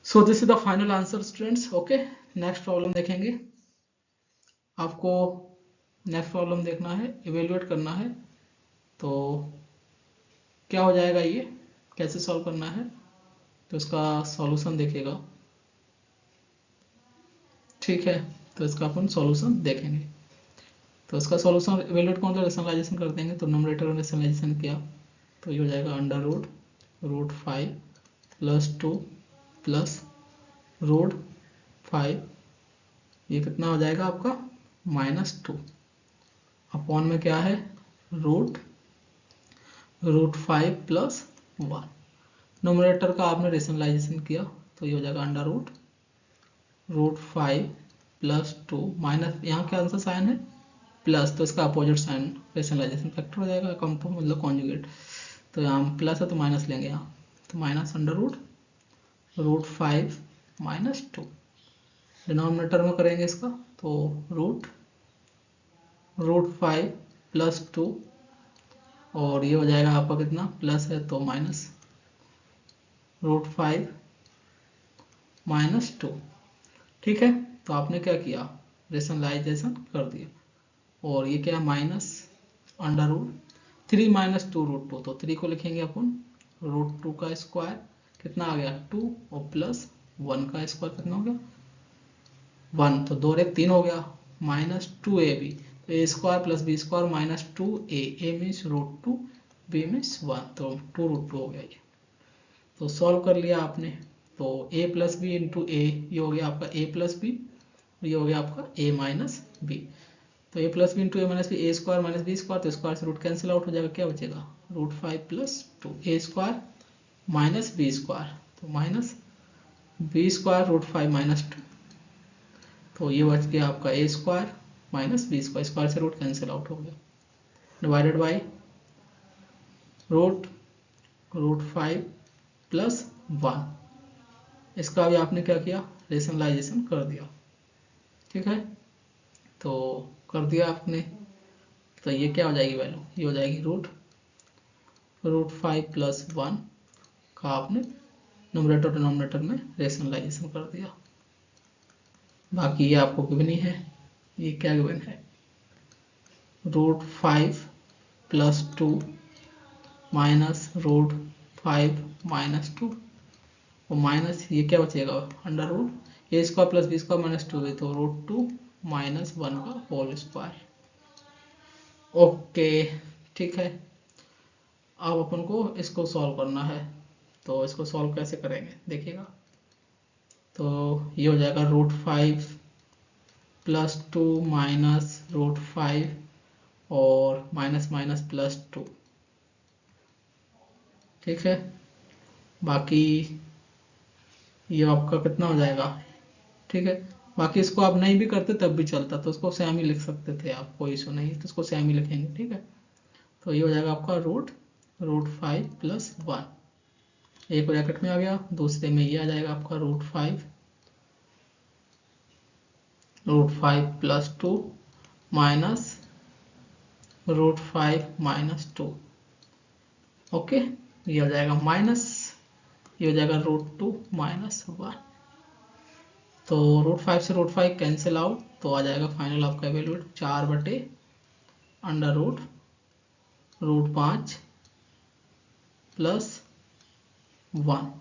सो this is the final answer students. Okay, next problem देखेंगे। आपको नेक्स्ट प्रॉब्लम देखना है, इवेल्युएट करना है, तो क्या हो जाएगा, ये कैसे सॉल्व करना है, तो इसका सॉल्यूशन देखिएगा, ठीक है। तो इसका अपन सॉल्यूशन देखेंगे, तो इसका सॉल्यूशन इवेल्युएट कौन सा रेशनलाइजेशन कर देंगे, तो न्यूमरेटर में रेशनलाइजेशन किया तो ये हो जाएगा √5 प्लस 2 प्लस √5, ये कितना हो जाएगा आपका -2 अपॉन में क्या है √5 प्लस 1, न्यूमरेटर का आपने रेशनलाइजेशन किया तो ये हो जाएगा √5 प्लस 2 माइनस, यहाँ क्या आंसर साइन है प्लस, तो इसका अपोजिट साइन रेशनलाइजेशन फैक्टर हो जाएगा, कंपाउंड मतलब कॉन्जुगेट, तो यहाँ प्लस है तो माइनस लेंगे यहाँ, तो माइनस √5 माइनस 2, डिनोमिनेटर में करेंगे इसका, तो √5 प्लस 2, और ये हो जाएगा आपका कितना प्लस है तो माइनस √5 माइनस 2, ठीक है। तो आपने क्या किया रेशनलाइजेशन कर दिया, और ये क्या माइनस √3 माइनस 2√2, तो 3 को लिखेंगे अपन √2 का स्क्वायर, कितना आ गया 2, और प्लस 1 का स्क्वायर कितना हो गया 1, तो 2 और 1 3 हो गया, माइनस 2ab, तो ए square plus B square minus 2a, a means √2, b means 1, तो 2√2 हो गया ये। तो सॉल्व कर लिया आपने, तो a प्लस बी इंटू ए, ये हो गया आपका a प्लस बी, ये हो गया आपका a माइनस बी, तो a plus B into A minus B, A square minus b square, तो स्क्वायर से रूट कैंसिल आउट हो जाएगा, क्या बचेगा √5 plus 2 a square minus b square, तो माइनस बी स्क्वायर √5 माइनस 2, तो ये बच गया आपका a square minus b square, square से रूट कैंसिल आउट हो गया, डिवाइडेड बाई √5 प्लस 1, इसका भी आपने क्या किया रेशनलाइजेशन कर दिया, ठीक है। तो कर दिया आपने, तो ये क्या हो जाएगी वैल्यू, ये हो जाएगी √5 प्लस 1 का आपने न्यूमरेटर डिनोमिनेटर में रेशनलाइजेशन कर दिया। बाकी ये आपको गिवन ही है, ये क्या गिवन है √5 प्लस 2 माइनस √5 माइनस 2, और माइनस ये क्या बचेगा √a square plus B square minus 2, तो √2 माइनस 1 का होल स्क्वायर। ओके, ठीक है। अब अपन को इसको सॉल्व करना है, तो इसको सॉल्व कैसे करेंगे देखिएगा, तो ये हो जाएगा √5 प्लस 2 माइनस √5 और माइनस माइनस प्लस 2, ठीक है। बाकी ये आपका कितना हो जाएगा, ठीक है। बाकी इसको आप नहीं भी करते तब भी चलता, तो उसको सेम ही लिख सकते थे आप, कोई इशू नहीं, तो इसको सेम ही लिखेंगे, ठीक है। तो ये हो जाएगा आपका √5 प्लस 1, एक ब्रैकेट में आ गया, दूसरे में ये आ जाएगा आपका √5 प्लस 2 माइनस √5 माइनस 2, ओके, ये हो जाएगा माइनस ये हो जाएगा √2 माइनस 1। तो √5 से √5 कैंसिल आउट, तो आ जाएगा फाइनल आपका वैल्यू 4/√5 प्लस 1,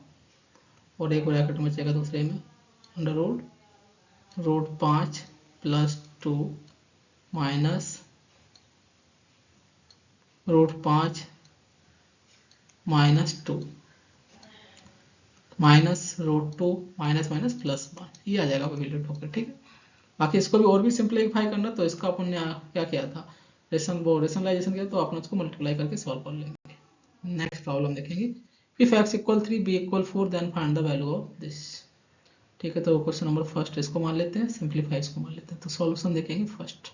और एक ब्रैकेट में बचेगा दूसरे में √5 plus 2 minus √5 minus 2 minus √2 minus minus plus 1, ये आ जाएगा वैल्यू ठोकर। ठीक है, बाकी इसको भी और भी सिंप्लीफाई करना, तो इसका अपन ने क्या किया था, रेशनलाइजेशन किया, तो अपन उसको मल्टीप्लाई करके सॉल्व कर लेंगे। नेक्स्ट प्रॉब्लम देखेंगे, if x = 3 b = 4 then find the value of this. ठीक है, तो क्वेश्चन नंबर फर्स्ट इसको मान लेते हैं, सिंप्लीफाई इसको मान लेते हैं। तो सॉल्यूशन देखेंगे फर्स्ट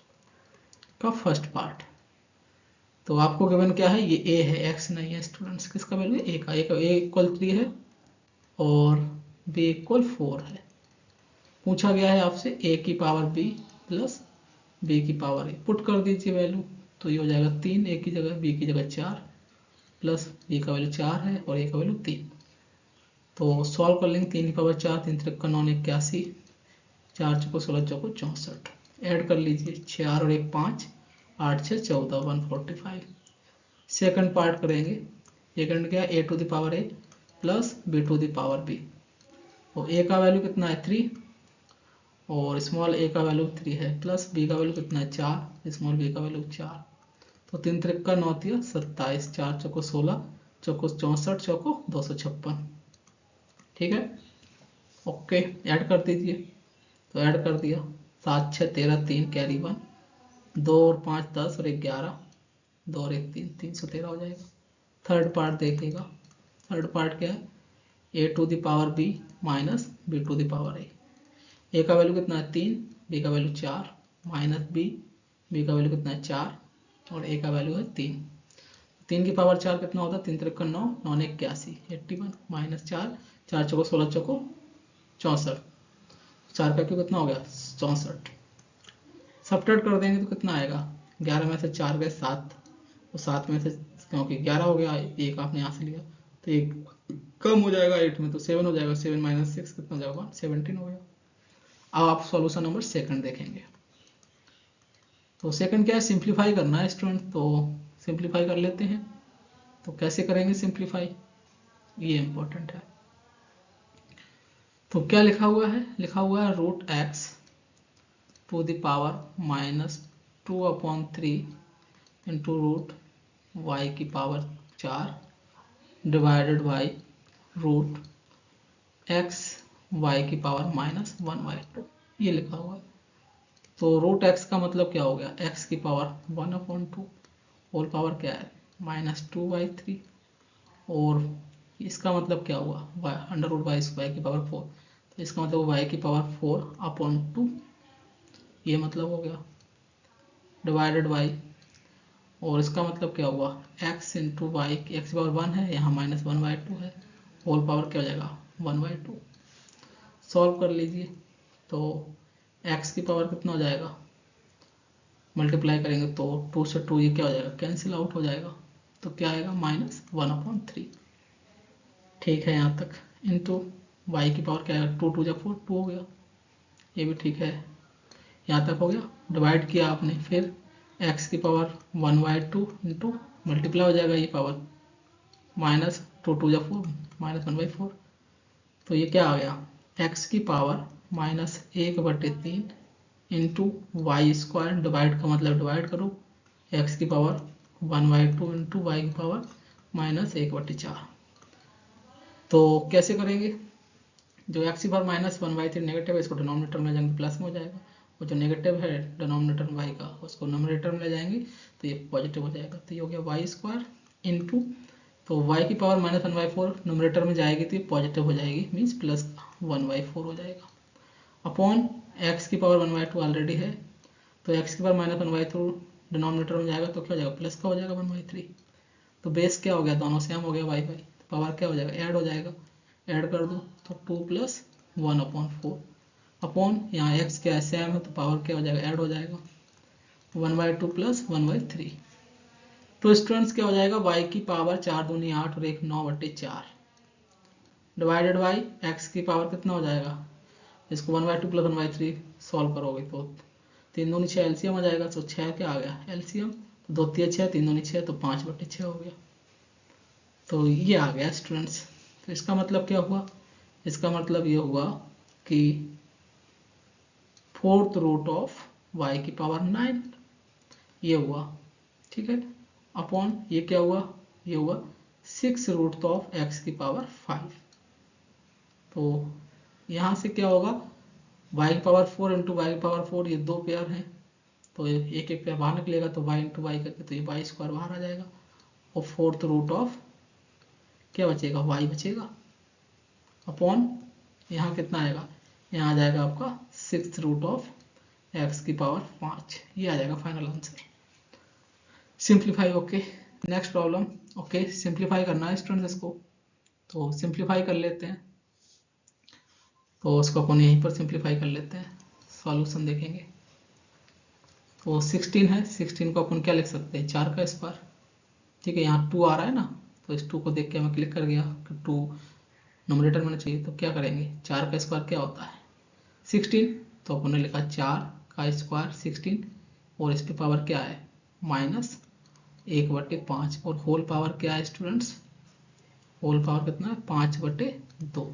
का, फर्स्ट पार्ट। तो आपको गिवन क्या है, ये a है, x नहीं है स्टूडेंट्स, किसका वैल्यू है, a का। a = 3 है और b = 4 है। पूछा गया है आपसे a की पावर b प्लस b की पावर a, पुट कर दीजिए वैल्यू, तो ये हो जाएगा 3 a की जगह, b की जगह 4 प्लस b का वैल्यू 4 है और a का वैल्यू 3। तो सॉल्व कर लेंगे, 3 की पावर 4, 3 × 3 = 9, 81, 4 × 4 = 16, 4 × 64, ऐड कर लीजिए, 4 और 1 5, 8 6 14, 145। सेकंड पार्ट करेंगे, सेकंड क्या, a to the power a प्लस b to the power b। तो a का वैल्यू कितना है 3 और स्मॉल a का वैल्यू 3 है, प्लस b का वैल्यू कितना है 4, स्मॉल b का वैल्यू 4। तो 3 × 3 = 9, 27, 4 × 4 = 16, 4 × 4 = 64, 4 × 256। ठीक है, ओके, ऐड कर दीजिए, तो ऐड कर दिया, 7 6 13, 3 कैरी 1, 2 और 5 10 और 1 11, 2 और 1 3, 313 हो जाएगा। थर्ड पार्ट देखिएगा, थर्ड पार्ट क्या है, a to the power b माइनस b to the power a। a का वैल्यू कितना है 3, b का वैल्यू 4 माइनस b का वैल्यू कितना है 4 और a का वैल्यू है 3। 3 की पावर 4 कितना होता है, 3 × 3 = 9, 9 × 1 = 81, 81 माइनस 4, 4 × 4 = 16, 4 × 64, 4 का क्यों कितना हो गया 64। सब्ट्रैक्ट कर देंगे तो कितना आएगा, 11 में से 4 गए 7, तो 7 में से, क्योंकि 11 हो गया, एक आपने यहाँ से लिया तो एक कम हो जाएगा 8 में, तो 7 हो जाएगा, 7 - 6 कितना हो जाएगा 17 हो गया। अब आप सॉल्यूशन नंबर सेकंड देखेंगे। तो सेकंड क्या है, सिंप्लीफाई करना है स्टूडेंट, तो सिंप्लीफाई कर लेते हैं। तो कैसे करेंगे सिंप्लीफाई, ये इंपॉर्टेंट है। तो क्या लिखा हुआ है, लिखा हुआ है √x to the power -2/3 into √y की power 4 divided by √x y की पावर -1/2, ये लिखा हुआ है। तो √x का मतलब क्या हो गया, x की पावर 1/2, होल पावर क्या है -2/3, और इसका मतलब क्या हुआ √y² की पावर 4, तो इसका मतलब y की पावर 4/2, ये मतलब हो गया, डिवाइडेड बाई, और इसका मतलब क्या हुआ x × y, x की पावर 1 है, यहाँ -1/2 है, होल पावर क्या हो जाएगा 1/2। सॉल्व कर लीजिए, तो x की पावर कितना हो जाएगा, मल्टीप्लाई करेंगे तो 2 से 2 ये क्या हो जाएगा, कैंसिल आउट हो जाएगा, तो क्या आएगा -1/3। ठीक है यहाँ तक, इंटू y की पावर क्या है, 2 × 2 = 4, 2 हो गया, ये भी ठीक है, यहाँ तक हो गया। डिवाइड किया आपने, फिर x की पावर 1/2 इंटू मल्टीप्लाई हो जाएगा ये पावर, -2 × 2 = 4, -1/4, तो ये क्या आ गया, x की पावर -1/3 इंटू y², डिवाइड का मतलब डिवाइड करो, x की पावर 1/2 इंटू y की पावर -1/4। तो कैसे करेंगे, जो x की पावर -1/3 नेगेटिव है, इसको डिनोमिनेटर में ले जाएंगे प्लस में हो जाएगा, और जो नेगेटिव है डिनोमिनेटर में y का, उसको न्यूमरेटर में ले जाएंगे तो ये पॉजिटिव हो जाएगा, तो ये हो गया y² इंटू, तो y की पावर -1/4 न्यूमरेटर में जाएगी तो ये पॉजिटिव हो जाएगी, मीन्स +1/4 हो जाएगा, अपॉन x की पावर 1/2 ऑलरेडी है, तो x की पावर -1/2 डिनोमिनेटर में जाएगा तो क्या हो जाएगा, प्लस का हो जाएगा 1/3, तो बेस क्या हो गया, दोनों सेम हो गया y, पावर क्या हो जाएगा, ऐड हो जाएगा, ऐड कर दो तो 2 + 1/4, अपॉन यहाँ x क्या है सेम है, तो पावर क्या हो जाएगा, ऐड हो जाएगा 1/2 + 1/3। तो स्टूडेंट्स क्या हो जाएगा, y की पावर 4 दूनी 8 और 1 9/4, डिवाइडेड बाई एक्स की पावर कितना हो जाएगा, इसको 1/2 प्लस 1/3 सॉल्व करोगे तो 3 दूनी 6 एलसीएम आ जाएगा। तो 6 क्या आ गया एलसीएम, तो 2 3 6 3 दूनी 6 तो 5/6 हो गया। तो ये आ गया स्टूडेंट्स। तो इसका मतलब क्या हुआ, इसका मतलब ये हुआ कि 4th रूट ऑफ y की पावर 9 ये हुआ, ठीक है, अपॉन ये क्या हुआ, ये हुआ 6 रूट ऑफ x की पावर 5। तो यहाँ से क्या होगा, y की पावर 4 इंटू वाई की पावर 4, ये दो पेयर हैं तो एक एक पेयर बाहर निकलेगा, तो y इंटू वाई करके तो ये y स्क्वायर बाहर आ जाएगा, और 4th रूट ऑफ क्या बचेगा y बचेगा, अपॉन यहाँ कितना आएगा, यहाँ आ जाएगा आपका 6th रूट ऑफ x की पावर 5। ये आ जाएगा final answer. Simplify, okay. Next problem, okay simplify करना है स्टूडेंट्स इसको, तो सिंप्लीफाई कर लेते हैं। तो उसको अपन यहीं पर सिंप्लीफाई कर लेते हैं, सॉल्यूशन देखेंगे। तो 16 है, 16 को अपन क्या लिख सकते हैं, 4 का स्क्वायर, ठीक है। यहाँ 2 आ रहा है ना, तो इस 2 को देख के मैं क्लिक कर गया कि 2 नोमिनेटर में चाहिए, तो क्या करेंगे, 4 का स्क्वायर क्या होता है 16, तो अपन ने लिखा 4 का स्क्वायर 16, और इसकी पावर क्या है -1/5, और होल पावर क्या है स्टूडेंट्स, होल पावर कितना है 5/2।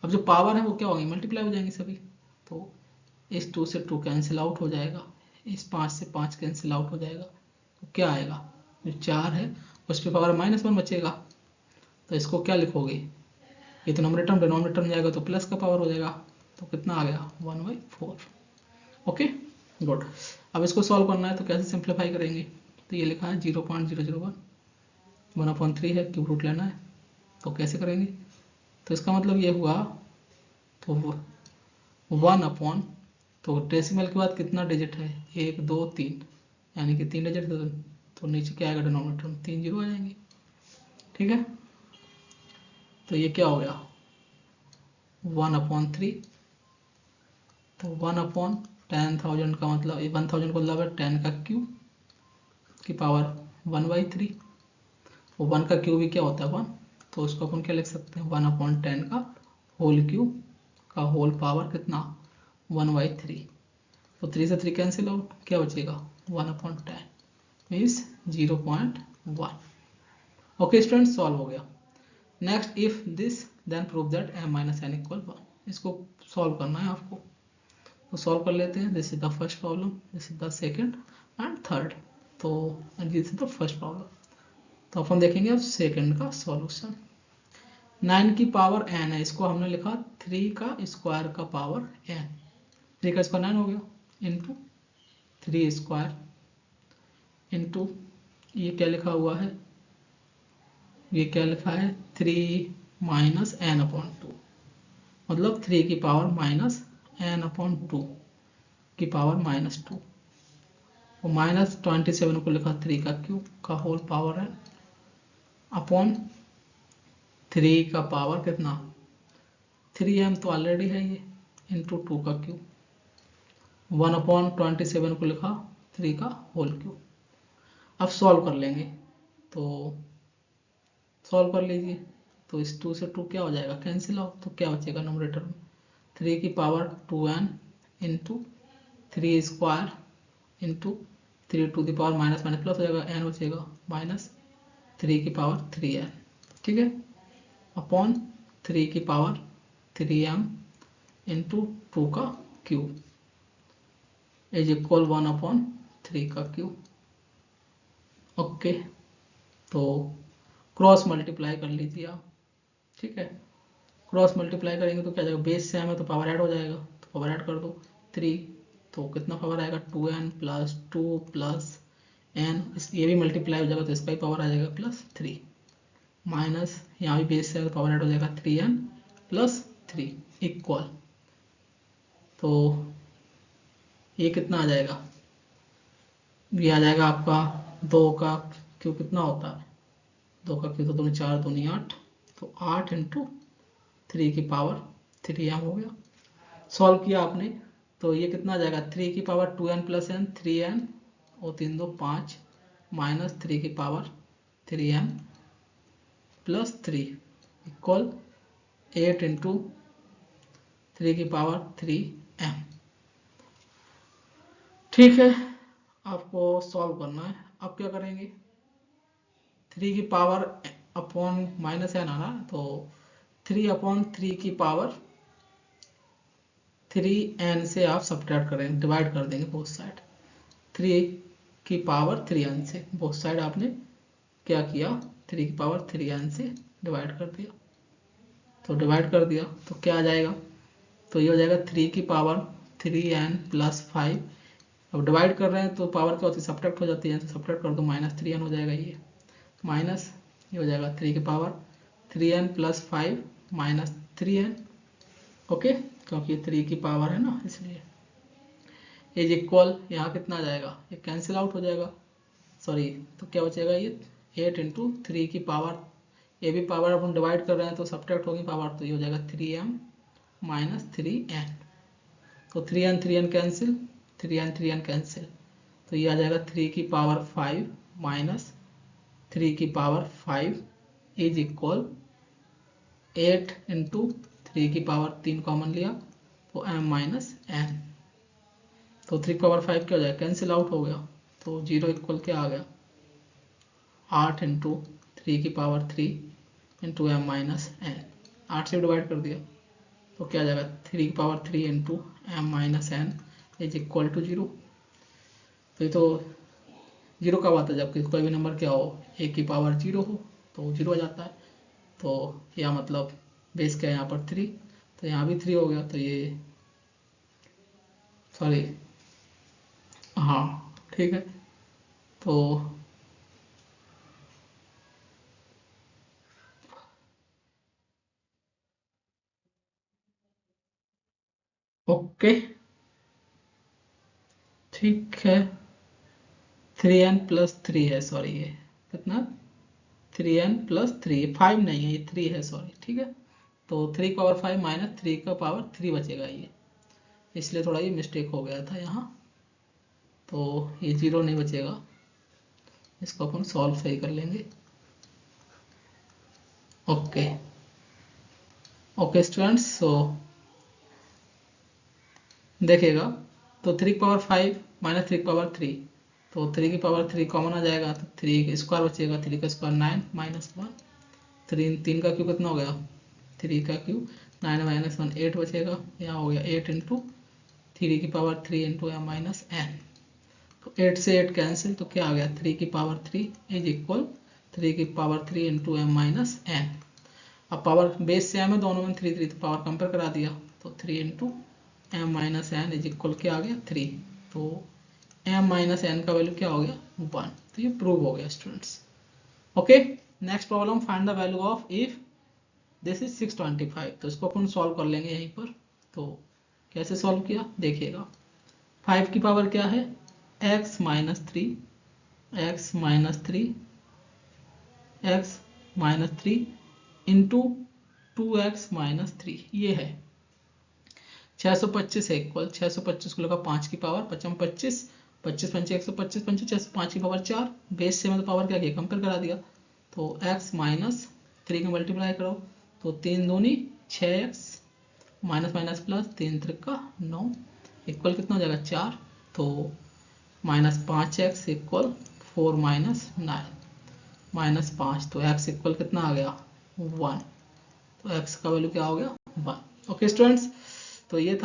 अब जो पावर है वो क्या होगी, मल्टीप्लाई हो जाएंगे सभी, तो इस 2 से 2 कैंसिल आउट हो जाएगा, इस 5 से 5 कैंसिल आउट हो जाएगा, तो क्या आएगा, जो 4 है उस पर पावर -1 बचेगा, तो इसको क्या लिखोगे, ये तो नोमिनेटर डिनोमिनेटर में जाएगा तो प्लस का पावर हो जाएगा, तो कितना आ गया 1/4। Okay good. अब इसको सॉल्व करना है, तो कैसे सिंप्लीफाई करेंगे, तो ये लिखा है 0.001, 1/3 है, क्यूब रूट लेना है, तो कैसे करेंगे, तो इसका मतलब ये हुआ, तो 1 अपॉन, तो डेसिमल के बाद कितना डिजिट है 1 2 3, यानी कि 3 डिजिट, तो नीचे क्या आएगा डिनोमिनेटर में 3 जीरो आ जाएंगे, ठीक है। तो ये क्या हो गया 1/3, तो 1/10,000 का मतलब 1000 को मतलब है 10 का क्यूब की पावर 1/3, वो 1 का क्यूब ही क्या होता है 1, तो उसको अपन क्या लिख सकते हैं 1/10 का होल क्यूब का होल पावर कितना 1/3, तो 3 से 3 कैंसिल आउट, क्या बचेगा 1/10 मीन्स 0.1। ओके स्टूडेंट, सॉल्व हो गया। Next, if this then prove that m-n equal 1, इसको सॉल्व करना है आपको, तो सॉल्व कर लेते हैं। This is the first problem, this is the second and third, तो this is the first problem. तो अपन देखेंगे अब सेकंड का सॉल्यूशन। 9 की पावर n है, इसको हमने लिखा 3 का स्क्वायर का पावर n, 3 का स्क्वायर 9 हो गया, इंटू 3 स्क्वायर इंटू ये क्या लिखा हुआ है, ये क्या लिखा है 3 माइनस n/2, मतलब 3 की पावर -n/2 की पावर -2, और -27 को लिखा 3 का क्यूब का होल पावर है, अपॉन 3 का पावर कितना 3m तो ऑलरेडी है ये, इंटू 2 का क्यूब, 1/27 को लिखा 3 का होल क्यूब। अब सॉल्व कर लेंगे, तो सॉल्व कर लीजिए, तो इस 2 से 2 क्या हो जाएगा कैंसिल आउट, तो क्या बचेगा नोमिनेटर में 3 की power 2n into 3 square into 3 to the power minus minus plus हो जाएगा, n बचेगा -3 की पावर 3n, ठीक है, अपॉन 3 की पावर 3m इंटू 2 का क्यूब इज इक्वल 1/3 का क्यूब। ओके, तो क्रॉस मल्टीप्लाई कर लीजिए आप, ठीक है, क्रॉस मल्टीप्लाई करेंगे तो क्या जाएगा, बेस सेम है तो पावर ऐड हो जाएगा, तो पावर ऐड कर दो 3, तो कितना पावर आएगा 2n प्लस 2 प्लस n, ये भी मल्टीप्लाई हो जाएगा तो इसका ही पावर आ जाएगा +3, माइनस यहाँ भी बेस है तो पावर ऐड हो जाएगा 3n प्लस 3 इक्वल, तो ये कितना आ जाएगा, ये आ जाएगा आपका 2 का क्यूब कितना होता है, 2 का क्यूब तो 2 4 2 8, तो 8 इंटू 3 की पावर 3m हो गया। सॉल्व किया आपने, तो ये कितना आ जाएगा 3 की power 2n plus n 3n और 3 2 5 माइनस 3 की power 3n plus 3 equal 8 into 3 की पावर 3m। ठीक है, आपको सॉल्व करना है। अब क्या करेंगे, 3 की पावर अपॉन माइनस एन आना, तो 3/3 की पावर 3n से आप सब्ट्रैक्ट करेंगे, डिवाइड कर देंगे बोथ साइड। 3 की पावर 3n से बोथ साइड आपने क्या किया, 3 की पावर 3n से डिवाइड कर दिया। तो डिवाइड कर दिया तो क्या आ जाएगा, तो ये हो जाएगा 3 की पावर 3n प्लस 5। अब डिवाइड कर रहे हैं तो पावर क्या होती है, सब्ट्रैक्ट हो जाती है, तो सब्ट्रैक्ट कर दो, -3n हो जाएगा। ये माइनस ये हो जाएगा 3 की power 3n plus 5 -3n। Okay, क्योंकि 3 की पावर है ना, इसलिए इज इक्वल, यहाँ कितना आ जाएगा, ये कैंसिल आउट हो जाएगा, सॉरी, तो क्या बचेगा, ये 8 इंटू 3 की पावर, ये भी पावर अपन डिवाइड कर रहे हैं तो सब्ट्रैक्ट होगी पावर, तो ये हो जाएगा 3m माइनस 3n। तो 3n कैंसिल, 3n कैंसिल, तो ये आ जाएगा 3 की पावर 5 माइनस 3 की पावर 5 इज इक्वल 8 इंटू 3 की पावर 3 कॉमन लिया तो m माइनस n। तो 3 की पावर 5 क्या हो जाएगा, कैंसिल आउट हो गया, तो 0 इक्वल क्या आ गया, 8 इंटू 3 की power 3 into m minus n। 8 से डिवाइड कर दिया तो क्या आ जाएगा, 3 की power 3 into m minus n is equal to 0। तो ये तो 0 कब आता है, जब कोई भी नंबर क्या हो, a की पावर 0 हो तो 0 हो जाता है। तो या मतलब बेस क्या है यहाँ पर 3, तो यहाँ भी 3 हो गया, तो ये सॉरी, हाँ ठीक है। तो ओके, ठीक है, 3n प्लस 3 है, सॉरी ये कितना, 3n प्लस 3, 5 नहीं है, ये 3 है, सॉरी, ठीक है। तो 3 की पावर 5 माइनस 3 का पावर 3 बचेगा ये, इसलिए थोड़ा ये मिस्टेक हो गया था यहाँ, तो ये 0 नहीं बचेगा, इसको अपन सॉल्व सही कर लेंगे। ओके ओके स्टूडेंट्स, सो देखिएगा, तो 3 की पावर 5 माइनस 3 की पावर 3, तो 3 की पावर 3 कॉमन आ जाएगा, तो 3 स्क्वायर बचेगा, 3 का स्क्वायर 9 माइनस 1, 3 का क्यूब कितना हो गया, 3 का क्यूब 9 माइनस 1 8 बचेगा, यहाँ हो गया 8 इंटू 3 की power 3 into M minus N. तो 8 से 8 कैंसिल, तो क्या आ गया, 3 की पावर 3 इज इक्वल 3 की power 3 into M minus N. अब पावर बेस से एम है, दोनों में 3 3, तो पावर कंपेयर करा दिया, तो 3 into M minus N is equal क्या आ गया, 3। तो एम माइनस एन का वैल्यू क्या हो गया, 1। तो ये प्रूव हो गया students. Okay, next problem, find the value of if this is 625। तो इसको अपन सॉल्व कर लेंगे यहीं पर। तो कैसे सॉल्व किया देखिएगा, 5 की पावर क्या है, x minus 3, x minus 3, x minus 3 into 2x minus 3, ये है 625 है इक्वल, 625 को लगा 5 की पावर 55 25 25 पंचे 125 25 5 की पावर 4, बेस से मतलब पावर क्या किया, कंपेयर करा दिया, तो x माइनस 3 का मल्टीप्लाई करो, तो 3 दूनी 6x minus minus plus 3 Trika 9 equal कितना हो जाएगा 4, तो minus 5x equal 4 minus 9 minus 5, तो x इक्वल कितना आ गया 1, तो x का वैल्यू क्या हो गया 1। ओके स्टूडेंट्स, तो ये था